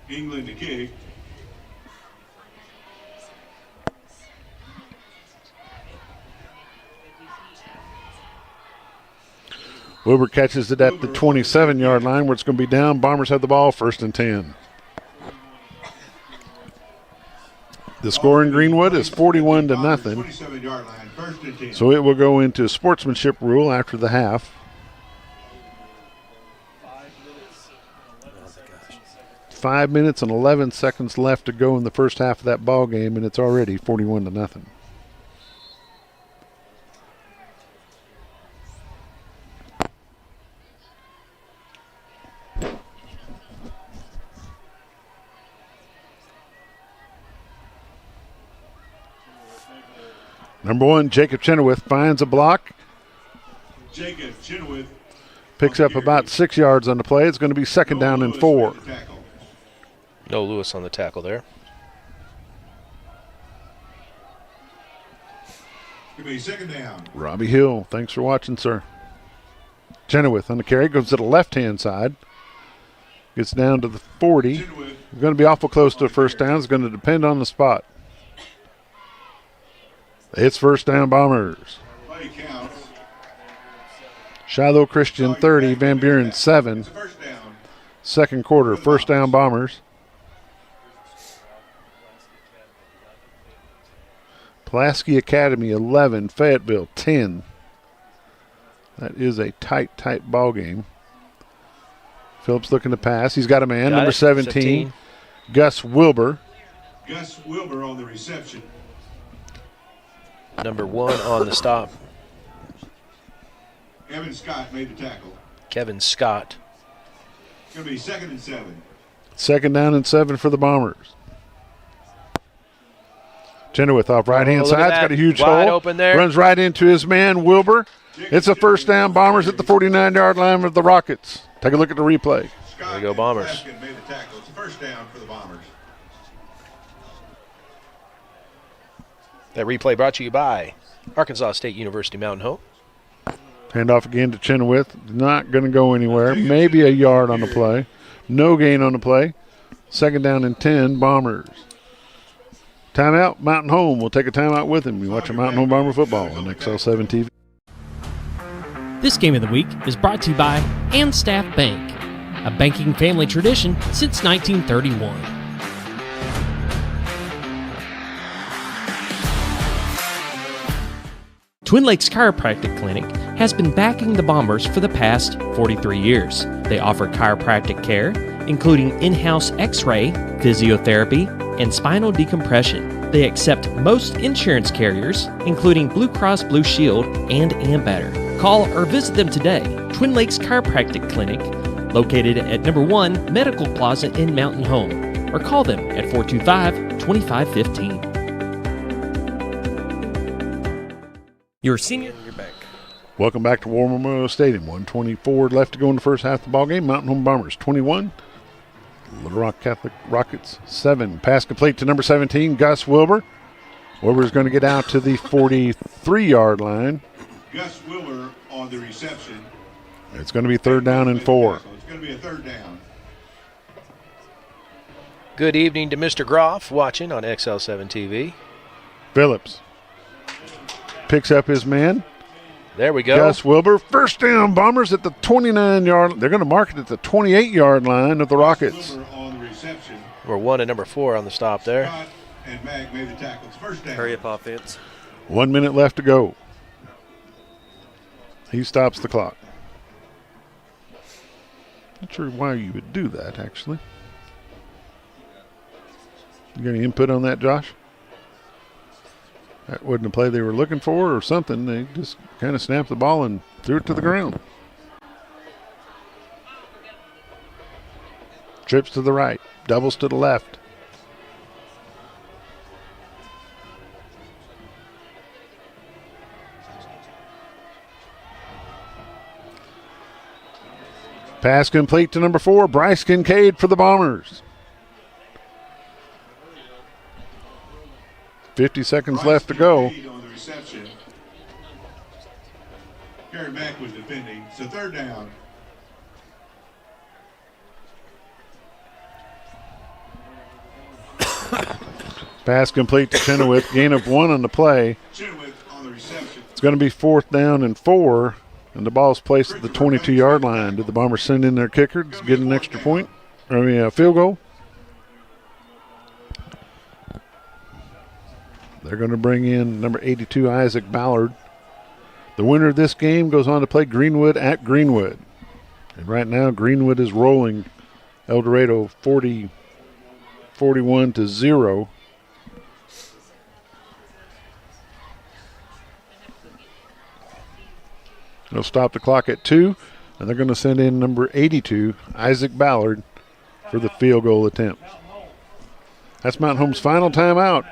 England to kick. Wilbur catches it at the 27-yard line where it's going to be down. Bombers have the ball, 1st and 10. The score in Greenwood is 41-0. So it will go into sportsmanship rule after the half. 5 minutes and 11 seconds left to go in the first half of that ball game, and it's already 41-0. Number 1, Jacob Chenoweth finds a block. Jacob Chenoweth Picks up about 6 yards on the play. It's going to be second down and 4. No Lewis on the tackle there. Give me second down. Robbie Hill, thanks for watching, sir. Chenoweth on the carry, goes to the left-hand side. Gets down to the 40. It's going to be awful close to a first down. It's going to depend on the spot. It's first down, Bombers. Play counts. Shiloh Christian 30, Van Buren 7. Second quarter, first down, Bombers. Pulaski Academy 11, Fayetteville 10. That is a tight ball game. Phillips looking to pass. He's got a man, number 17, Gus Wilbur. Gus Wilbur on the reception. Number 1 on the stop. Kevin Scott made the tackle. Kevin Scott. It's going to be second and 7. Second down and 7 for the Bombers. Chenoweth off right-hand side. It's got a huge Wide hole. open there. Runs right into his man, Wilbur. It's a first down, Bombers at the 49-yard line of the Rockets. Take a look at the replay. There we go, Bombers. Made the tackle. It's a first down for the Bombers. That replay brought to you by Arkansas State University Mountain Home. Hand off again to Chenoweth. Not going to go anywhere. Maybe a yard on the play. No gain on the play. Second down and 10, Bombers. Timeout, Mountain Home. We'll take a timeout with him. You watch a Mountain Home Bomber football on XL7 TV. This game of the week is brought to you by Amstaff Bank, a banking family tradition since 1931. Twin Lakes Chiropractic Clinic has been backing the Bombers for the past 43 years. They offer chiropractic care, including in-house x-ray, physiotherapy, and spinal decompression. They accept most insurance carriers, including Blue Cross Blue Shield and Ambetter. Call or visit them today. Twin Lakes Chiropractic Clinic, located at number 1 Medical Plaza in Mountain Home, or call them at 425-2515. Your senior. You're back. Welcome back to War Memorial Stadium. 1:24 left to go in the first half of the ball game. Mountain Home Bombers 21, Little Rock Catholic Rockets 7. Pass complete to number 17, Gus Wilbur. Wilbur's going to get out to the 43-yard line. Gus Wilbur on the reception. It's going to be 3rd down and 4. So it's going to be a 3rd down. Good evening to Mr. Groff watching on XL7 TV. Phillips picks up his man. There we go. Gus Wilbur, 1st down, Bombers at the 29-yard. They're going to mark it at the 28-yard line of the Rockets. On the reception. We're 1 and number 4 on the stop there. Scott and Mack made the tackles. 1st down. Hurry up offense. 1 minute left to go. He stops the clock. Not sure why you would do that, actually. You got any input on that, Josh? That wasn't a play they were looking for or something. They just kind of snapped the ball and threw it to the ground. Trips to the right, doubles to the left. Pass complete to number 4, Bryce Kincaid for the Bombers. 50 seconds left to go. On the reception. Gary Mack was defending. So 3rd down. Pass complete to Chenoweth. Gain of 1 on the play. Chenoweth on the reception. It's going to be 4th down and 4. And the ball's placed at the 22-yard line. Did the Bombers send in their kicker to get an extra point? A field goal? They're going to bring in number 82, Isaac Ballard. The winner of this game goes on to play Greenwood at Greenwood. And right now, Greenwood is rolling El Dorado 41-0. They'll stop the clock at 2, and they're going to send in number 82, Isaac Ballard, for the field goal attempt. That's Mountain Home's final timeout.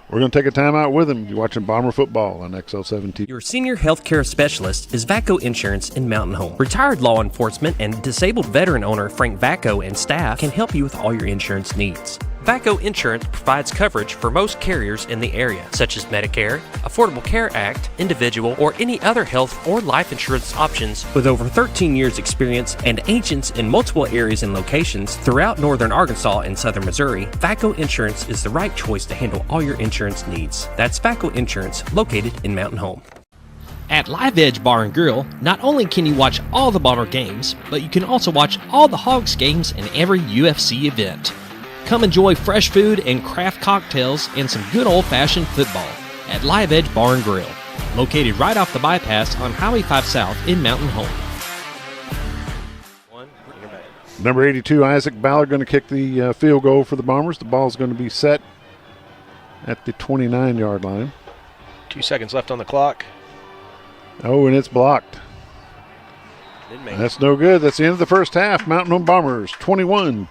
We're going to take a timeout with him. You're watching Bomber football on XL7 TV. Your senior healthcare specialist is VACO Insurance in Mountain Home. Retired law enforcement and disabled veteran owner Frank VACO and staff can help you with all your insurance needs. VACO Insurance provides coverage for most carriers in the area, such as Medicare, Affordable Care Act, individual, or any other health or life insurance options. With over 13 years experience and agents in multiple areas and locations throughout northern Arkansas and southern Missouri, VACO Insurance is the right choice to handle all your insurance needs. That's VACO Insurance, located in Mountain Home. At Live Edge Bar and Grill, not only can you watch all the Bomber games, but you can also watch all the Hogs games and every UFC event. Come enjoy fresh food and craft cocktails and some good old-fashioned football at Live Edge Bar and Grill, located right off the bypass on Highway 5 South in Mountain Home. Number 82, Isaac Ballard, going to kick the field goal for the Bombers. The ball's going to be set at the 29-yard line. 2 seconds left on the clock. Oh, and it's blocked. That's no good. That's the end of the first half. Mountain Home Bombers 21.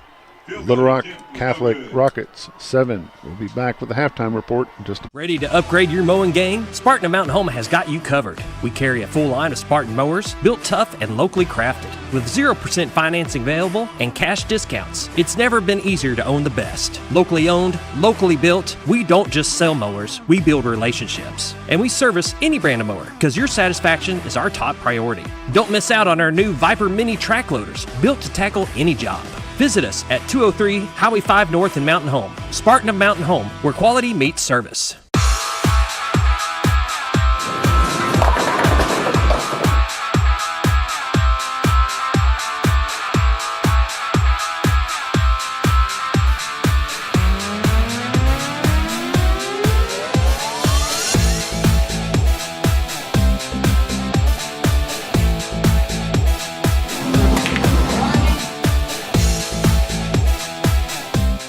Little Rock Catholic Rockets 7. We'll be back with the halftime report in just a Ready to upgrade your mowing game? Spartan of Mountain Home has got you covered. We carry a full line of Spartan mowers, built tough and locally crafted, with 0% financing available and cash discounts. It's never been easier to own the best. Locally owned, locally built, we don't just sell mowers, we build relationships. And we service any brand of mower, because your satisfaction is our top priority. Don't miss out on our new Viper Mini track loaders, built to tackle any job. Visit us at 203 Highway 5 North in Mountain Home. Spartan of Mountain Home, where quality meets service.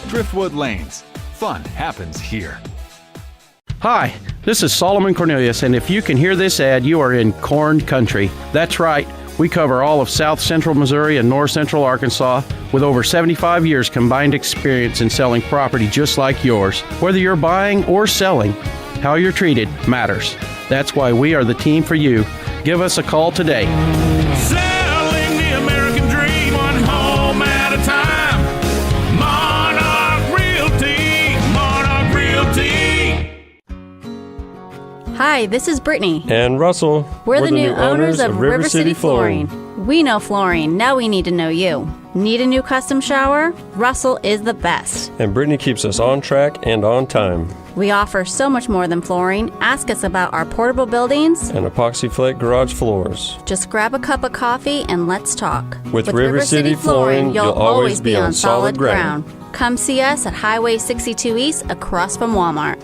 Driftwood Lanes. Fun happens here. Hi, this is Solomon Cornelius, and if you can hear this ad, you are in corn country. That's right. We cover all of South Central Missouri and North Central Arkansas with over 75 years combined experience in selling property just like yours. Whether you're buying or selling, how you're treated matters. That's why we are the team for you. Give us a call today. Selling the American dream, one home at a time. Monarch Realty, Monarch Realty. Hi, this is Brittany. And Russell. We're the new owners of River City Flooring. We know flooring. Now we need to know you. Need a new custom shower? Russell is the best. And Brittany keeps us on track and on time. We offer so much more than flooring. Ask us about our portable buildings and epoxy flake garage floors. Just grab a cup of coffee and let's talk. With River City Flooring, you'll always be on solid ground. Come see us at Highway 62 East across from Walmart.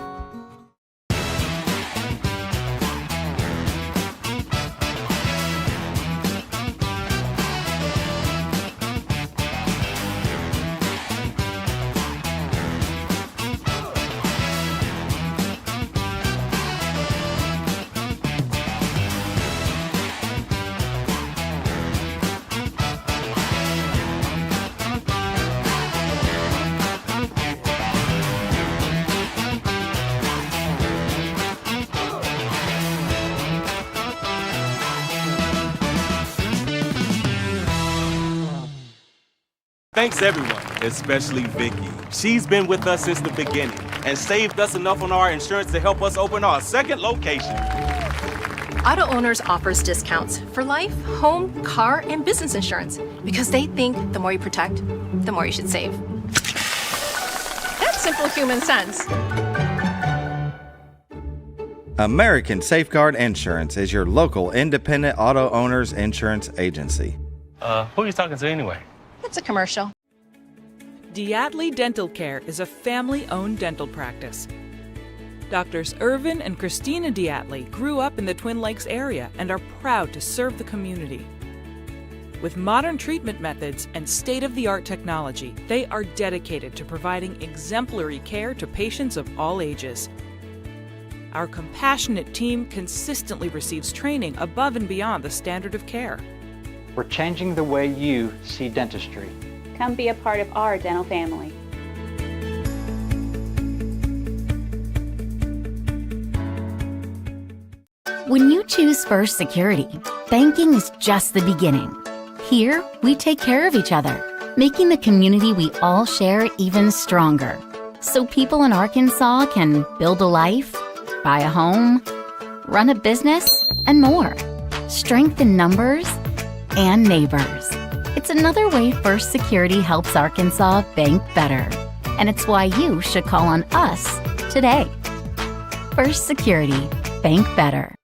Thanks everyone, especially Vicky. She's been with us since the beginning and saved us enough on our insurance to help us open our second location. Auto Owners offers discounts for life, home, car, and business insurance because they think the more you protect, the more you should save. That's simple human sense. American Safeguard Insurance is your local independent auto owners insurance agency. Who are you talking to anyway? It's a commercial. Diatley Dental Care is a family-owned dental practice. Doctors Irvin and Christina Diatley grew up in the Twin Lakes area and are proud to serve the community. With modern treatment methods and state-of-the-art technology, they are dedicated to providing exemplary care to patients of all ages. Our compassionate team consistently receives training above and beyond the standard of care. We're changing the way you see dentistry. Come be a part of our dental family. When you choose First Security, banking is just the beginning. Here, we take care of each other, making the community we all share even stronger. So people in Arkansas can build a life, buy a home, run a business, and more. Strength in numbers and neighbors. It's another way First Security helps Arkansas bank better. And it's why you should call on us today. First Security, bank better.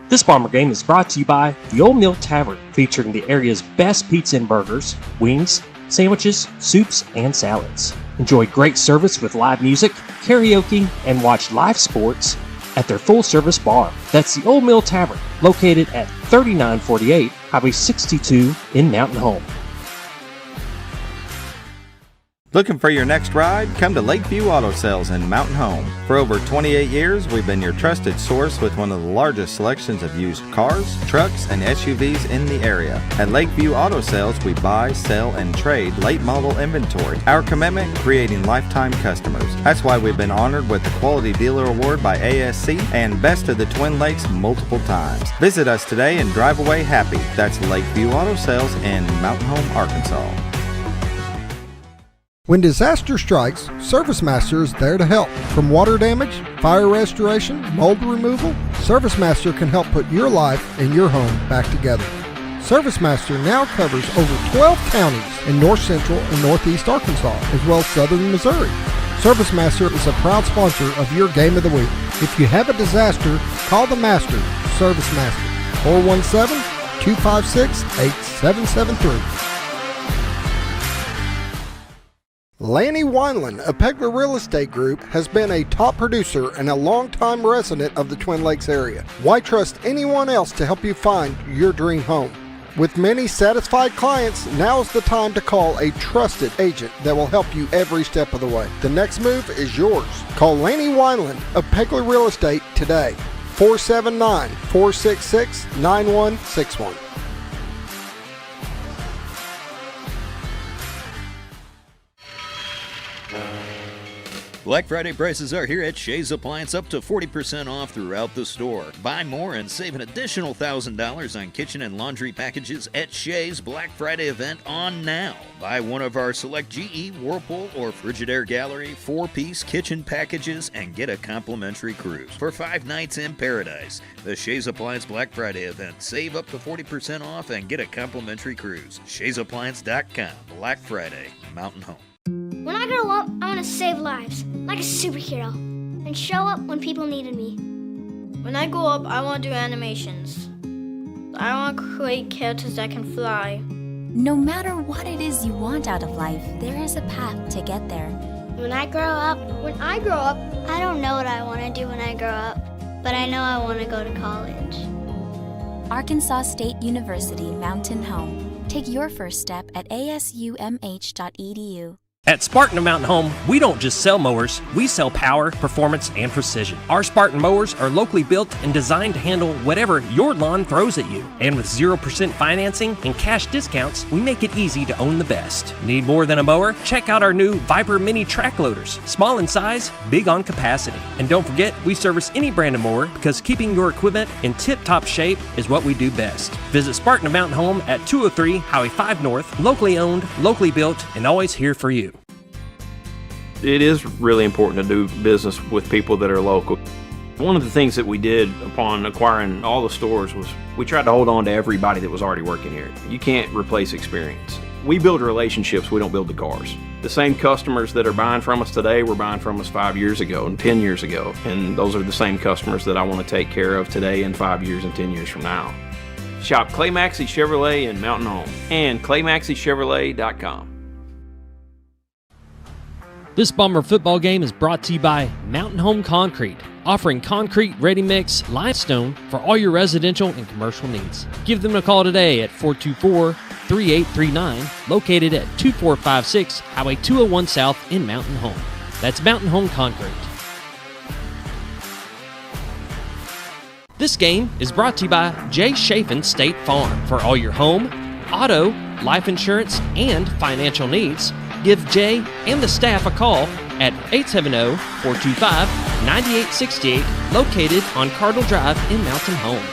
This Bomber Game is brought to you by the Old Mill Tavern, featuring the area's best pizza and burgers, wings, sandwiches, soups, and salads. Enjoy great service with live music, karaoke, and watch live sports at their full-service bar. That's the Old Mill Tavern, located at 3948 Highway 62 in Mountain Home. Looking for your next ride? Come to Lakeview Auto Sales in Mountain Home. For over 28 years, we've been your trusted source with one of the largest selections of used cars, trucks, and SUVs in the area. At Lakeview Auto Sales, we buy, sell, and trade late model inventory. Our commitment, creating lifetime customers. That's why we've been honored with the Quality Dealer Award by ASC and Best of the Twin Lakes multiple times. Visit us today and drive away happy. That's Lakeview Auto Sales in Mountain Home, Arkansas. When disaster strikes, ServiceMaster is there to help. From water damage, fire restoration, mold removal, ServiceMaster can help put your life and your home back together. ServiceMaster now covers over 12 counties in north central and northeast Arkansas, as well as southern Missouri. ServiceMaster is a proud sponsor of your Game of the Week. If you have a disaster, call the Master, ServiceMaster, 417-256-8773. Lanny Wineland of Pegler Real Estate Group has been a top producer and a longtime resident of the Twin Lakes area. Why trust anyone else to help you find your dream home? With many satisfied clients, now is the time to call a trusted agent that will help you every step of the way. The next move is yours. Call Lanny Wineland of Pegler Real Estate today, 479-466-9161. Black Friday prices are here at Shea's Appliance, up to 40% off throughout the store. Buy more and save an additional $1,000 on kitchen and laundry packages at Shea's Black Friday event on now. Buy one of our select GE, Whirlpool, or Frigidaire Gallery 4-piece kitchen packages and get a complimentary cruise for 5 nights in paradise. The Shea's Appliance Black Friday event. Save up to 40% off and get a complimentary cruise. Shea'sAppliance.com. Black Friday. Mountain Home. When I grow up, I want to save lives, like a superhero, and show up when people needed me. When I grow up, I want to do animations. I want to create characters that can fly. No matter what it is you want out of life, there is a path to get there. When I grow up, I don't know what I want to do when I grow up, but I know I want to go to college. Arkansas State University Mountain Home. Take your first step at asumh.edu. At Spartan of Mountain Home, we don't just sell mowers, we sell power, performance, and precision. Our Spartan mowers are locally built and designed to handle whatever your lawn throws at you. And with 0% financing and cash discounts, we make it easy to own the best. Need more than a mower? Check out our new Viper Mini track loaders. Small in size, big on capacity. And don't forget, we service any brand of mower because keeping your equipment in tip-top shape is what we do best. Visit Spartan of Mountain Home at 203 Highway 5 North, locally owned, locally built, and always here for you. It is really important to do business with people that are local. One of the things that we did upon acquiring all the stores was we tried to hold on to everybody that was already working here. You can't replace experience. We build relationships, we don't build the cars. The same customers that are buying from us today were buying from us 5 years ago and 10 years ago. And those are the same customers that I want to take care of today and 5 years and 10 years from now. Shop Clay Maxey Chevrolet in Mountain Home and ClayMaxeyChevrolet.com. This Bomber football game is brought to you by Mountain Home Concrete, offering concrete, ready-mix, limestone for all your residential and commercial needs. Give them a call today at 424-3839, located at 2456 Highway 201 South in Mountain Home. That's Mountain Home Concrete. This game is brought to you by Jay Chafin State Farm. For all your home, auto, life insurance, and financial needs, give Jay and the staff a call at 870-425-9868, located on Cardinal Drive in Mountain Home.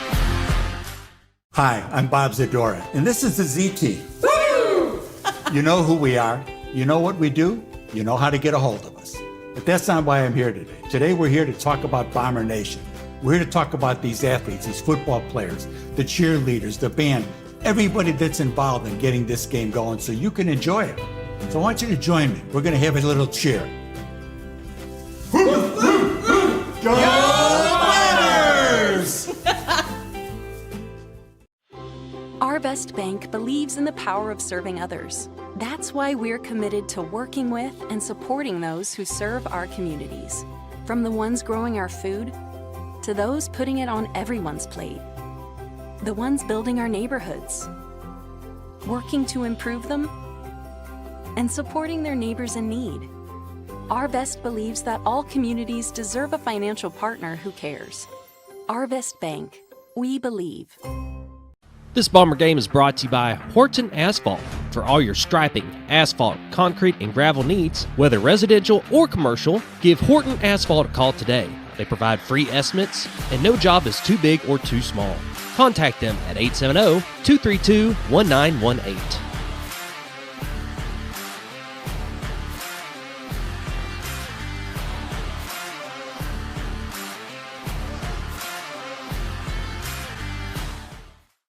Hi, I'm Bob Zadora, and this is the Z Team. You know who we are, you know what we do, you know how to get a hold of us. But that's not why I'm here today. Today we're here to talk about Bomber Nation. We're here to talk about these athletes, these football players, the cheerleaders, the band, everybody that's involved in getting this game going so you can enjoy it. So I want you to join me. We're going to have a little cheer. Go Miners! Our Best Bank believes in the power of serving others. That's why we're committed to working with and supporting those who serve our communities. From the ones growing our food, to those putting it on everyone's plate. The ones building our neighborhoods. Working to improve them, and supporting their neighbors in need. Our Best believes that all communities deserve a financial partner who cares. Our Best Bank. We believe. This Bomber game is brought to you by Horton Asphalt. For all your striping, asphalt, concrete, and gravel needs, whether residential or commercial, give Horton Asphalt a call today. They provide free estimates, and no job is too big or too small. Contact them at 870-232-1918.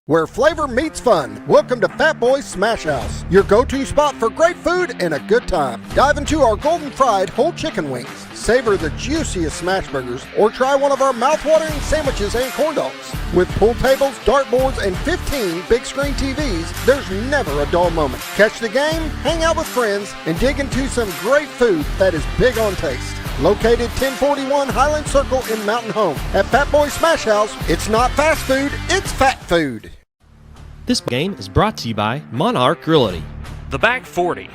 Where flavor meets fun. Welcome to Fat Boy's Smash House, your go-to spot for great food and a good time. Dive into our golden fried whole chicken wings, savor the juiciest smash burgers, or try one of our mouth-watering sandwiches and corn dogs. With pool tables, dartboards, and 15 big screen TVs, there's never a dull moment. Catch the game, hang out with friends, and dig into some great food that is big on taste. Located 1041 Highland Circle in Mountain Home. At Fat Boy Smash House, it's not fast food, it's fat food. This game is brought to you by Monarch Realty, The Back 40,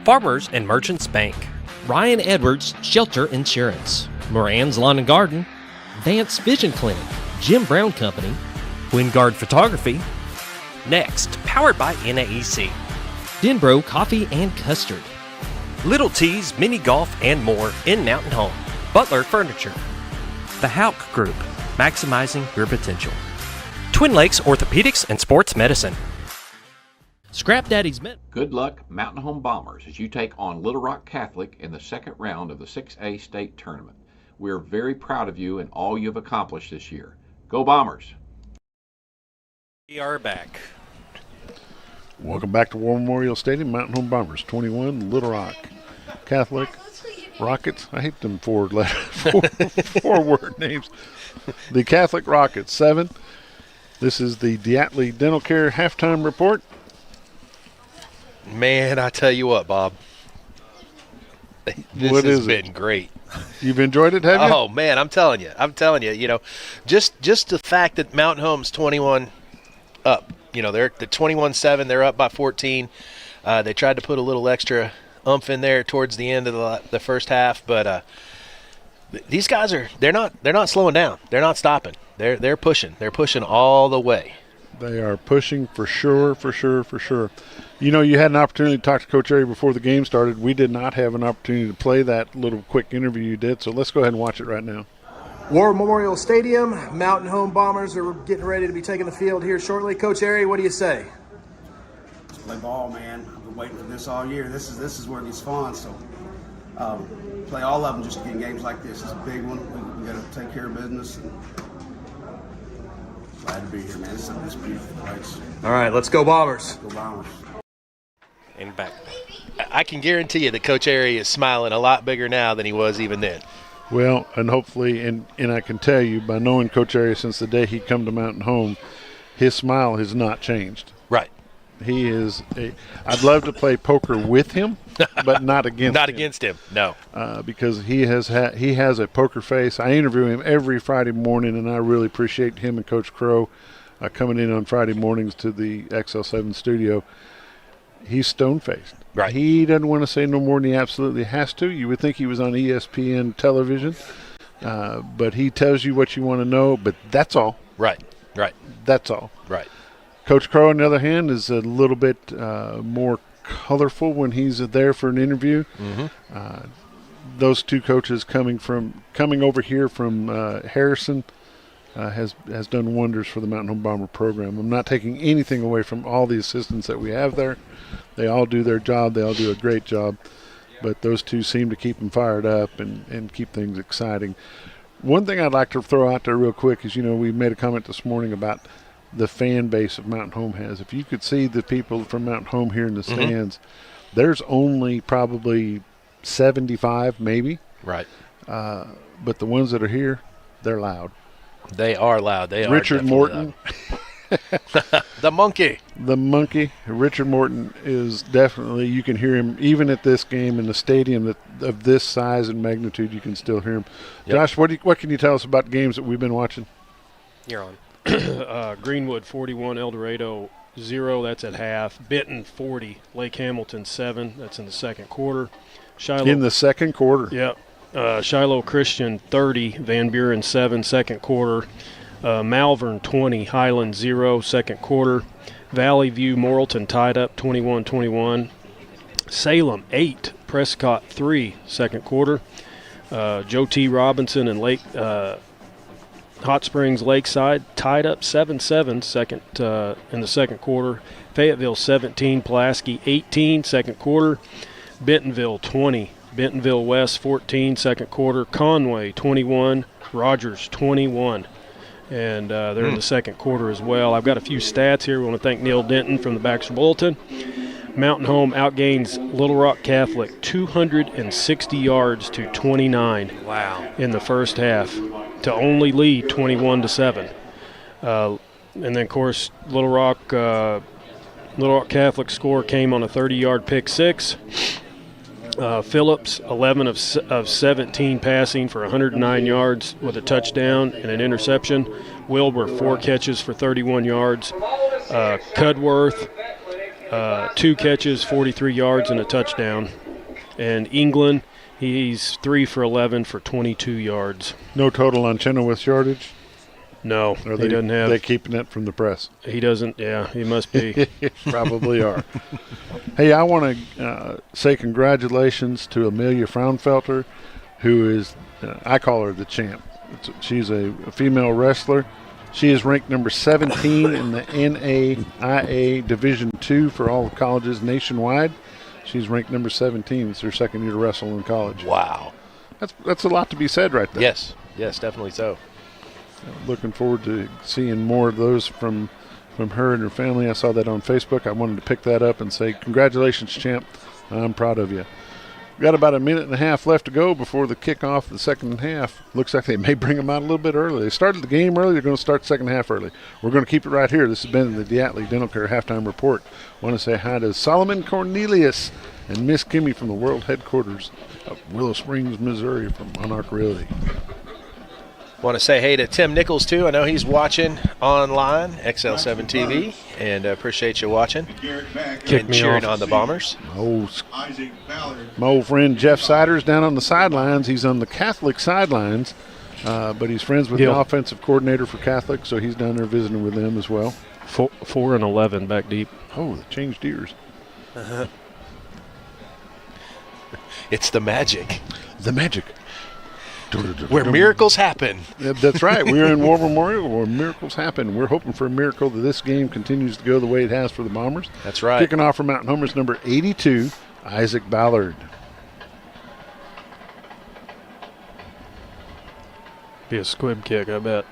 Farmers and Merchants Bank, Ryan Edwards Shelter Insurance, Moran's Lawn and Garden, Vance Vision Clinic, Jim Brown Company, Wingard Photography, Next, powered by NAEC, Denbro Coffee and Custard, Little Tees, mini golf, and more in Mountain Home. Butler Furniture. The Hauk Group, maximizing your potential. Twin Lakes Orthopedics and Sports Medicine. Scrap Daddy's Men. Good luck, Mountain Home Bombers, as you take on Little Rock Catholic in the second round of the 6A state tournament. We're very proud of you and all you've accomplished this year. Go Bombers! We are back. Welcome back to War Memorial Stadium. Mountain Home Bombers 21, Little Rock Catholic Rockets. I hate them four word names. The Catholic Rockets 7. This is the Diatley Dental Care halftime report. Man, I tell you what, Bob. This has been great. You've enjoyed it, have you? Oh man, I'm telling you. You know, just the fact that Mountain Home's 21 up. You know, they're 21-7. They're up by 14. They tried to put a little extra oomph in there towards the end of the first half, but these guys they're not slowing down. They're not stopping. They're pushing. They're pushing all the way. They are pushing for sure. You know, you had an opportunity to talk to Coach Airy before the game started. We did not have an opportunity to play that little quick interview you did, so let's go ahead and watch it right now. War Memorial Stadium, Mountain Home Bombers are getting ready to be taking the field here shortly. Coach Airy, what do you say? Let's play ball, man. I've been waiting for this all year. This is where it gets fun. So play all of them just to get games like this. It's a big one. We got to take care of business. And glad to be here, man. This is a beautiful place. All right, let's go Bombers. Go Bombers. And back. I can guarantee you that Coach Airy is smiling a lot bigger now than he was even then. Well, and hopefully, and I can tell you by knowing Coach Airy since the day he come to Mountain Home, his smile has not changed. Right. He is I'd love to play poker with him, but not against him. Not against him, no. Because he has a poker face. I interview him every Friday morning, and I really appreciate him and Coach Crow coming in on Friday mornings to the XL7 studio. He's stone-faced. Right. He doesn't want to say no more than he absolutely has to. You would think he was on ESPN television, but he tells you what you want to know, but that's all. Right. That's all. Right. Coach Crow, on the other hand, is a little bit more colorful when he's there for an interview. Mm-hmm. Those two coaches coming over here from Harrison has done wonders for the Mountain Home Bomber program. I'm not taking anything away from all the assistants that we have there. They all do their job. They all do a great job. But those two seem to keep them fired up and keep things exciting. One thing I'd like to throw out there real quick is, you know, we made a comment this morning about the fan base of Mountain Home has. If you could see the people from Mountain Home here in the stands, there's only probably 75 maybe. Right. But the ones that are here, they're loud. They are loud. They are Richard Morton. The monkey. Richard Morton is definitely, you can hear him even at this game in a stadium of this size and magnitude. You can still hear him. Yep. Josh, what can you tell us about games that we've been watching? You're on. Greenwood 41, El Dorado 0. That's at half. Benton 40, Lake Hamilton 7. That's in the second quarter. Shiloh, in the second quarter. Yep. Shiloh Christian 30, Van Buren 7, second quarter. Malvern 20, Highland 0, second quarter. Valley View Morrilton tied up 21-21. Salem 8, Prescott 3, second quarter. Joe T. Robinson and Hot Springs Lakeside tied up 7-7 in the second quarter. Fayetteville 17, Pulaski 18, second quarter. Bentonville 20, Bentonville West 14, second quarter. Conway 21, Rogers 21. And they're in the second quarter as well. I've got a few stats here. We want to thank Neil Denton from the Baxter Bulletin. Mountain Home outgains Little Rock Catholic 260 yards to 29. Wow. In the first half to only lead 21-7. And then, of course, Little Rock Catholic score came on a 30-yard pick six. Phillips, 11 of 17 passing for 109 yards with a touchdown and an interception. Wilbur, 4 catches for 31 yards. Cudworth, 2 catches, 43 yards and a touchdown. And England, he's 3 for 11 for 22 yards. No total on Chenoweth's yardage? No, Or he doesn't have. They're keeping it from the press. He doesn't. Yeah, he must be. Probably are. Hey, I want to say congratulations to Amelia Fraunfelter, who is, I call her the champ. She's a female wrestler. She is ranked number 17 in the NAIA Division II for all colleges nationwide. She's ranked number 17. It's her second year to wrestle in college. Wow. That's a lot to be said right there. Yes, definitely so. Looking forward to seeing more of those from her and her family. I saw that on Facebook. I wanted to pick that up and say, congratulations, champ. I'm proud of you. We've got about a minute and a half left to go before the kickoff of the second half. Looks like they may bring them out a little bit early. They started the game early. They're going to start the second half early. We're going to keep it right here. This has been the Diatley Dental Care Halftime Report. I want to say hi to Solomon Cornelius and Miss Kimmy from the world headquarters of Willow Springs, Missouri from Monarch Realty. Want to say hey to Tim Nichols, too. I know he's watching online, XL7 TV, and appreciate you watching and cheering on the Bombers. My old friend Jeff Siders down on the sidelines. He's on the Catholic sidelines, but he's friends with the offensive coordinator for Catholic, so he's down there visiting with them as well. 4 and 11 back deep. Oh, they changed ears. It's the magic. The magic. Where miracles happen. That's right. We're in War Memorial where miracles happen. We're hoping for a miracle that this game continues to go the way it has for the Bombers. That's right. Kicking off for Mountain Homers, number 82, Isaac Ballard. Be a squib kick, I bet.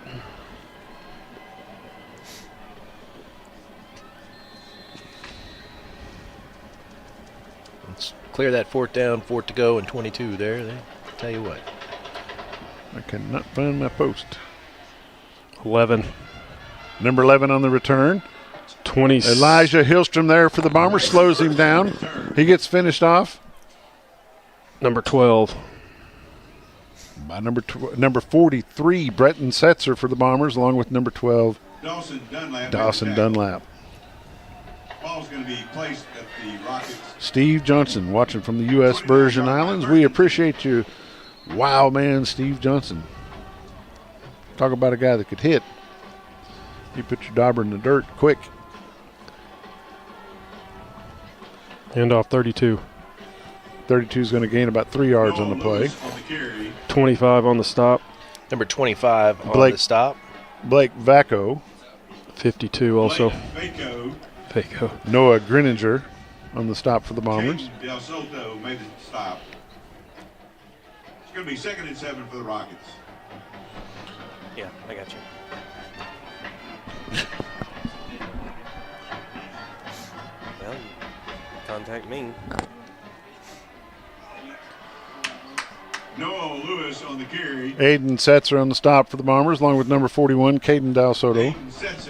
Let's clear that 4th down, 4th to go, and 22 there. They tell you what. I cannot find my post. 11. Number 11 on the return. 20. Elijah Hillstrom there for the Bombers. Slows him down. He gets finished off. Number 12. By number 43, Breton Setzer for the Bombers, along with number 12, Dawson Dunlap. Ball's going to be placed at the Rockets. Steve Johnson watching from the U.S. Virgin Islands. We appreciate you. Wow, man, Steve Johnson. Talk about a guy that could hit. You put your dauber in the dirt quick. Hand off 32. 32 is going to gain about 3 yards on the play. 25 on the stop. Number 25 on the stop. Blake Vacco. 52 also. Faco. Noah Greninger on the stop for the Bombers. Del Soto made the stop. It's going to be 2nd and 7 for the Rockets. Yeah, I got you. Well, contact me. Noah Lewis on the carry. Aiden Setzer on the stop for the Bombers, along with number 41, Caden Del Soto.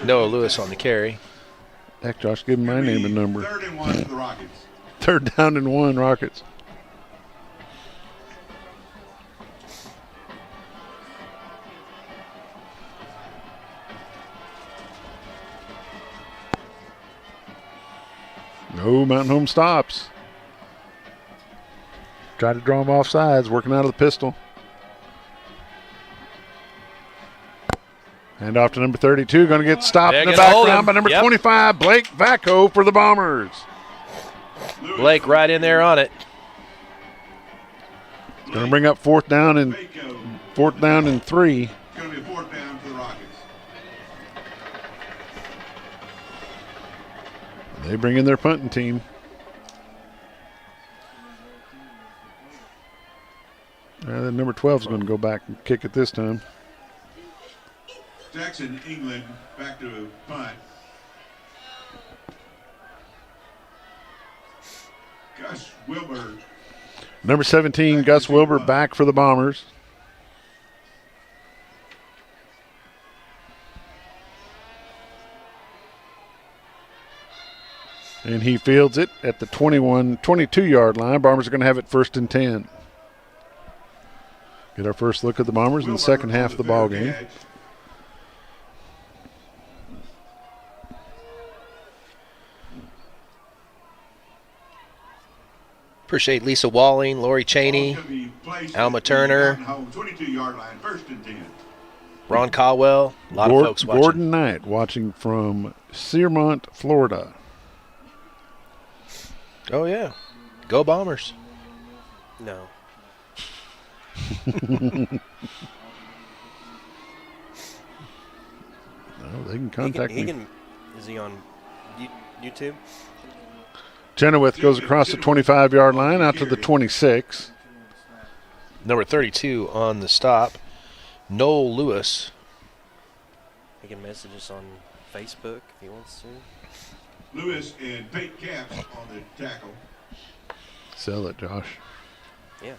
Noah Lewis on the carry. Heck, Josh, give him my name and number. 3rd and 1 for the Rockets. 3rd down and 1, Rockets. No, Mountain Home stops. Try to draw him off sides, working out of the pistol. Hand off to number 32, going to get stopped in the background by number 25, Blake Vacco for the Bombers. Blake right in there on it. Going to bring up 4th down and 3. It's going to be a 4th down for the Rockets. They bring in their punting team. Number 12 is going to go back and kick it this time. Jackson, England, back to punt. Gus Wilbur. Number 17, Gus Wilbur back for the Bombers. And he fields it at the 22-yard line. Bombers are going to have it 1st and 10. Get our first look at the Bombers in the second half of the ball game. Appreciate Lisa Walling, Lori Cheney, Alma Turner. 22-yard line, 1st and 10. Ron Caldwell, a lot of folks watching. Gordon Knight watching from Searmont, Florida. Oh, yeah. Go Bombers. No. No, they can contact me. Is he on YouTube? Chenoweth goes across the 25-yard line out to the 26. Number 32 on the stop, Noel Lewis. He can message us on Facebook if he wants to. Lewis and Pate Caps on the tackle. Sell it, Josh. Yeah.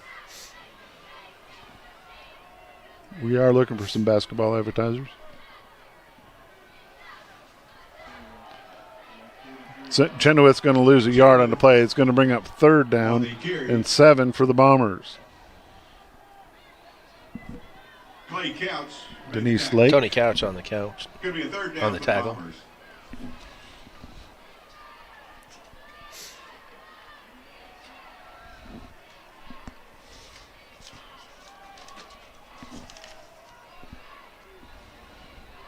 We are looking for some basketball advertisers. Chenoweth's going to lose a yard on the play. It's going to bring up 3rd down and 7 for the Bombers. Clay Couch. Denise Lake. Tony Couch on the couch. Could be a 3rd down on the tackle. Bombers.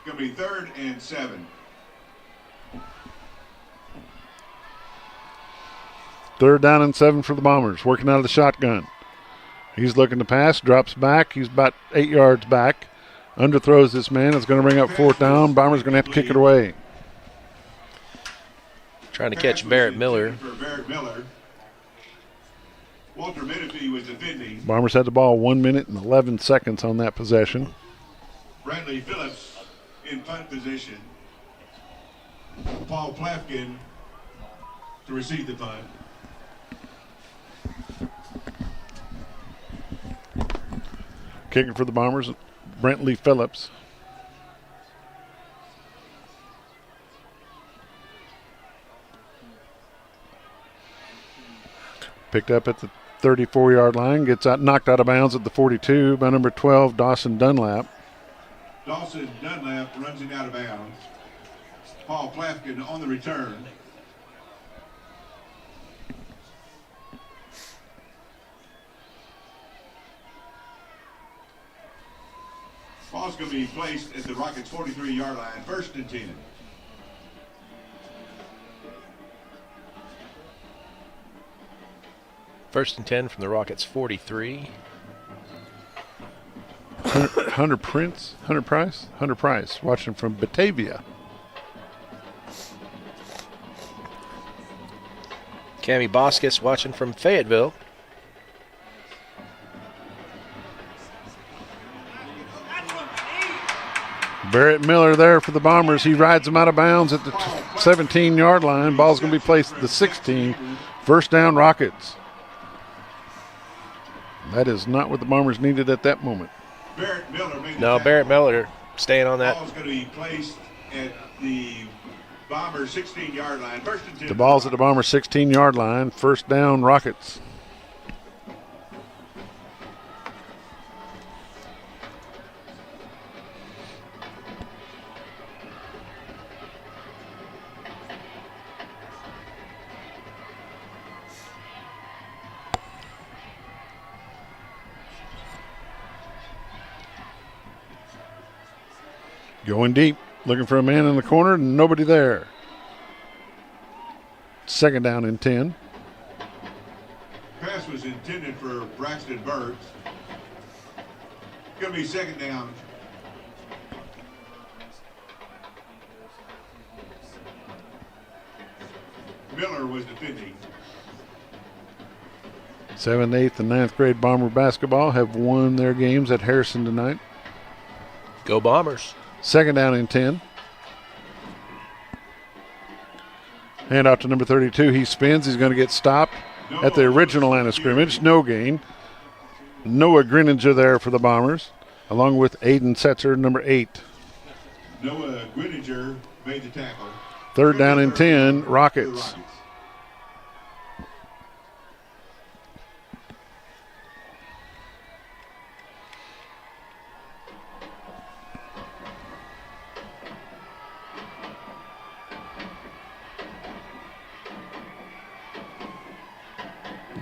Going to be 3rd and 7. 3rd down and 7 for the Bombers, working out of the shotgun. He's looking to pass, drops back. He's about 8 yards back. Underthrows this man. It's going to bring up 4th down. Bombers going to have to kick it away. Trying to catch Barrett Miller. Walter Menifee was defending. Bombers had the ball 1 minute and 11 seconds on that possession. Bradley Phillips in punt position. Paul Plafkin to receive the punt. Kicking for the Bombers, Brentley Phillips. Picked up at the 34-yard line, gets knocked out of bounds at the 42 by number 12, Dawson Dunlap. Dawson Dunlap runs it out of bounds. Paul Plafkin on the return. Ball's going to be placed at the Rockets' 43-yard line, 1st and 10. First and 10 from the Rockets' 43. Hunter Price, watching from Batavia. Cammie Boskus watching from Fayetteville. Barrett Miller there for the Bombers. He rides them out of bounds at the 17-yard line. Ball's going to be placed at the 16. 1st down, Rockets. That is not what the Bombers needed at that moment. Barrett Miller made No, Barrett Miller staying on that. Ball's going to be placed at the Bombers' 16-yard line. 1st and 10. The ball's at the Bombers' 16-yard line. 1st down, Rockets. Going deep, looking for a man in the corner, nobody there. 2nd down and 10. Pass was intended for Braxton Burks. Going to be 2nd down. Miller was defending. 7th, 8th, and 9th grade Bomber basketball have won their games at Harrison tonight. Go Bombers. 2nd down and 10. Hand out to number 32. He spins. He's going to get stopped at the original line of scrimmage. No gain. Noah Greninger there for the Bombers, along with Aiden Setzer, number 8. Noah Greninger made the tackle. 3rd down and 10, Rockets.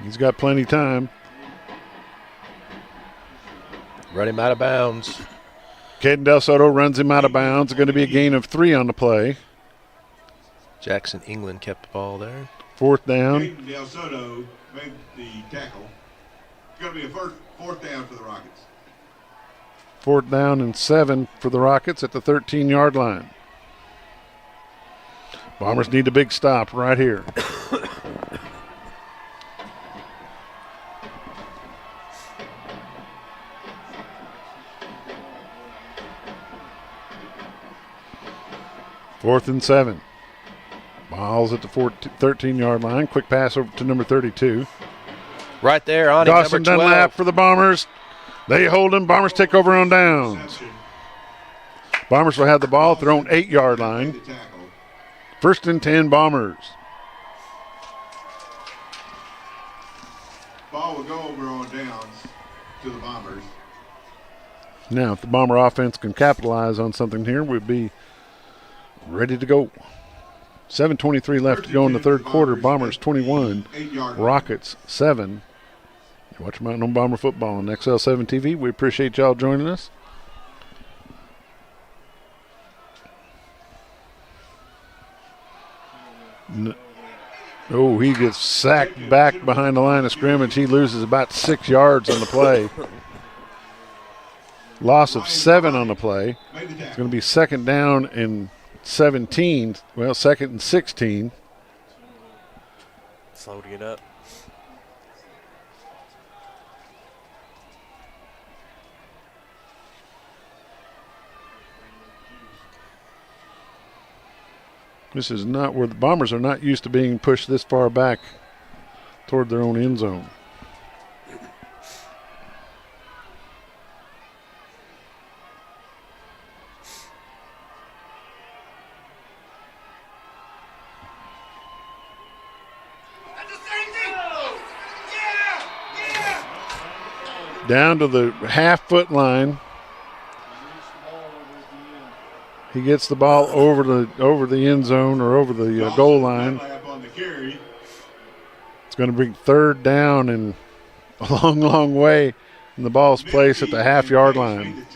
He's got plenty of time. Run him out of bounds. Caden Del Soto runs him out of bounds. It's going to be a gain of 3 on the play. Jackson England kept the ball there. 4th down. Caden Del Soto made the tackle. It's going to be a fourth down for the Rockets. 4th down and 7 for the Rockets at the 13-yard line. Bombers need a big stop right here. Fourth and 7. Ball's at the 13-yard line. Quick pass over to number 32. Right there on Dawson number 12. Dunlap for the Bombers. They hold him. Bombers take over on downs. Bombers will have the ball at their own 8-yard line. 1st and 10 Bombers. Ball will go over on downs to the Bombers. Now, if the Bomber offense can capitalize on something here, we'd be ready to go. 7:23 left to go in the third quarter. Bombers 21, Rockets 7. You watch Mountain Home Bomber football on XL7 TV. We appreciate y'all joining us. Oh, he gets sacked back behind the line of scrimmage. He loses about 6 yards on the play. Loss of 7 on the play. It's going to be 2nd down and 17. Well, 2nd and 16. Slow to get up. This is not where the Bombers are not used to being pushed this far back toward their own end zone. Down to the half-foot line. He gets the ball over the end zone or over the goal line. It's going to bring 3rd down and a long, long way. And the ball's placed at the half-yard line.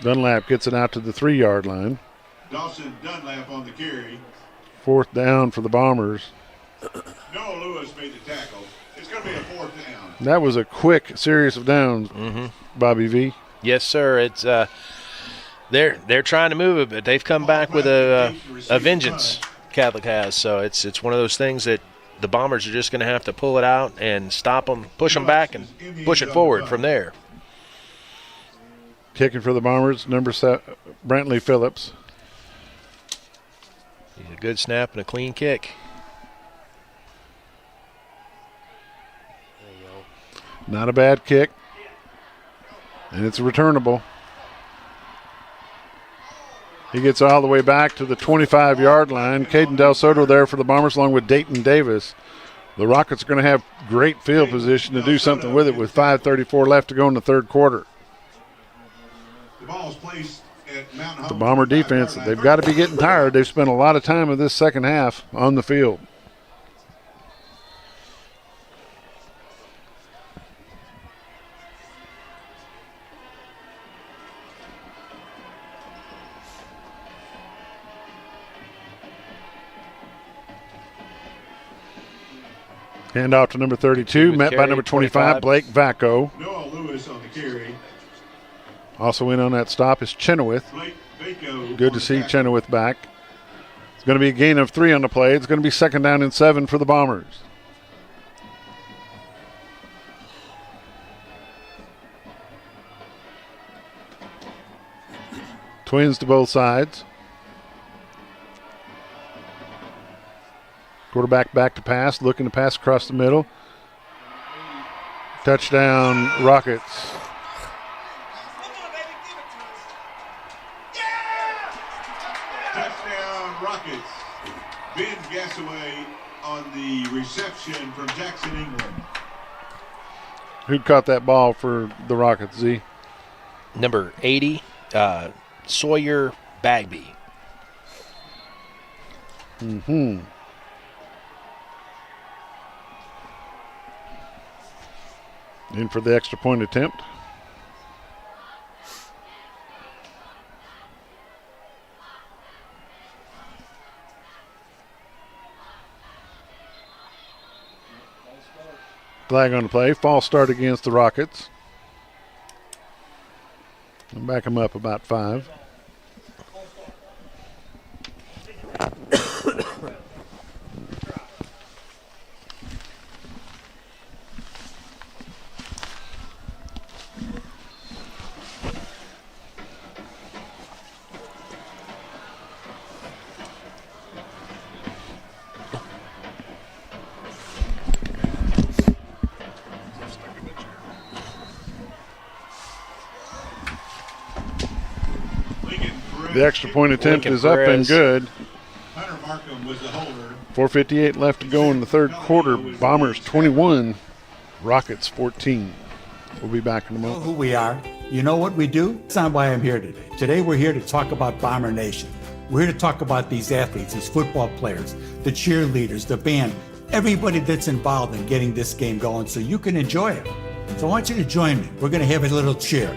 Dunlap gets it out to the 3-yard line. Dawson Dunlap on the carry. 4th down for the Bombers. Noah Lewis made the tackle. It's going to be a 4th down. That was a quick series of downs, Bobby V. Yes, sir. It's they're trying to move it, but they've come back with a vengeance. Catholic has, so it's one of those things that the Bombers are just going to have to pull it out and stop them, push them back, and push it forward from there. Kicking for the Bombers, number 7, Brantley Phillips. A good snap and a clean kick. Not a bad kick. And it's returnable. He gets all the way back to the 25-yard line. Caden Del Soto there for the Bombers along with Dayton Davis. The Rockets are going to have great field position to do something with it with 5:34 left to go in the third quarter. The ball's placed at Mountain Home. The Bomber defense, they've got to be getting tired. They've spent a lot of time in this second half on the field. Hand off to number 32, met by number 25, Blake Vacco. Noah Lewis on the carry. Also in on that stop is Chenoweth. Good to see Chenoweth back. It's going to be a gain of 3 on the play. It's going to be 2nd down and 7 for the Bombers. Twins to both sides. Quarterback back to pass, looking to pass across the middle. Touchdown, Rockets. Touchdown, Rockets. Ben Gasaway on the reception from Jackson, England. Who caught that ball for the Rockets, Z? Number 80, Sawyer Bagby. In for the extra point attempt. Flag on the play. False start against the Rockets. And back them up about 5. The extra point attempt is up and good. 4:58 left to go in the third quarter. Bombers 21, Rockets 14. We'll be back in a moment. You know who we are. You know what we do? That's not why I'm here today. Today we're here to talk about Bomber Nation. We're here to talk about these athletes, these football players, the cheerleaders, the band, everybody that's involved in getting this game going so you can enjoy it. So I want you to join me. We're going to have a little cheer.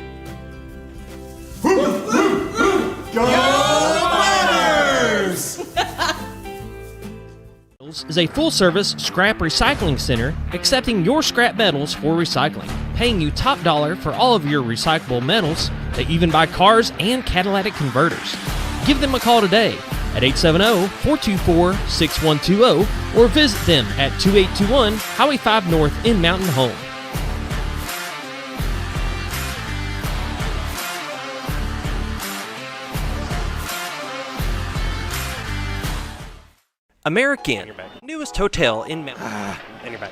Is a full-service scrap recycling center accepting your scrap metals for recycling, paying you top dollar for all of your recyclable metals. They even buy cars and catalytic converters. Give them a call today at 870-424-6120 or visit them at 2821 Highway 5 North in Mountain Home. American, newest hotel in Mountain. And you're back.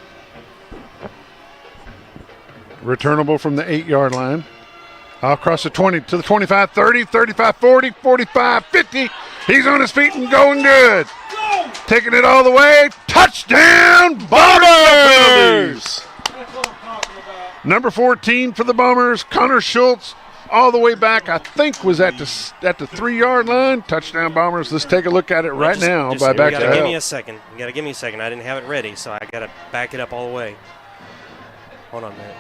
Returnable from the 8-yard line. Across the 20 to the 25, 30, 35, 40, 45, 50. He's on his feet and going good. Taking it all the way. Touchdown, Bombers! Number 14 for the Bombers, Connor Schultz. All the way back, I think, was at the 3-yard line. Touchdown, Bombers. Let's take a look at it right now. You gotta give me a second. You gotta give me a second. I didn't have it ready, so I gotta back it up all the way. Hold on a minute.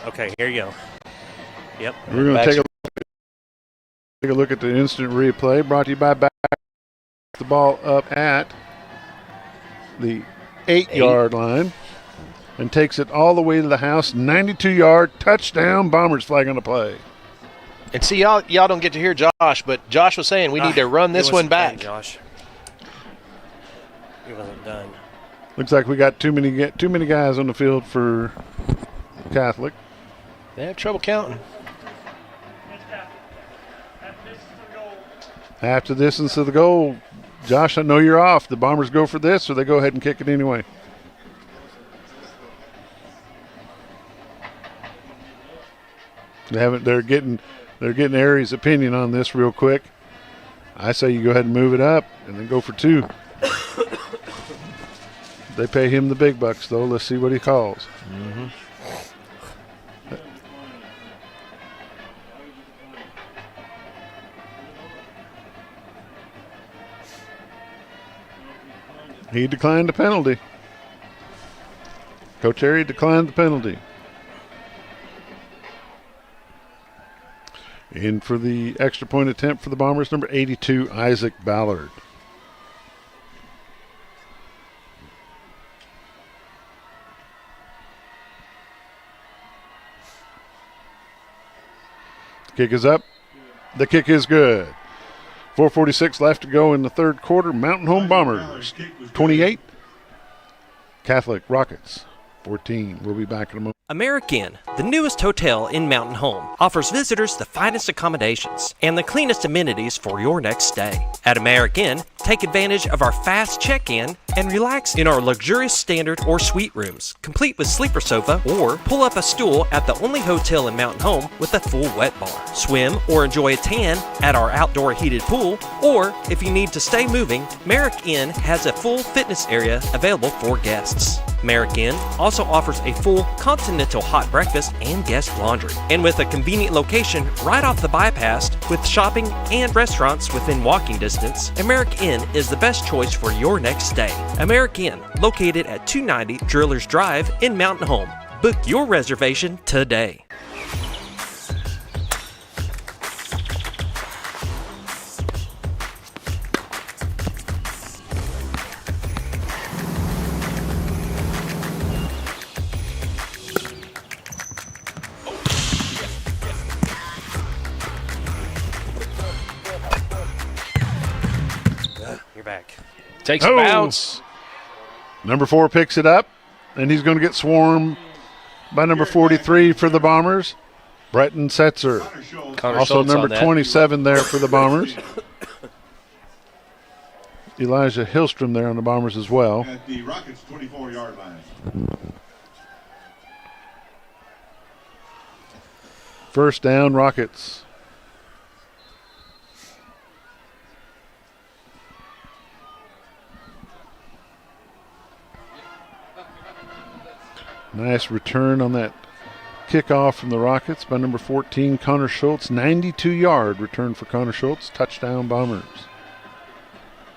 Okay, here you go. Yep. We're going to take a look at the instant replay. Brought to you by Back. The ball up at the 8-yard line. And takes it all the way to the house. 92-yard touchdown. Bombers flag on the play. And see, y'all don't get to hear Josh, but Josh was saying we need to run this one back. Done, Josh. He wasn't done. Looks like we got too many guys on the field for Catholic. They have trouble counting. Half the distance of the goal. Josh, I know you're off. The Bombers go for this, or they go ahead and kick it anyway. They're getting Aries' opinion on this real quick. I say you go ahead and move it up and then go for 2. They pay him the big bucks, though. Let's see what he calls. Mm-hmm. He declined the penalty. Coach Airy declined the penalty. In for the extra point attempt for the Bombers, number 82, Isaac Ballard. Kick is up. The kick is good. 4:46 left to go in the third quarter. Mountain Home Bombers 28, Catholic Rockets 14. We'll be back in a moment. American, the newest hotel in Mountain Home, offers visitors the finest accommodations and the cleanest amenities for your next stay. At American, take advantage of our fast check-in and relax in our luxurious standard or suite rooms, complete with sleeper sofa, or pull up a stool at the only hotel in Mountain Home with a full wet bar. Swim or enjoy a tan at our outdoor heated pool, or if you need to stay moving, Merrick Inn has a full fitness area available for guests. American Inn also offers a full continental hot breakfast and guest laundry. And with a convenient location right off the bypass with shopping and restaurants within walking distance, American Inn is the best choice for your next stay. American Inn, located at 290 Drillers Drive in Mountain Home. Book your reservation today. You're back. Takes a bounce. Number 4 picks it up, and he's going to get swarmed by number 43 for the Bombers, Breton Setzer. Also Schultz number on that. 27 there for the Bombers. Elijah Hillstrom there on the Bombers as well. At the Rockets' 24-yard line. First down, Rockets. Nice return on that kickoff from the Rockets by number 14, Connor Schultz. 92-yard return for Connor Schultz. Touchdown, Bombers.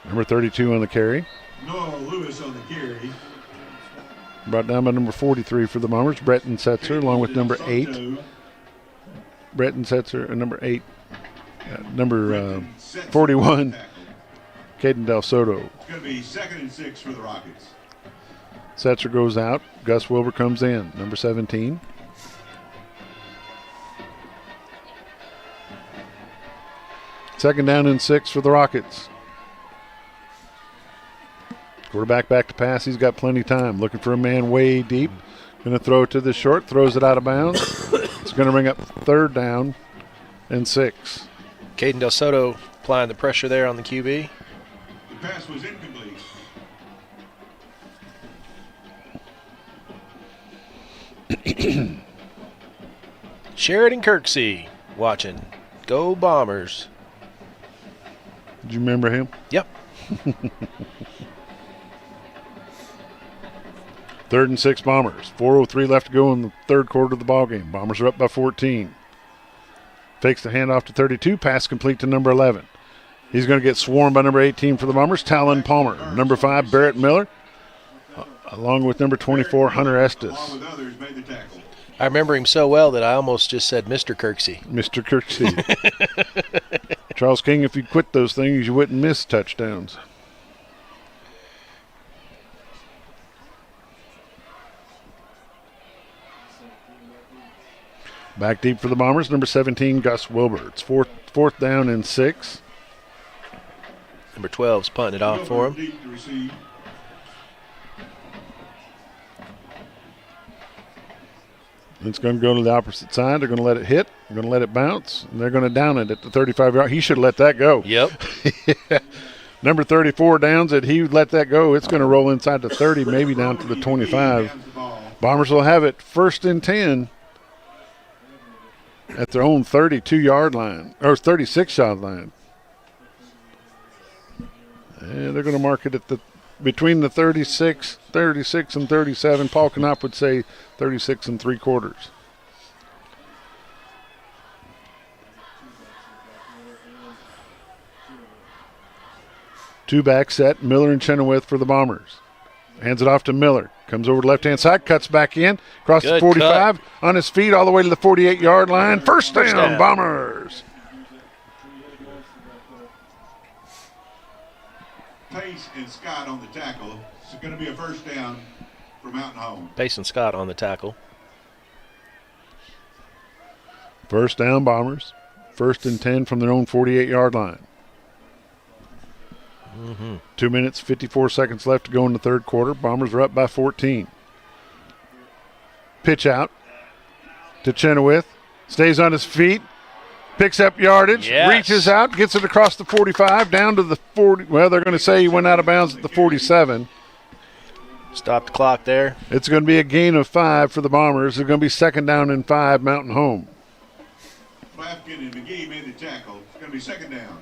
Number 32 on the carry. Noah Lewis on the carry. Brought down by number 43 for the Bombers, Breton Setzer, along with number 8. Breton Setzer and number 8. Number 41, Caden Del Soto. It's going to be 2nd and 6 for the Rockets. Setzer goes out. Gus Wilbur comes in, number 17. Second down and 6 for the Rockets. Quarterback back to pass. He's got plenty of time. Looking for a man way deep. Going to throw it to the short. Throws it out of bounds. It's going to bring up third down and 6. Caden Del Soto applying the pressure there on the QB. The pass was incomplete. Sheridan Kirksey watching. Go Bombers. Did you remember him? Yep. 3rd and 6 Bombers. 4:03 left to go in the third quarter of the ballgame. Bombers are up by 14. Fakes the handoff to 32. Pass complete to number 11. He's going to get swarmed by number 18 for the Bombers, Talon Palmer. Number 5, Barrett Miller, along with number 24, Hunter Estes. Along with others, made the tackle. I remember him so well that I almost just said Mr. Kirksey. Mr. Kirksey. Charles King, if you quit those things, you wouldn't miss touchdowns. Back deep for the Bombers, number 17, Gus Wilbur. It's fourth down and 6. Number 12's punting it off for him. Deep to receive. It's going to go to the opposite side. They're going to let it hit. They're going to let it bounce. And they're going to down it at the 35-yard. He should have let that go. Yep. Number 34 downs it. He let that go. It's going to roll inside the 30, maybe down to the 25. Bombers will have it 1st and 10 at their own 32-yard line, or 36-yard line. And they're going to mark it at the between the 36 and 37. Paul Knopp would say 36 3/4. Two-back set, Miller and Chenoweth for the Bombers. Hands it off to Miller. Comes over to left-hand side, cuts back in, crosses Good 45, cut. on his feet all the way to the 48-yard line. First down, Bombers. Pace and Scott on the tackle. It's going to be a first down for Mountain Home. Pace and Scott on the tackle. First down, Bombers. 1st and 10 from their own 48-yard line. 2 minutes, 54 seconds left to go in the third quarter. Bombers are up by 14. Pitch out to Chenoweth. Stays on his feet. Picks up yardage. Yes. Reaches out. Gets it across the 45. Down to the 40. Well, they're going to say he went out of bounds at the 47. Stop the clock there. It's going to be a gain of 5 for the Bombers. It's going to be 2nd down and 5, Mountain Home. Flapkin and McGee made the tackle. It's going to be 2nd down.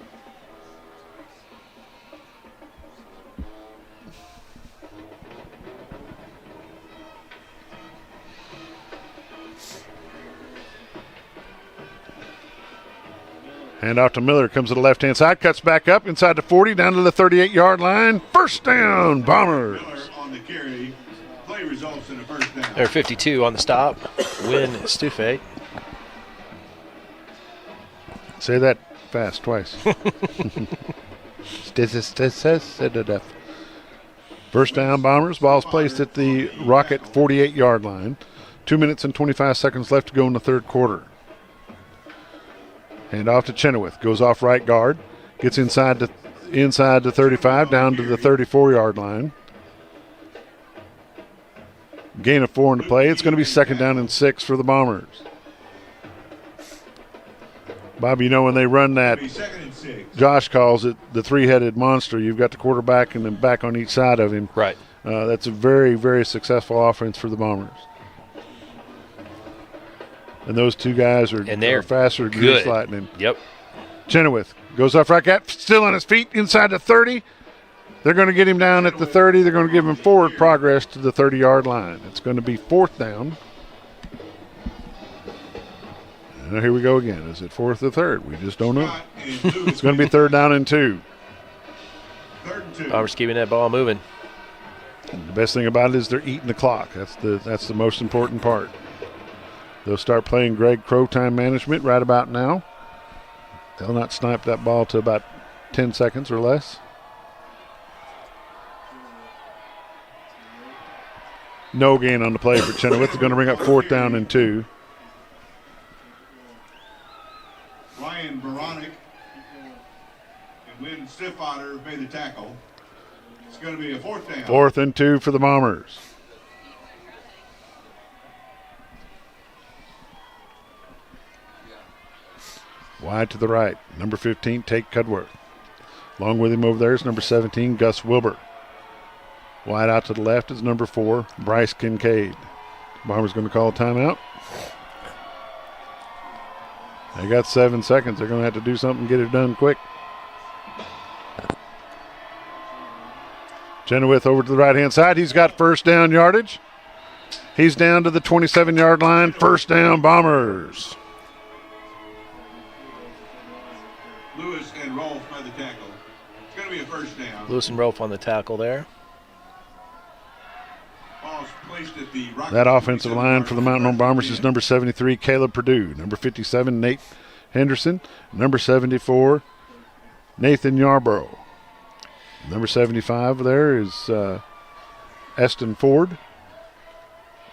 Hand off to Miller, comes to the left-hand side, cuts back up inside the 40, down to the 38-yard line. First down, Bombers. Miller on the carry. Play results in a first down. They're 52 on the stop. Win Stufe. Say that fast twice. First down, Bombers. Ball's placed at the Rocket 48-yard line. 2 minutes and 25 seconds left to go in the third quarter. Hand off to Chenoweth. Goes off right guard. Gets inside the 35, down to the 34-yard line. Gain of 4 in the play. It's going to be second down and 6 for the Bombers. Bob, you know when they run that, Josh calls it the three-headed monster. You've got the quarterback and then back on each side of him. Right. That's a very, very successful offense for the Bombers. And those two guys are faster than Grease Lightning. Yep. Chenoweth goes off right gap, still on his feet inside the 30. They're going to get him down at the 30. They're going to give him forward progress to the 30-yard line. It's going to be fourth down. And here we go again. Is it fourth or third? We just don't know. It's going to be third down and 2. Bombers keeping that ball moving. And the best thing about it is they're eating the clock. That's the most important part. They'll start playing Greg Crow time management right about now. They'll not snipe that ball to about 10 seconds or less. No gain on the play for Chenoweth. They're going to bring up fourth down and 2. Ryan Baronic and Lynn Stiffotter made the tackle. It's going to be a fourth down. Fourth and 2 for the Bombers. Wide to the right. Number 15, Tate Cudworth. Along with him over there is number 17, Gus Wilbur. Wide out to the left is number 4, Bryce Kincaid. Bombers going to call a timeout. They got 7 seconds. They're going to have to do something and get it done quick. Chenoweth over to the right-hand side. He's got first down yardage. He's down to the 27-yard line. First down, Bombers. Lewis and Rolfe by the tackle. It's going to be a first down. Lewis and Rolfe on the tackle there. Ball's placed at the Rocket. That offensive line for the Mountain Home Bombers is number 73, Caleb Perdue. Number 57, Nate Henderson. Number 74, Nathan Yarborough. Number 75 there is Eston Ford.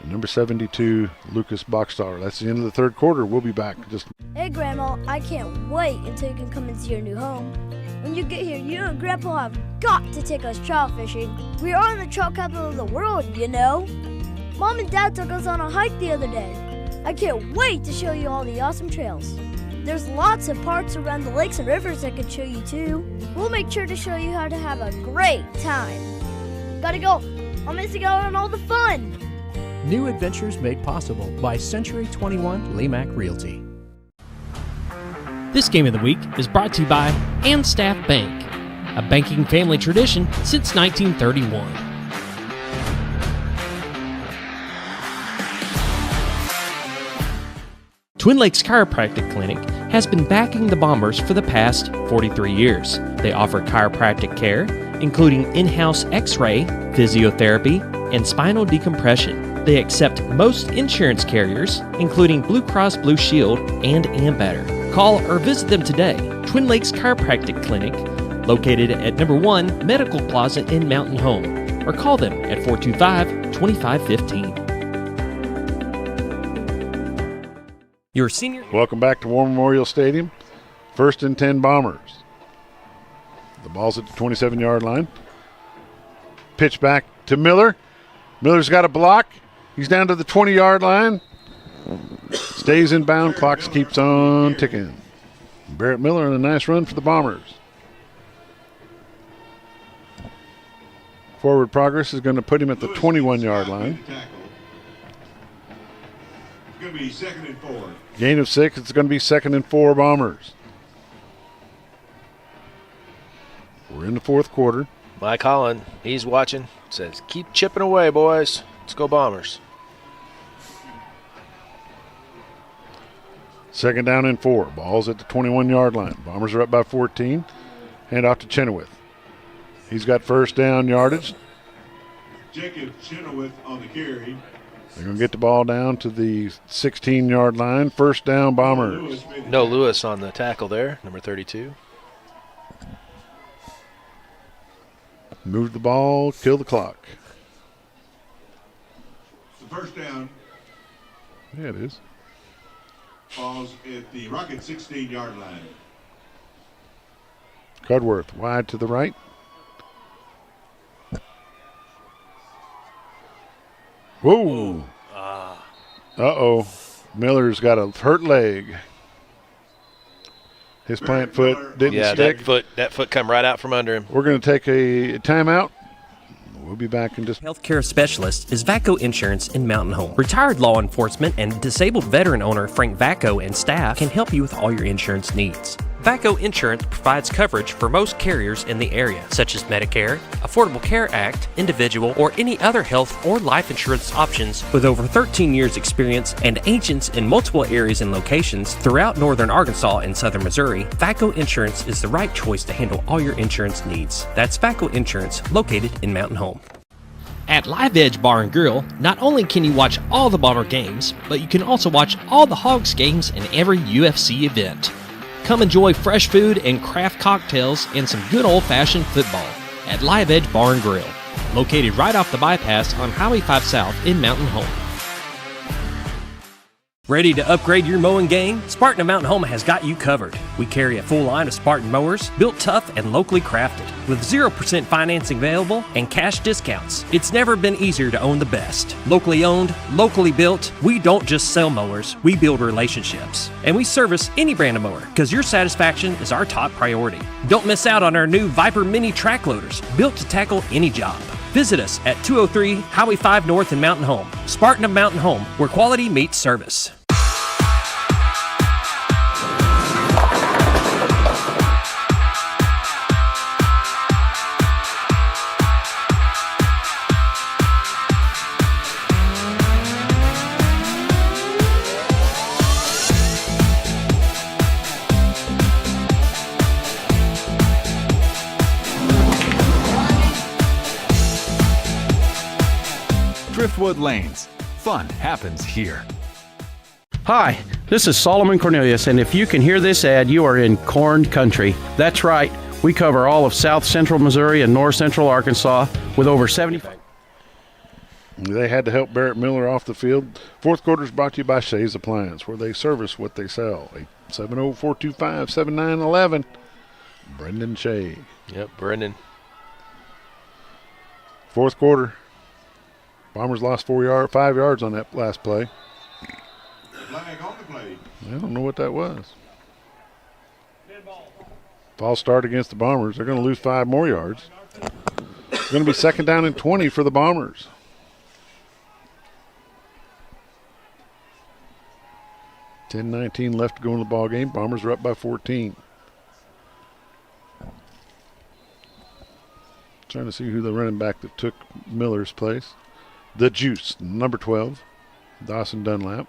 And number 72, Lucas Boxstar. That's the end of the third quarter. We'll be back. Hey, Grandma, I can't wait until you can come into your new home. When you get here, you and Grandpa have got to take us trout fishing. We are in the trout capital of the world, you know. Mom and Dad took us on a hike the other day. I can't wait to show you all the awesome trails. There's lots of parks around the lakes and rivers I can show you too. We'll make sure to show you how to have a great time. Gotta go. I'm missing out on all the fun. New adventures made possible by Century 21 Lemac Realty. This game of the week is brought to you by Staff Bank, a banking family tradition since 1931. Twin Lakes Chiropractic Clinic has been backing the Bombers for the past 43 years. They offer chiropractic care, including in-house x-ray, physiotherapy, and spinal decompression. They accept most insurance carriers, including Blue Cross Blue Shield and Ambetter. Call or visit them today. Twin Lakes Chiropractic Clinic, located at number 1 Medical Plaza in Mountain Home, or call them at 425-2515. Your senior. Welcome back to War Memorial Stadium. First and 10 Bombers. The ball's at the 27-yard line. Pitch back to Miller. Miller's got a block. He's down to the 20-yard line. Stays in bound. Clock keeps on ticking. Barrett Miller on a nice run for the Bombers. Forward progress is going to put him at the 21-yard line. It's going to be second and 4. Gain of 6. It's going to be second and 4 Bombers. We're in the fourth quarter. Mike Holland, he's watching. Says, keep chipping away, boys. Let's go Bombers. Second down and 4. Ball's at the 21-yard line. Bombers are up by 14. Hand off to Chenoweth. He's got first down yardage. Jacob Chenoweth on the carry. They're going to get the ball down to the 16-yard line. First down, Bombers. No Lewis on the tackle there, number 32. Move the ball, kill the clock. The first down Yeah, it is. falls at the Rocket 16-yard line. Cudworth wide to the right. Whoa. Uh-oh. Miller's got a hurt leg. His plant foot didn't stick. That foot come right out from under him. We're going to take a timeout. We'll be back in just... Healthcare specialist is VACO Insurance in Mountain Home. Retired law enforcement and disabled veteran owner Frank VACO and staff can help you with all your insurance needs. VACO Insurance provides coverage for most carriers in the area, such as Medicare, Affordable Care Act, individual, or any other health or life insurance options. With over 13 years experience and agents in multiple areas and locations throughout northern Arkansas and southern Missouri, VACO Insurance is the right choice to handle all your insurance needs. That's VACO Insurance, located in Mountain Home. At Live Edge Bar and Grill, not only can you watch all the Bomber games, but you can also watch all the Hogs games and every UFC event. Come enjoy fresh food and craft cocktails and some good old-fashioned football at Live Edge Bar and Grill, located right off the bypass on Highway 5 South in Mountain Home. Ready to upgrade your mowing game? Spartan of Mountain Home has got you covered. We carry a full line of Spartan mowers, built tough and locally crafted, with 0% financing available and cash discounts. It's never been easier to own the best. Locally owned, locally built, we don't just sell mowers, we build relationships. And we service any brand of mower, because your satisfaction is our top priority. Don't miss out on our new Viper Mini track loaders, built to tackle any job. Visit us at 203 Highway 5 North in Mountain Home. Spartan of Mountain Home, where quality meets service. Driftwood Lanes. Fun happens here. Hi, this is Solomon Cornelius, and if you can hear this ad, you are in corn country. That's right. We cover all of South Central Missouri and North Central Arkansas with over 75. They had to help Barrett Miller off the field. Fourth quarter is brought to you by Shays Appliance, where they service what they sell. 870-425-7911. Brendan Shea. Yep, Brendan. Fourth quarter. Bombers lost 5 yards on that last play. Flag on the play. I don't know what that was. False start against the Bombers. They're going to lose 5 more yards. It's going to be second down and 20 for the Bombers. $10-19 left to go in the ball game. Bombers are up by 14. Trying to see who the running back that took Miller's place. The Juice, number 12, Dawson Dunlap.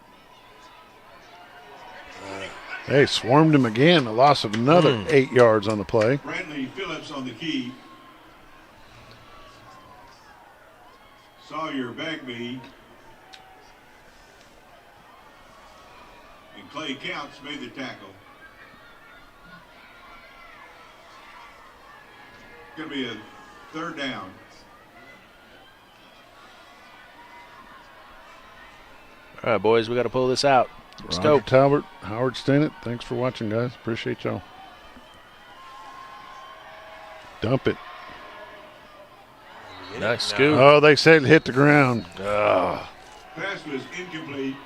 They swarmed him again, a loss of another 8 yards on the play. Bradley Phillips on the key. Sawyer Bagby. And Clay Counts made the tackle. Going to be a third down. All right, boys, we got to pull this out. Let's Roger go. Talbot, Howard Stennett, thanks for watching, guys. Appreciate y'all. Dump it. Nice scoop. Oh, they said it hit the ground. Pass was incomplete.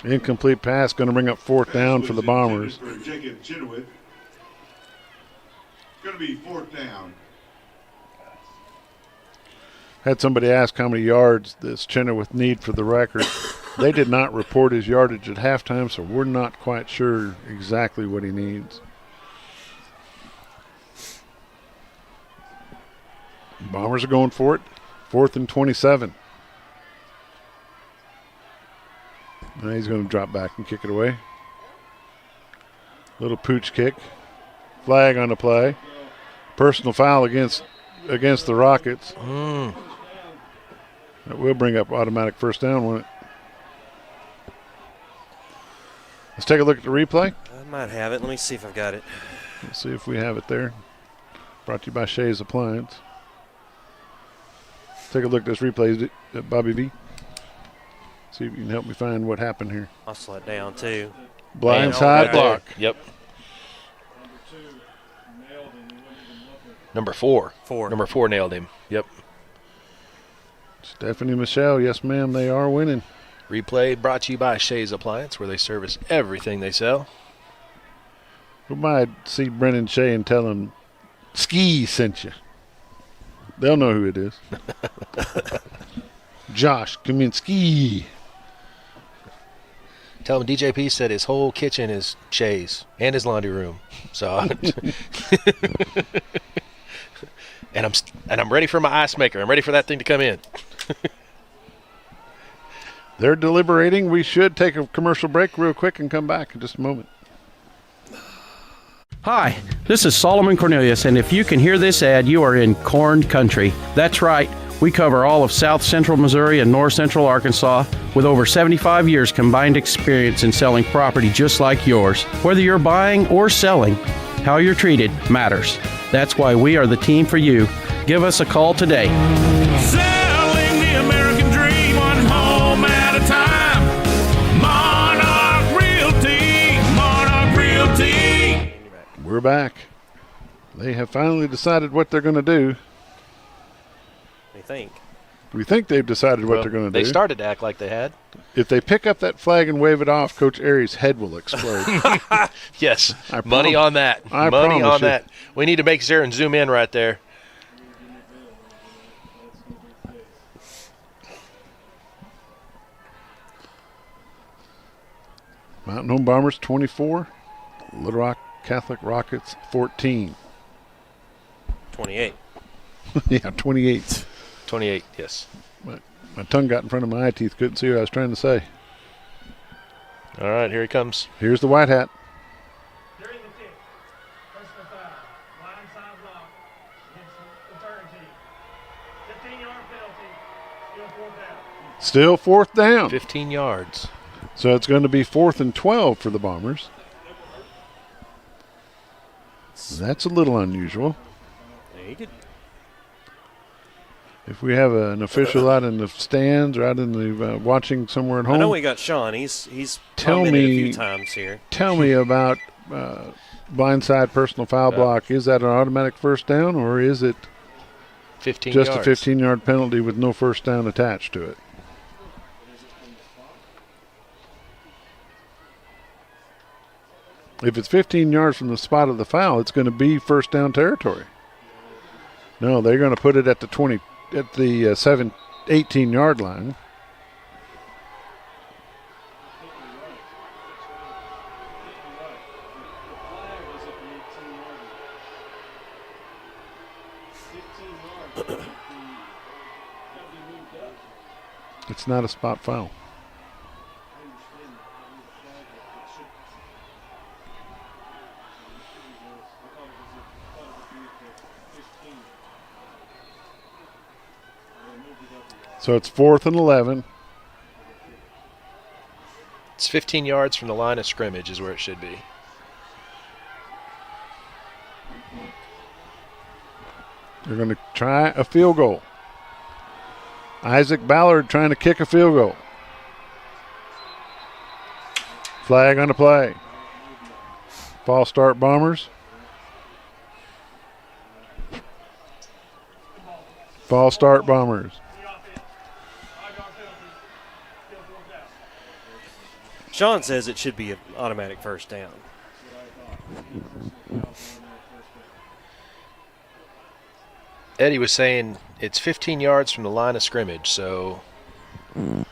Incomplete pass, going to bring up fourth down for the Bombers. For Jacob Chenoweth. It's going to be fourth down. Had somebody ask how many yards does Chenoweth need for the record. They did not report his yardage at halftime, so we're not quite sure exactly what he needs. Bombers are going for it. 4th and 27. Now he's going to drop back and kick it away. Little pooch kick. Flag on the play. Personal foul against the Rockets. That will bring up automatic first down, won't it? Let's take a look at the replay. I might have it. Let me see if I've got it. Let's see if we have it there. Brought to you by Shea's Appliance. Take a look at this replay, Bobby V. See if you can help me find what happened here. I'll slow it down, too. Blindside block. Yep. Number 4. Number 4 nailed him. Yep. Stephanie Michelle, yes, ma'am, they are winning. Replay brought to you by Shea's Appliance, where they service everything they sell. Go by see Brennan Shea and tell him Ski sent you. They'll know who it is. Josh Kaminiski. Tell him DJP said his whole kitchen is Shea's and his laundry room. So, and I'm ready for my ice maker. I'm ready for that thing to come in. They're deliberating. We should take a commercial break real quick and come back in just a moment. Hi, this is Solomon Cornelius, and if you can hear this ad, you are in corn country. That's right. We cover all of South Central Missouri and North Central Arkansas with over 75 years combined experience in selling property just like yours. Whether you're buying or selling, how you're treated matters. That's why we are the team for you. Give us a call today. Selling the American dream, one home at a time. Monarch Realty, Monarch Realty. We're back. They have finally decided what they're going to do. We think they've decided what they're going to do. They started to act like they had. If they pick up that flag and wave it off, Coach Aries' head will explode. Yes, money on that. Money on that. We need to make sure and zoom in right there. Mountain Home Bombers 24, Little Rock Catholic Rockets 14. 28. Yeah, 28. 28, yes. My tongue got in front of my eye teeth. Couldn't see what I was trying to say. All right, here he comes. Here's the white hat. During the kick, personal foul, blindside block against the third team. 15-yard penalty, still fourth down. Still 4th down. 15 yards. So it's going to be 4th and 12 for the Bombers. That's a little unusual. Yeah, you could. If we have an official out in the stands or out in the watching somewhere at home. I know we got Sean. He's tell commented me a few times here. Tell me about blindside personal foul block. Is that an automatic first down or is it 15 just yards. a 15-yard penalty with no first down attached to it? If it's 15 yards from the spot of the foul, it's going to be first down territory. No, they're going to put it at the 18-yard line. It's not a spot foul. So it's 4th and 11. It's 15 yards from the line of scrimmage is where it should be. They're going to try a field goal. Isaac Ballard trying to kick a field goal. Flag on the play. False start Bombers. False start Bombers. Sean says it should be an automatic first down. Eddie was saying it's 15 yards from the line of scrimmage, so. And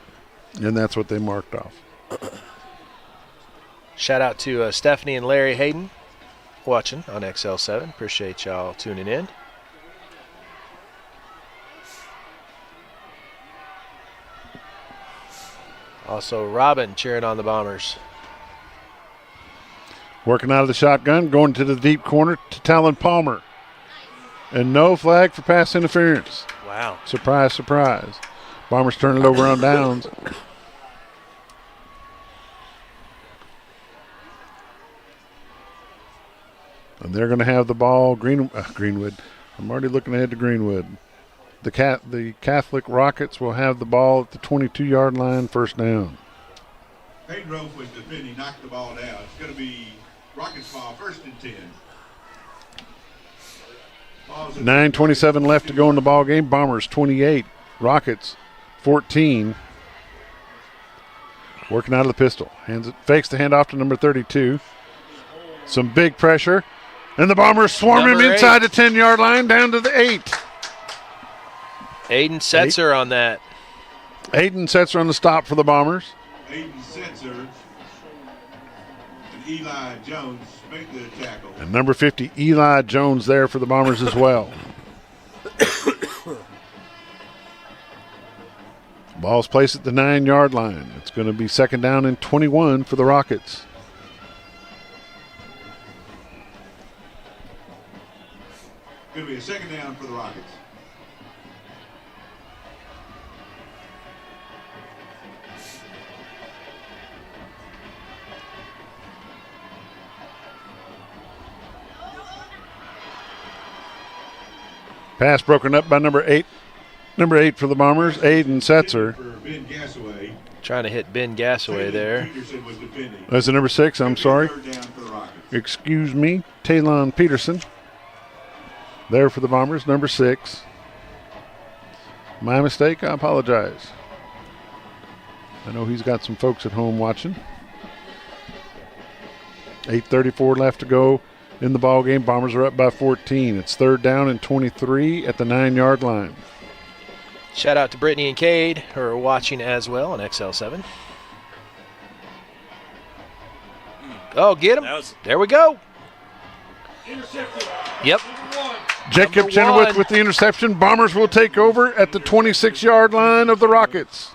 that's what they marked off. Shout out to Stephanie and Larry Hayden watching on XL7. Appreciate y'all tuning in. Also, Robin cheering on the Bombers. Working out of the shotgun, going to the deep corner to Talon Palmer. And no flag for pass interference. Wow. Surprise, surprise. Bombers turn it over on downs. And they're going to have the ball. Greenwood. I'm already looking ahead to Greenwood. The Catholic Rockets will have the ball at the 22-yard line, first down. Hayden Rope was defending, knocked the ball down. It's going to be Rockets ball, 1st and 10. 9:27 left to go in the ball game. Bombers 28, Rockets 14. Working out of the pistol. Fakes the handoff to number 32. Some big pressure. And the Bombers swarm him inside the 10-yard line down to the 8. Aiden Setzer on that. Aiden Setzer on the stop for the Bombers. Aiden Setzer and Eli Jones make the tackle. And number 50, Eli Jones, there for the Bombers as well. Ball's placed at the 9-yard line. It's going to be 2nd down and 21 for the Rockets. Going to be a 2nd down for the Rockets. Pass broken up by number 8. Number 8 for the Bombers, Aiden Setzer. Trying to hit Ben Gassaway there. That's the number 6, I'm sorry. Excuse me, Talon Peterson. There for the Bombers, number 6. My mistake, I apologize. I know he's got some folks at home watching. 8:34 left to go in the ball game. Bombers are up by 14. It's 3rd down and 23 at the 9-yard line. Shout out to Brittany and Cade, who are watching as well on XL7. Oh, get him. There we go. Yep. Jacob Chenoweth with the interception. Bombers will take over at the 26-yard line of the Rockets.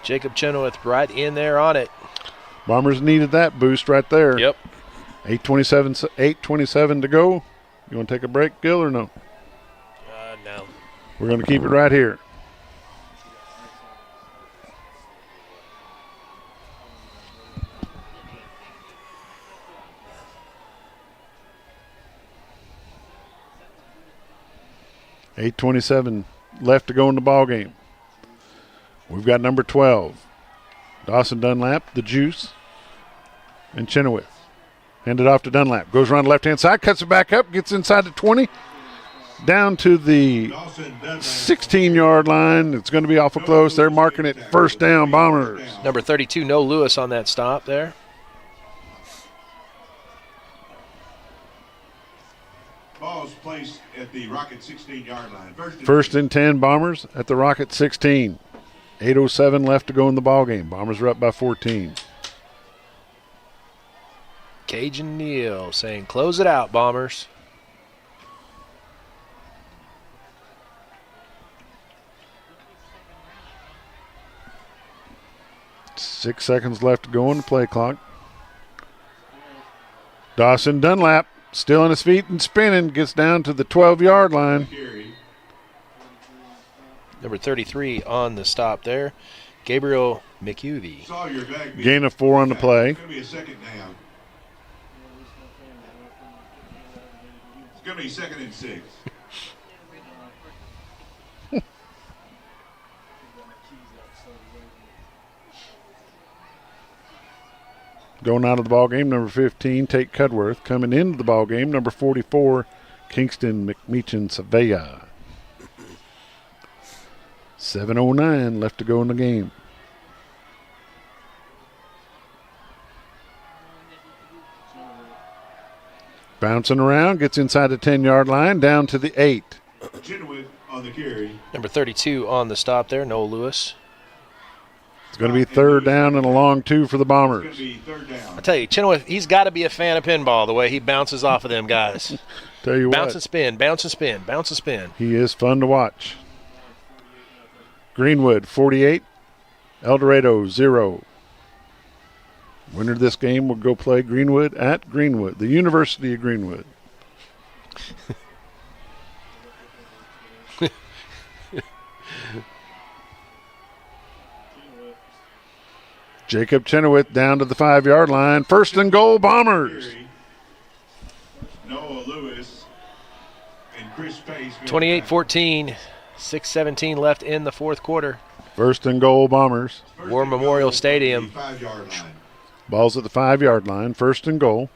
Jacob Chenoweth right in there on it. Bombers needed that boost right there. Yep. 8:27 to go. You want to take a break, Gil, or no? No. We're going to keep it right here. $8:27 left to go in the ball game. We've got number 12, Dawson Dunlap, the Juice, and Chenoweth. Handed off to Dunlap. Goes around the left-hand side, cuts it back up, gets inside the 20, down to the 16-yard line. It's going to be awful close. They're marking it 1st down, Bombers. Number 32, No Lewis on that stop there. Ball's placed at the Rocket 16-yard line. 1st and 10, Bombers at the Rocket 16. 8:07 left to go in the ball game. Bombers are up by 14. Cajun Neal saying, close it out, Bombers. Six seconds left to go on the play clock. Dawson Dunlap still on his feet and spinning, gets down to the 12-yard line. Number 33 on the stop there, Gabriel McUvey. Gain of 4 on the play. It's going to be a 2nd down. It's going to be 2nd and 6. Going out of the ball game, number 15, Tate Cudworth. Coming into the ball game, number 44, Kingston McMeechan Savea. 7:09 left to go in the game. Bouncing around, gets inside the 10-yard line, down to the 8. Chenoweth on the carry. Number 32 on the stop there, Noel Lewis. It's going to be 3rd down and a long 2 for the Bombers. It's going to be 3rd down. I tell you, Chenoweth, he's got to be a fan of pinball the way he bounces off of them guys. Tell you bounce what. And spin, bounce and spin, bounce and spin. He is fun to watch. Greenwood, 48. El Dorado, 0. Winner of this game will go play Greenwood at Greenwood, the University of Greenwood. Jacob Chenoweth down to the 5-yard line. First and goal, Bombers. Noah Lewis and Chris Pace. 28-14, 6:17 left in the fourth quarter. First and goal, Bombers. War Memorial Stadium. 5-yard line. Ball's at the 5-yard line. First and goal.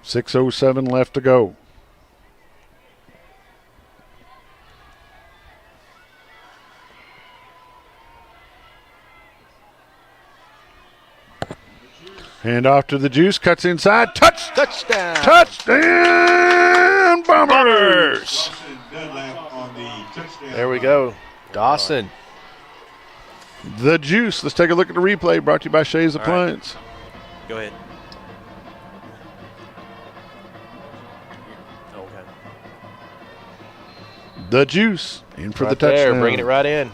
6:07 left to go. Hand off to the Juice, cuts inside, Touchdown! Touchdown, Bombers! There we go, Dawson. The Juice. Let's take a look at the replay, brought to you by Shays All Appliance. Right. Go ahead. Okay. The Juice in for Right the touchdown. there, bringing it right in.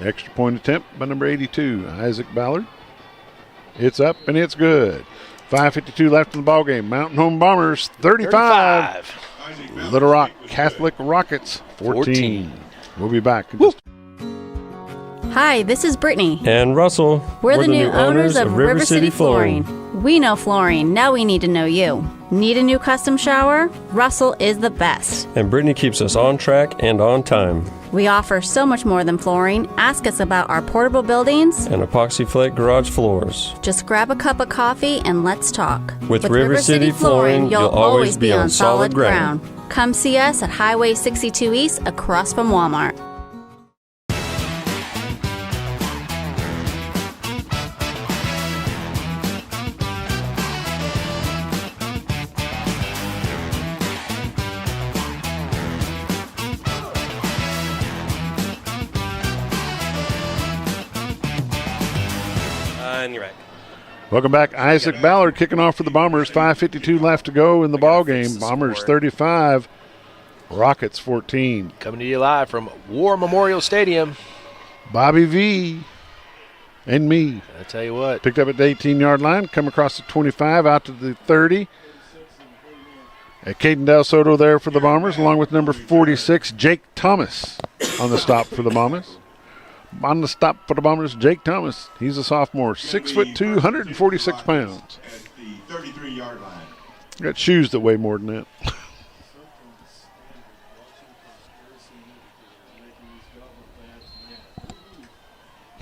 Extra point attempt by number 82, Isaac Ballard. It's up and it's good. 5:52 left in the ball game. Mountain Home Bombers 35. Little Rock Catholic Rockets 14. We'll be back. Hi, this is Brittany. And Russell. We're the new owners of River City Flooring. We know flooring. Now we need to know you. Need a new custom shower? Russell is the best. And Brittany keeps us on track and on time. We offer so much more than flooring. Ask us about our portable buildings And epoxy flake garage floors. Just grab a cup of coffee and let's talk. With River City Flooring, you'll always be on solid ground. Come see us at Highway 62 East across from Walmart. And you're right. Welcome back. Isaac Ballard kicking off for the Bombers. 5:52 left to go in the ball game. Bombers 35, Rockets 14. Coming to you live from War Memorial Stadium. Bobby V and me. I tell you what. Picked up at the 18-yard line, come across the 25, out to the 30. Caden Del Soto there for the Bombers, along with number 46, Jake Thomas, on the stop for the Bombers. On the stop for the Bombers, Jake Thomas. He's a sophomore, 6'2", 146 pounds. At the 33-yard line. Got shoes that weigh more than that.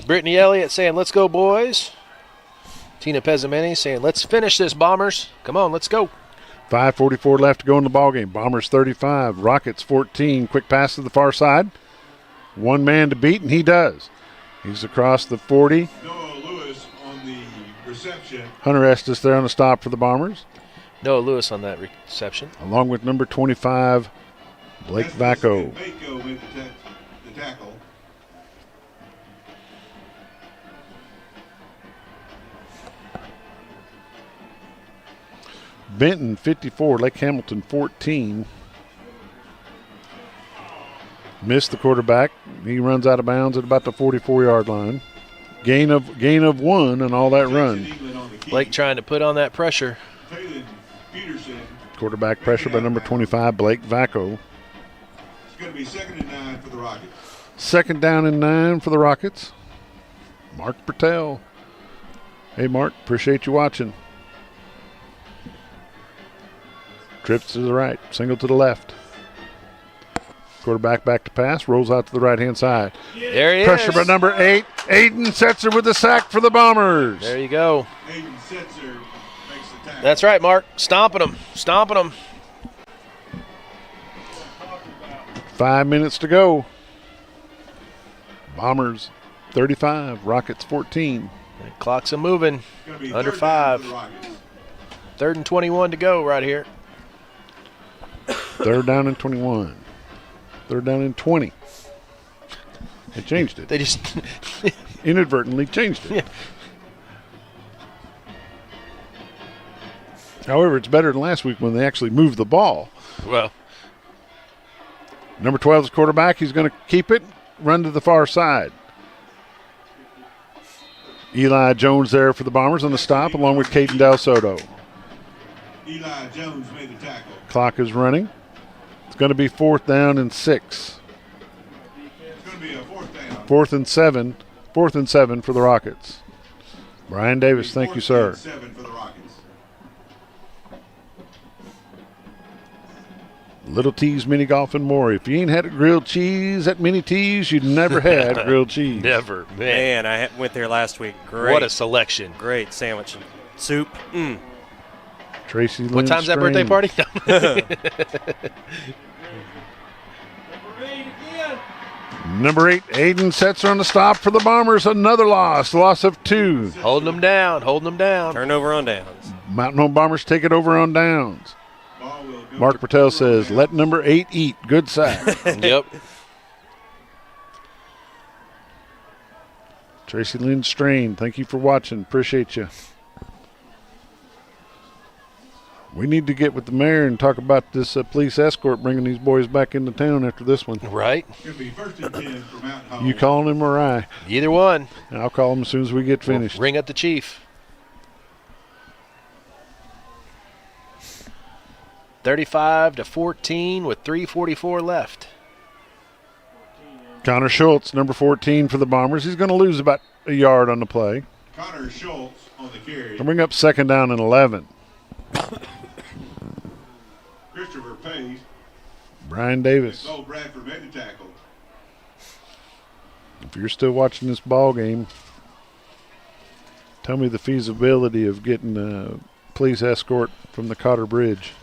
Brittany Elliott saying, let's go, boys. Tina Pezzamini saying, let's finish this, Bombers. Come on, let's go. 5:44 left to go in the ballgame. Bombers 35, Rockets 14. Quick pass to the far side. One man to beat, and he does. He's across the 40. Noah Lewis on the reception. Hunter Estes there on the stop for the Bombers. Noah Lewis on that reception. Along with number 25, Blake Vacco. Vacco made the tackle. Benton 54, Lake Hamilton 14. Missed the quarterback. He runs out of bounds at about the 44-yard line. Gain of one and all that run. Blake trying to put on that pressure. Quarterback pressure by number 25, Blake Vacco. It's going to be 2nd and 9 for the Rockets. 2nd down and 9 for the Rockets. Mark Bertel. Hey, Mark, appreciate you watching. Trips to the right, single to the left. Quarterback back to pass, rolls out to the right-hand side. There he Pressure is. by number 8, Aiden Setzer with the sack for the Bombers. There you go. Aiden Setzer makes the tackle. That's right, Mark. Stomping them. 5 minutes to go. Bombers 35, Rockets 14. The clock's moving. Under 5. 3rd and 21 to go right here. 3rd down and 21. 3rd down and 20. They changed it. They just inadvertently changed it. Yeah. However, it's better than last week when they actually moved the ball. Well, Number 12 is quarterback. He's going to keep it, run to the far side. Eli Jones there for the Bombers on the stop, along with Caden Del Soto. Eli Jones made the tackle. Clock is running. It's going to be 4th down and 6. It's going to be a 4th down. 4th and 7. 4th and 7 for the Rockets. Brian Davis, thank you, sir. 7 for the Rockets. Little T's Mini Golf and more. If you ain't had a grilled cheese at Mini T's, you'd never had grilled cheese. Never, Man, I went there last week. Great. What a selection. Great sandwich. Soup. Tracy Lynn What time's that birthday Strange. party? Number 8, Aiden Setzer on the stop for the Bombers. Another loss of 2. Holding them down. Turnover on downs. Mountain Home Bombers take it over on downs. Mark Patel says, let number 8 eat. Good sack. Yep. Tracy Lynn Strain, thank you for watching. Appreciate you. We need to get with the mayor and talk about this police escort bringing these boys back into town after this one. Right. It'll be 1st and 10 for Mountain Home. You calling him or I? Either one. I'll call him as soon as we get finished. Ring up the chief. 35-14 with 3:44 left. Connor Schultz, number 14 for the Bombers. He's going to lose about a yard on the play. Connor Schultz on the carry. They'll bring up 2nd down and 11. Christopher Pace. Brian Davis. Cole Bradford made the tackle. If you're still watching this ball game, tell me the feasibility of getting a police escort from the Cotter Bridge.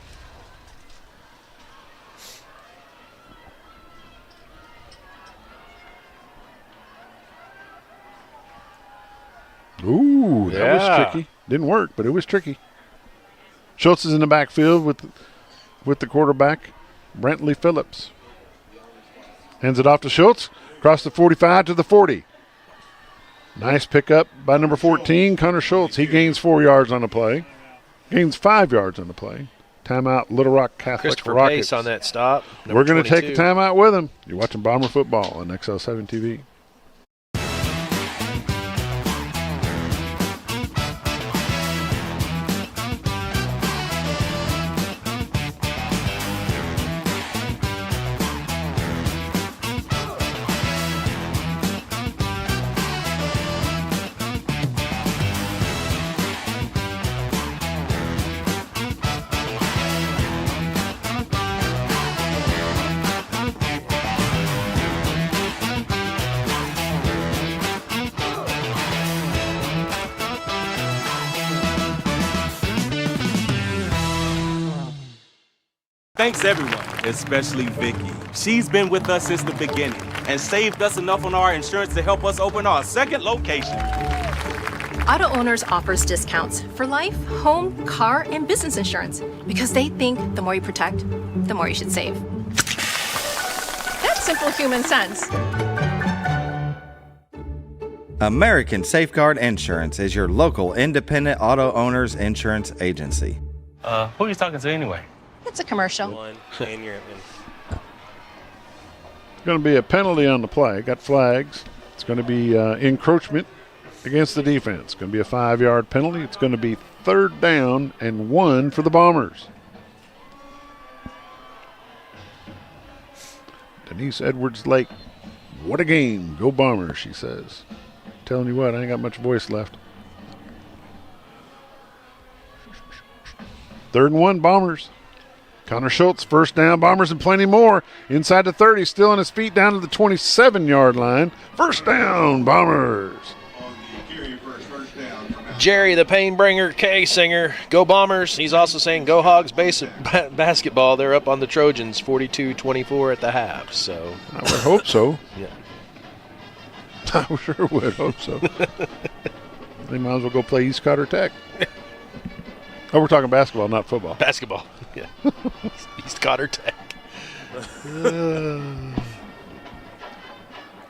Ooh, that was tricky. Didn't work, but it was tricky. Schultz is in the backfield with the quarterback, Brentley Phillips. Hands it off to Schultz, across the 45 to the 40. Nice pickup by number 14, Connor Schultz. He gains 4 yards on the play. Gains 5 yards on the play. Timeout, Little Rock Catholic Christopher Rockets. Pace on that stop. We're going to take a timeout with him. You're watching Bomber Football on XL7 TV. Thanks everyone, especially Vicky. She's been with us since the beginning and saved us enough on our insurance to help us open our 2nd location. Auto Owners offers discounts for life, home, car, and business insurance because they think the more you protect, the more you should save. That's simple human sense. American Safeguard Insurance is your local independent auto owners insurance agency. Who are you talking to anyway? It's a commercial. Going to be a penalty on the play. Got flags. It's going to be encroachment against the defense. Going to be a 5-yard penalty. It's going to be 3rd down and 1 for the Bombers. Denise Edwards-Lake. What a game. Go Bombers, she says. Telling you what, I ain't got much voice left. 3rd and 1, Bombers. Connor Schultz, 1st down, Bombers, and plenty more. Inside the 30, still on his feet, down to the 27-yard line. 1st down, Bombers. Jerry, the pain bringer, K singer, go Bombers. He's also saying go Hogs basketball. They're up on the Trojans 42-24 at the half. So I would hope so. Yeah. I sure would hope so. They might as well go play East Cotter Tech. Oh, we're talking basketball, not football. Basketball, yeah. East Cotter Tech.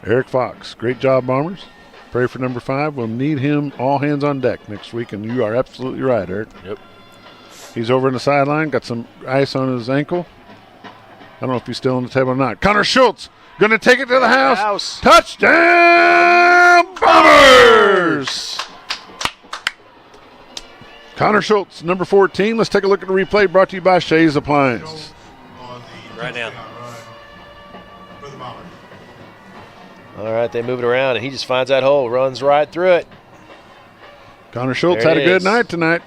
Eric Fox, great job, Bombers. Pray for number 5. We'll need him all hands on deck next week, and you are absolutely right, Eric. Yep. He's over on the sideline, got some ice on his ankle. I don't know if he's still on the table or not. Connor Schultz going to take it to the house. Touchdown, Bombers! Connor Schultz, number 14. Let's take a look at the replay brought to you by Shays Appliance. Right now. All right, they move it around, and he just finds that hole, runs right through it. Connor Schultz had a good night tonight.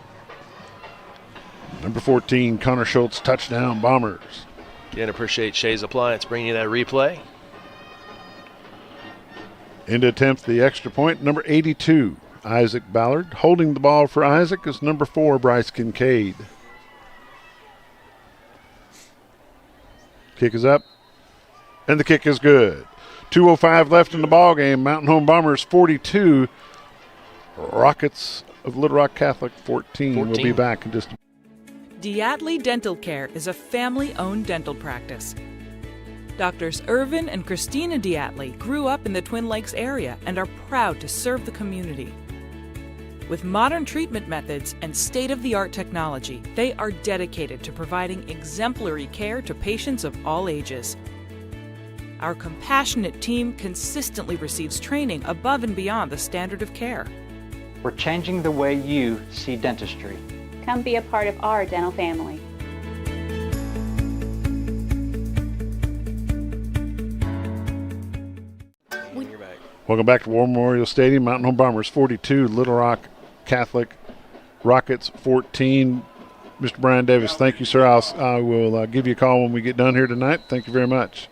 Number 14, Connor Schultz, touchdown, Bombers. Again, appreciate Shays Appliance bringing you that replay. In to attempt the extra point, number 82, Isaac Ballard. Holding the ball for Isaac is number 4, Bryce Kincaid. Kick is up, and the kick is good. 2:05 left in the ball game. Mountain Home Bombers 42, Rockets of Little Rock Catholic 14. We'll be back in just a Diatley Dental Care is a family-owned dental practice. Doctors Irvin and Christina Diatley grew up in the Twin Lakes area and are proud to serve the community. With modern treatment methods and state-of-the-art technology, they are dedicated to providing exemplary care to patients of all ages. Our compassionate team consistently receives training above and beyond the standard of care. We're changing the way you see dentistry. Come be a part of our dental family. Welcome back to War Memorial Stadium. Mountain Home Bombers 42, Little Rock Catholic Rockets 14. Mr. Brian Davis, thank you, sir. I will give you a call when we get done here tonight. Thank you very much.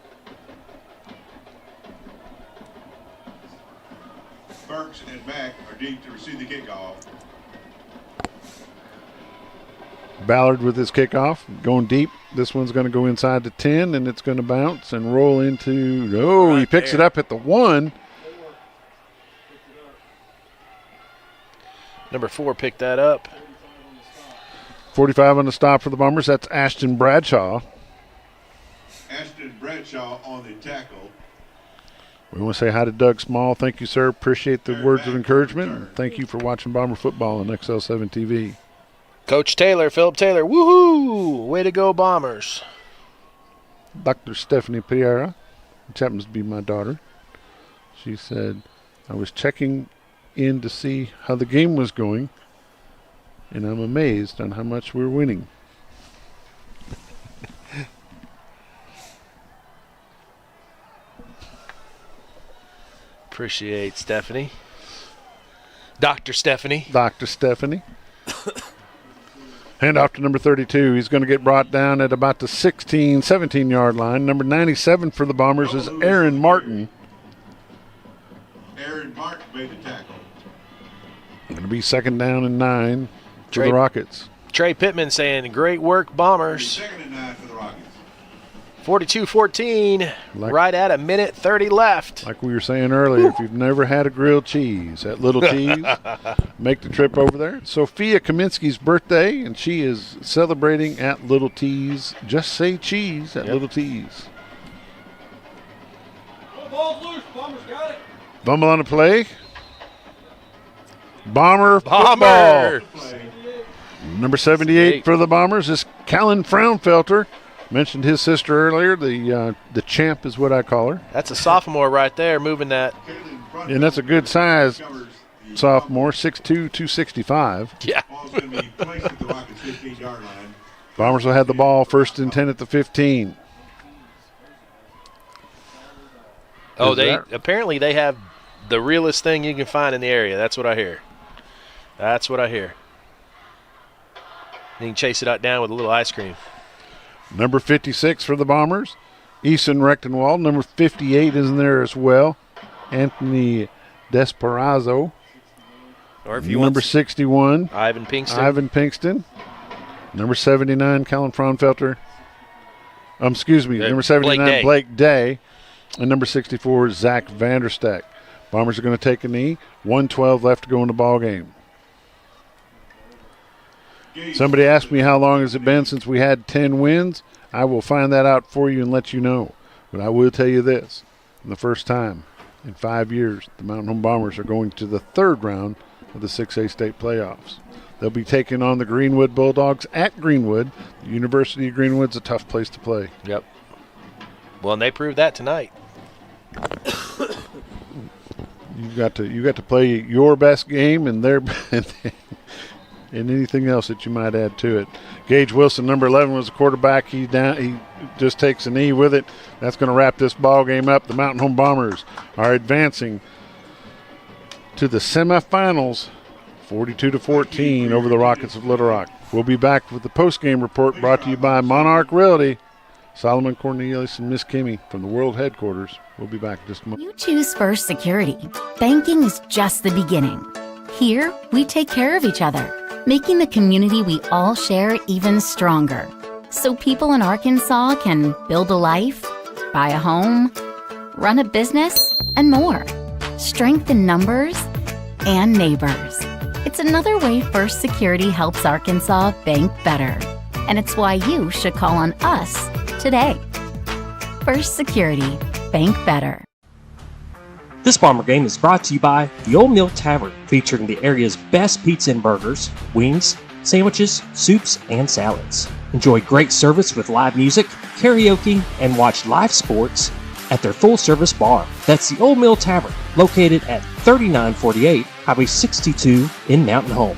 Burks and Mack are deep to receive the kickoff. Ballard with his kickoff, going deep. This one's going to go inside the 10, and it's going to bounce and roll into, he picks it up at the 1. Number 4 picked that up. 45 on the stop for the Bombers. That's Ashton Bradshaw. Ashton Bradshaw on the tackle. We want to say hi to Doug Small. Thank you, sir. Appreciate the words of encouragement. Thank you for watching Bomber football on XL7 TV. Coach Taylor, Philip Taylor, woohoo! Way to go, Bombers. Dr. Stephanie Pereira, which happens to be my daughter. She said, I was checking in to see how the game was going, and I'm amazed on how much we're winning. Appreciate Stephanie. Dr. Stephanie. Dr. Stephanie. Hand off to number 32. He's going to get brought down at about the 16, 17-yard line. Number 97 for the Bombers is Aaron Martin. Aaron Martin made the tackle. Going to be second down and 9 for the Rockets. Trey Pittman saying, great work, Bombers. Second and 9 for the Rockets. 42-14, right at a minute 30 left. Like we were saying earlier, if you've never had a grilled cheese at Little T's, make the trip over there. It's Sophia Kaminiski's birthday, and she is celebrating at Little T's. Just say cheese at Little T's. Ball's loose. Bombers got it. Bumble on the play. Bomber football. Number 78 for the Bombers is Callan Fraunfelter. Mentioned his sister earlier. The champ is what I call her. That's a sophomore right there moving that. And that's a good size sophomore, 6'2", 265. Yeah. Bombers will have the ball first and 10 at the 15. Oh, apparently they have the realest thing you can find in the area. That's what I hear. That's what I hear. You can chase it out down with a little ice cream. Number 56 for the Bombers, Easton Recktenwald. Number 58 is in there as well, Anthony Desperazzo. Or if you Number 61, Ivan Pinkston. Number 79, Callan Fraunfelter. Number 79, Blake Day. And number 64, Zach Vanderstack. Bombers are going to take a knee. 1:12 left to go in the ball game. Somebody asked me how long has it been since we had 10 wins. I will find that out for you and let you know. But I will tell you this. For the first time in 5 years, the Mountain Home Bombers are going to the third round of the 6A state playoffs. They'll be taking on the Greenwood Bulldogs at Greenwood. The University of Greenwood's a tough place to play. Yep. Well, and they proved that tonight. You got to play your best game and their and anything else that you might add to it. Gage Wilson, number 11, was the quarterback. He just takes a knee with it. That's going to wrap this ball game up. The Mountain Home Bombers are advancing to the semifinals, 42-14 over the Rockets of Little Rock. We'll be back with the post-game report brought to you by Monarch Realty. Solomon Cornelius and Miss Kimmy from the world headquarters. We'll be back in just a moment. You choose First Security. Banking is just the beginning. Here, we take care of each other, making the community we all share even stronger. So people in Arkansas can build a life, buy a home, run a business, and more. Strength in numbers and neighbors. It's another way First Security helps Arkansas bank better. And it's why you should call on us today. First Security. Bank better. This Bomber Game is brought to you by the Old Mill Tavern, featuring the area's best pizza and burgers, wings, sandwiches, soups, and salads. Enjoy great service with live music, karaoke, and watch live sports at their full-service bar. That's the Old Mill Tavern, located at 3948 Highway 62 in Mountain Home.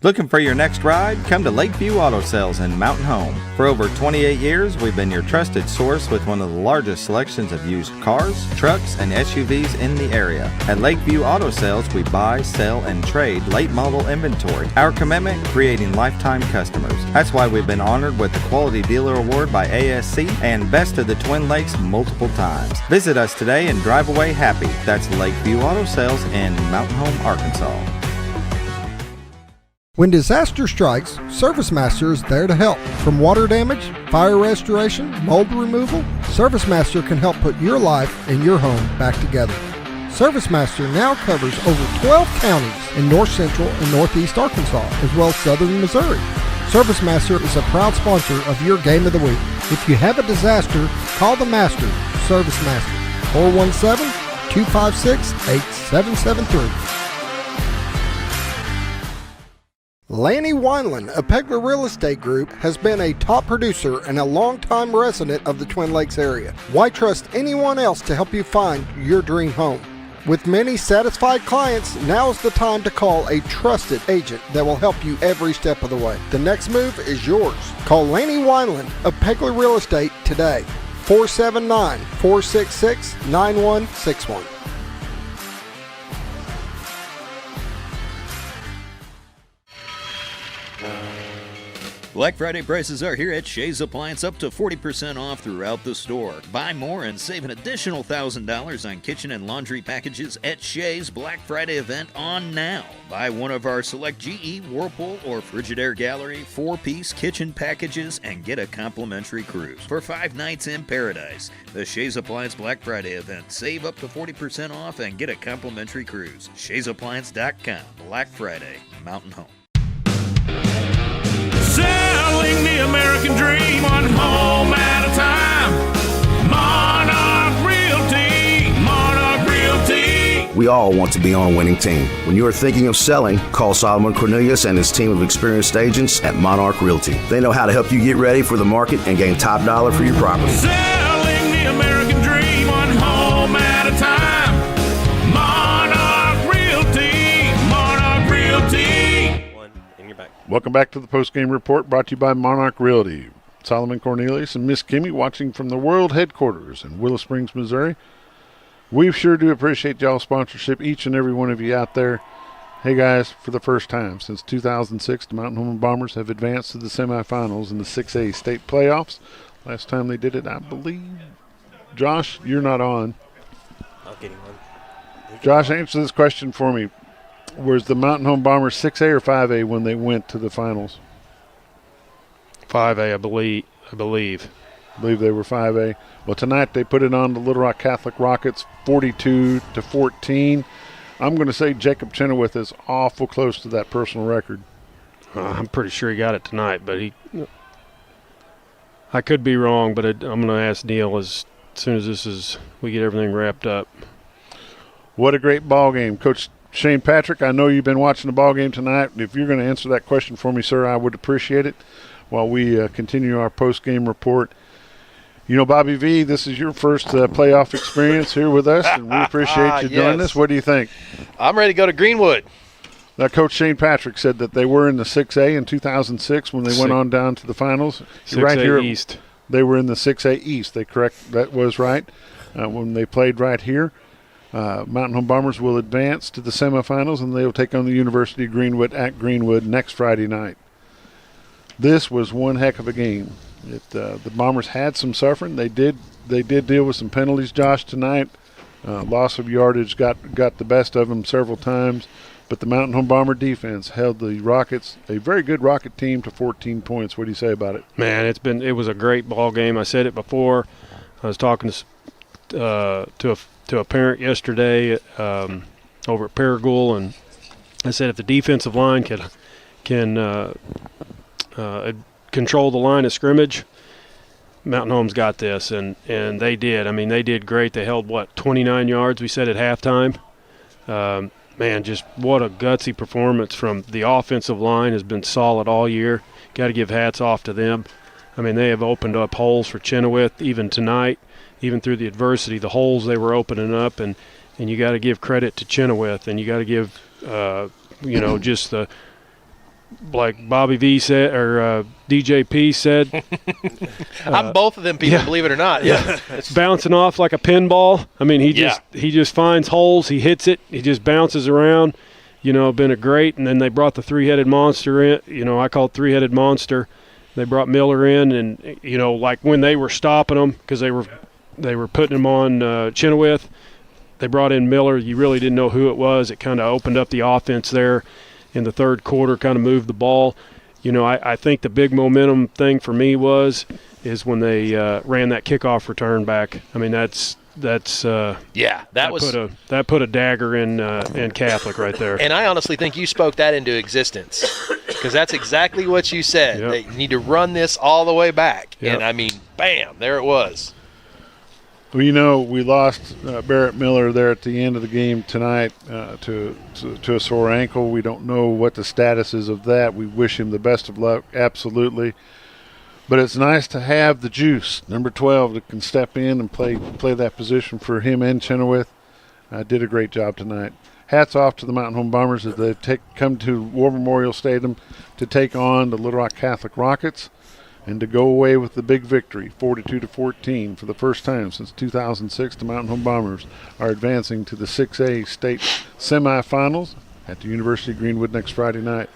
Looking for your next ride? Come to Lakeview Auto Sales in Mountain Home. For over 28 years, we've been your trusted source with one of the largest selections of used cars, trucks, and SUVs in the area. At Lakeview Auto Sales, we buy, sell, and trade late model inventory. Our commitment, creating lifetime customers. That's why we've been honored with the Quality Dealer Award by ASC and Best of the Twin Lakes multiple times. Visit us today and drive away happy. That's Lakeview Auto Sales in Mountain Home, Arkansas. When disaster strikes, ServiceMaster is there to help. From water damage, fire restoration, mold removal, ServiceMaster can help put your life and your home back together. ServiceMaster now covers over 12 counties in north central and northeast Arkansas, as well as southern Missouri. ServiceMaster is a proud sponsor of your Game of the Week. If you have a disaster, call the Master, ServiceMaster, 417-256-8773. Lanny Wineland of Pegler Real Estate Group has been a top producer and a longtime resident of the Twin Lakes area. Why trust anyone else to help you find your dream home? With many satisfied clients, now is the time to call a trusted agent that will help you every step of the way. The next move is yours. Call Lanny Wineland of Pegler Real Estate today, 479-466-9161. Black Friday prices are here at Shays Appliance, up to 40% off throughout the store. Buy more and save an additional $1,000 on kitchen and laundry packages at Shays Black Friday event on now. Buy one of our select GE, Whirlpool, or Frigidaire Gallery 4-piece kitchen packages and get a complimentary cruise for 5 nights in paradise. The Shays Appliance Black Friday event. Save up to 40% off and get a complimentary cruise. ShaysAppliance.com. Black Friday. Mountain Home. Selling the American dream, one home at a time. Monarch Realty, Monarch Realty. We all want to be on a winning team. When you are thinking of selling, call Solomon Cornelius and his team of experienced agents at Monarch Realty. They know how to help you get ready for the market and gain top dollar for your property. Selling the American dream, one home at a time. Monarch Realty, Monarch Realty. Welcome back to the post-game report brought to you by Monarch Realty. Solomon Cornelius and Miss Kimmy watching from the world headquarters in Willow Springs, Missouri. We sure do appreciate y'all's sponsorship, each and every one of you out there. Hey guys, for the first time since 2006, the Mountain Home Bombers have advanced to the semifinals in the 6A state playoffs. Last time they did it, I believe. Josh, you're not on. I'll get him on. Josh, answer this question for me. Was the Mountain Home Bombers 6A or 5A when they went to the finals? 5A, I believe. I believe they were 5A. Well, tonight they put it on the Little Rock Catholic Rockets 42-14. I'm going to say Jacob Chenoweth is awful close to that personal record. I'm pretty sure he got it tonight, but I could be wrong, but I'm going to ask Neil as soon as we get everything wrapped up. What a great ball game. Coach Shane Patrick, I know you've been watching the ball game tonight. If you're going to answer that question for me, sir, I would appreciate it. while we continue our post-game report. You know, Bobby V, this is your first playoff experience here with us, and we appreciate you joining us. What do you think? I'm ready to go to Greenwood. Now, Coach Shane Patrick said that they were in the 6A in 2006 when they went on down to the finals. 6A right here, East. They were in the 6A East. That was right when they played right here. Mountain Home Bombers will advance to the semifinals, and they will take on the University of Greenwood at Greenwood next Friday night. This was one heck of a game. The Bombers had some suffering. They did deal with some penalties, Josh, tonight. Loss of yardage got the best of them several times, but the Mountain Home Bomber defense held the Rockets, a very good Rocket team, to 14 points. What do you say about it? Man, it was a great ball game. I said it before. I was talking to a parent yesterday over at Paragould, and I said if the defensive line can control the line of scrimmage, Mountain Home's got this, and they did. I mean, they did great. They held, 29 yards, we said, at halftime. Man, just what a gutsy performance from the offensive line. Has been solid all year. Got to give hats off to them. I mean, they have opened up holes for Chenoweth even tonight, even through the adversity, the holes they were opening up, and you got to give credit to Chenoweth, and you got to give, just the, like Bobby V said, or DJP said. I'm both of them people, believe it or not. Yeah. It's bouncing off like a pinball. I mean, he just finds holes, he hits it, he just bounces around. Been a great, and then they brought the three-headed monster in. I call it three-headed monster. They brought Miller in, and, like when they were stopping them, because they were putting him on Chenoweth, they brought in Miller. You really didn't know who it was. It kind of opened up the offense there in the third quarter, kind of moved the ball. I think the big momentum thing for me is when they ran that kickoff return back. I mean, that put a dagger in Catholic right there. And I honestly think you spoke that into existence, because that's exactly what you said. Yep. They need to run this all the way back. Yep. And I mean, bam, there it was. Well, we lost Barrett Miller there at the end of the game tonight to a sore ankle. We don't know what the status is of that. We wish him the best of luck, absolutely. But it's nice to have the juice, number 12, that can step in and play that position for him and Chenoweth. Did a great job tonight. Hats off to the Mountain Home Bombers as they come to War Memorial Stadium to take on the Little Rock Catholic Rockets, and to go away with the big victory, 42-14, for the first time since 2006. The Mountain Home Bombers are advancing to the 6A state semifinals at the University of Greenwood next Friday night.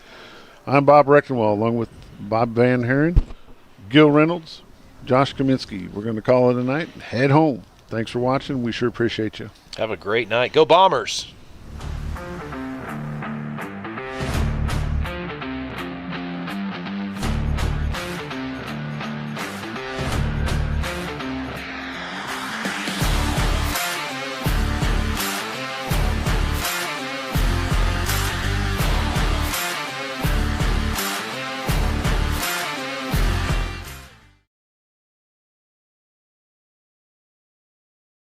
I'm Bob Recktenwald, along with Bob Van Haren, Gil Reynolds, Josh Kaminiski. We're going to call it a night and head home. Thanks for watching. We sure appreciate you. Have a great night. Go Bombers.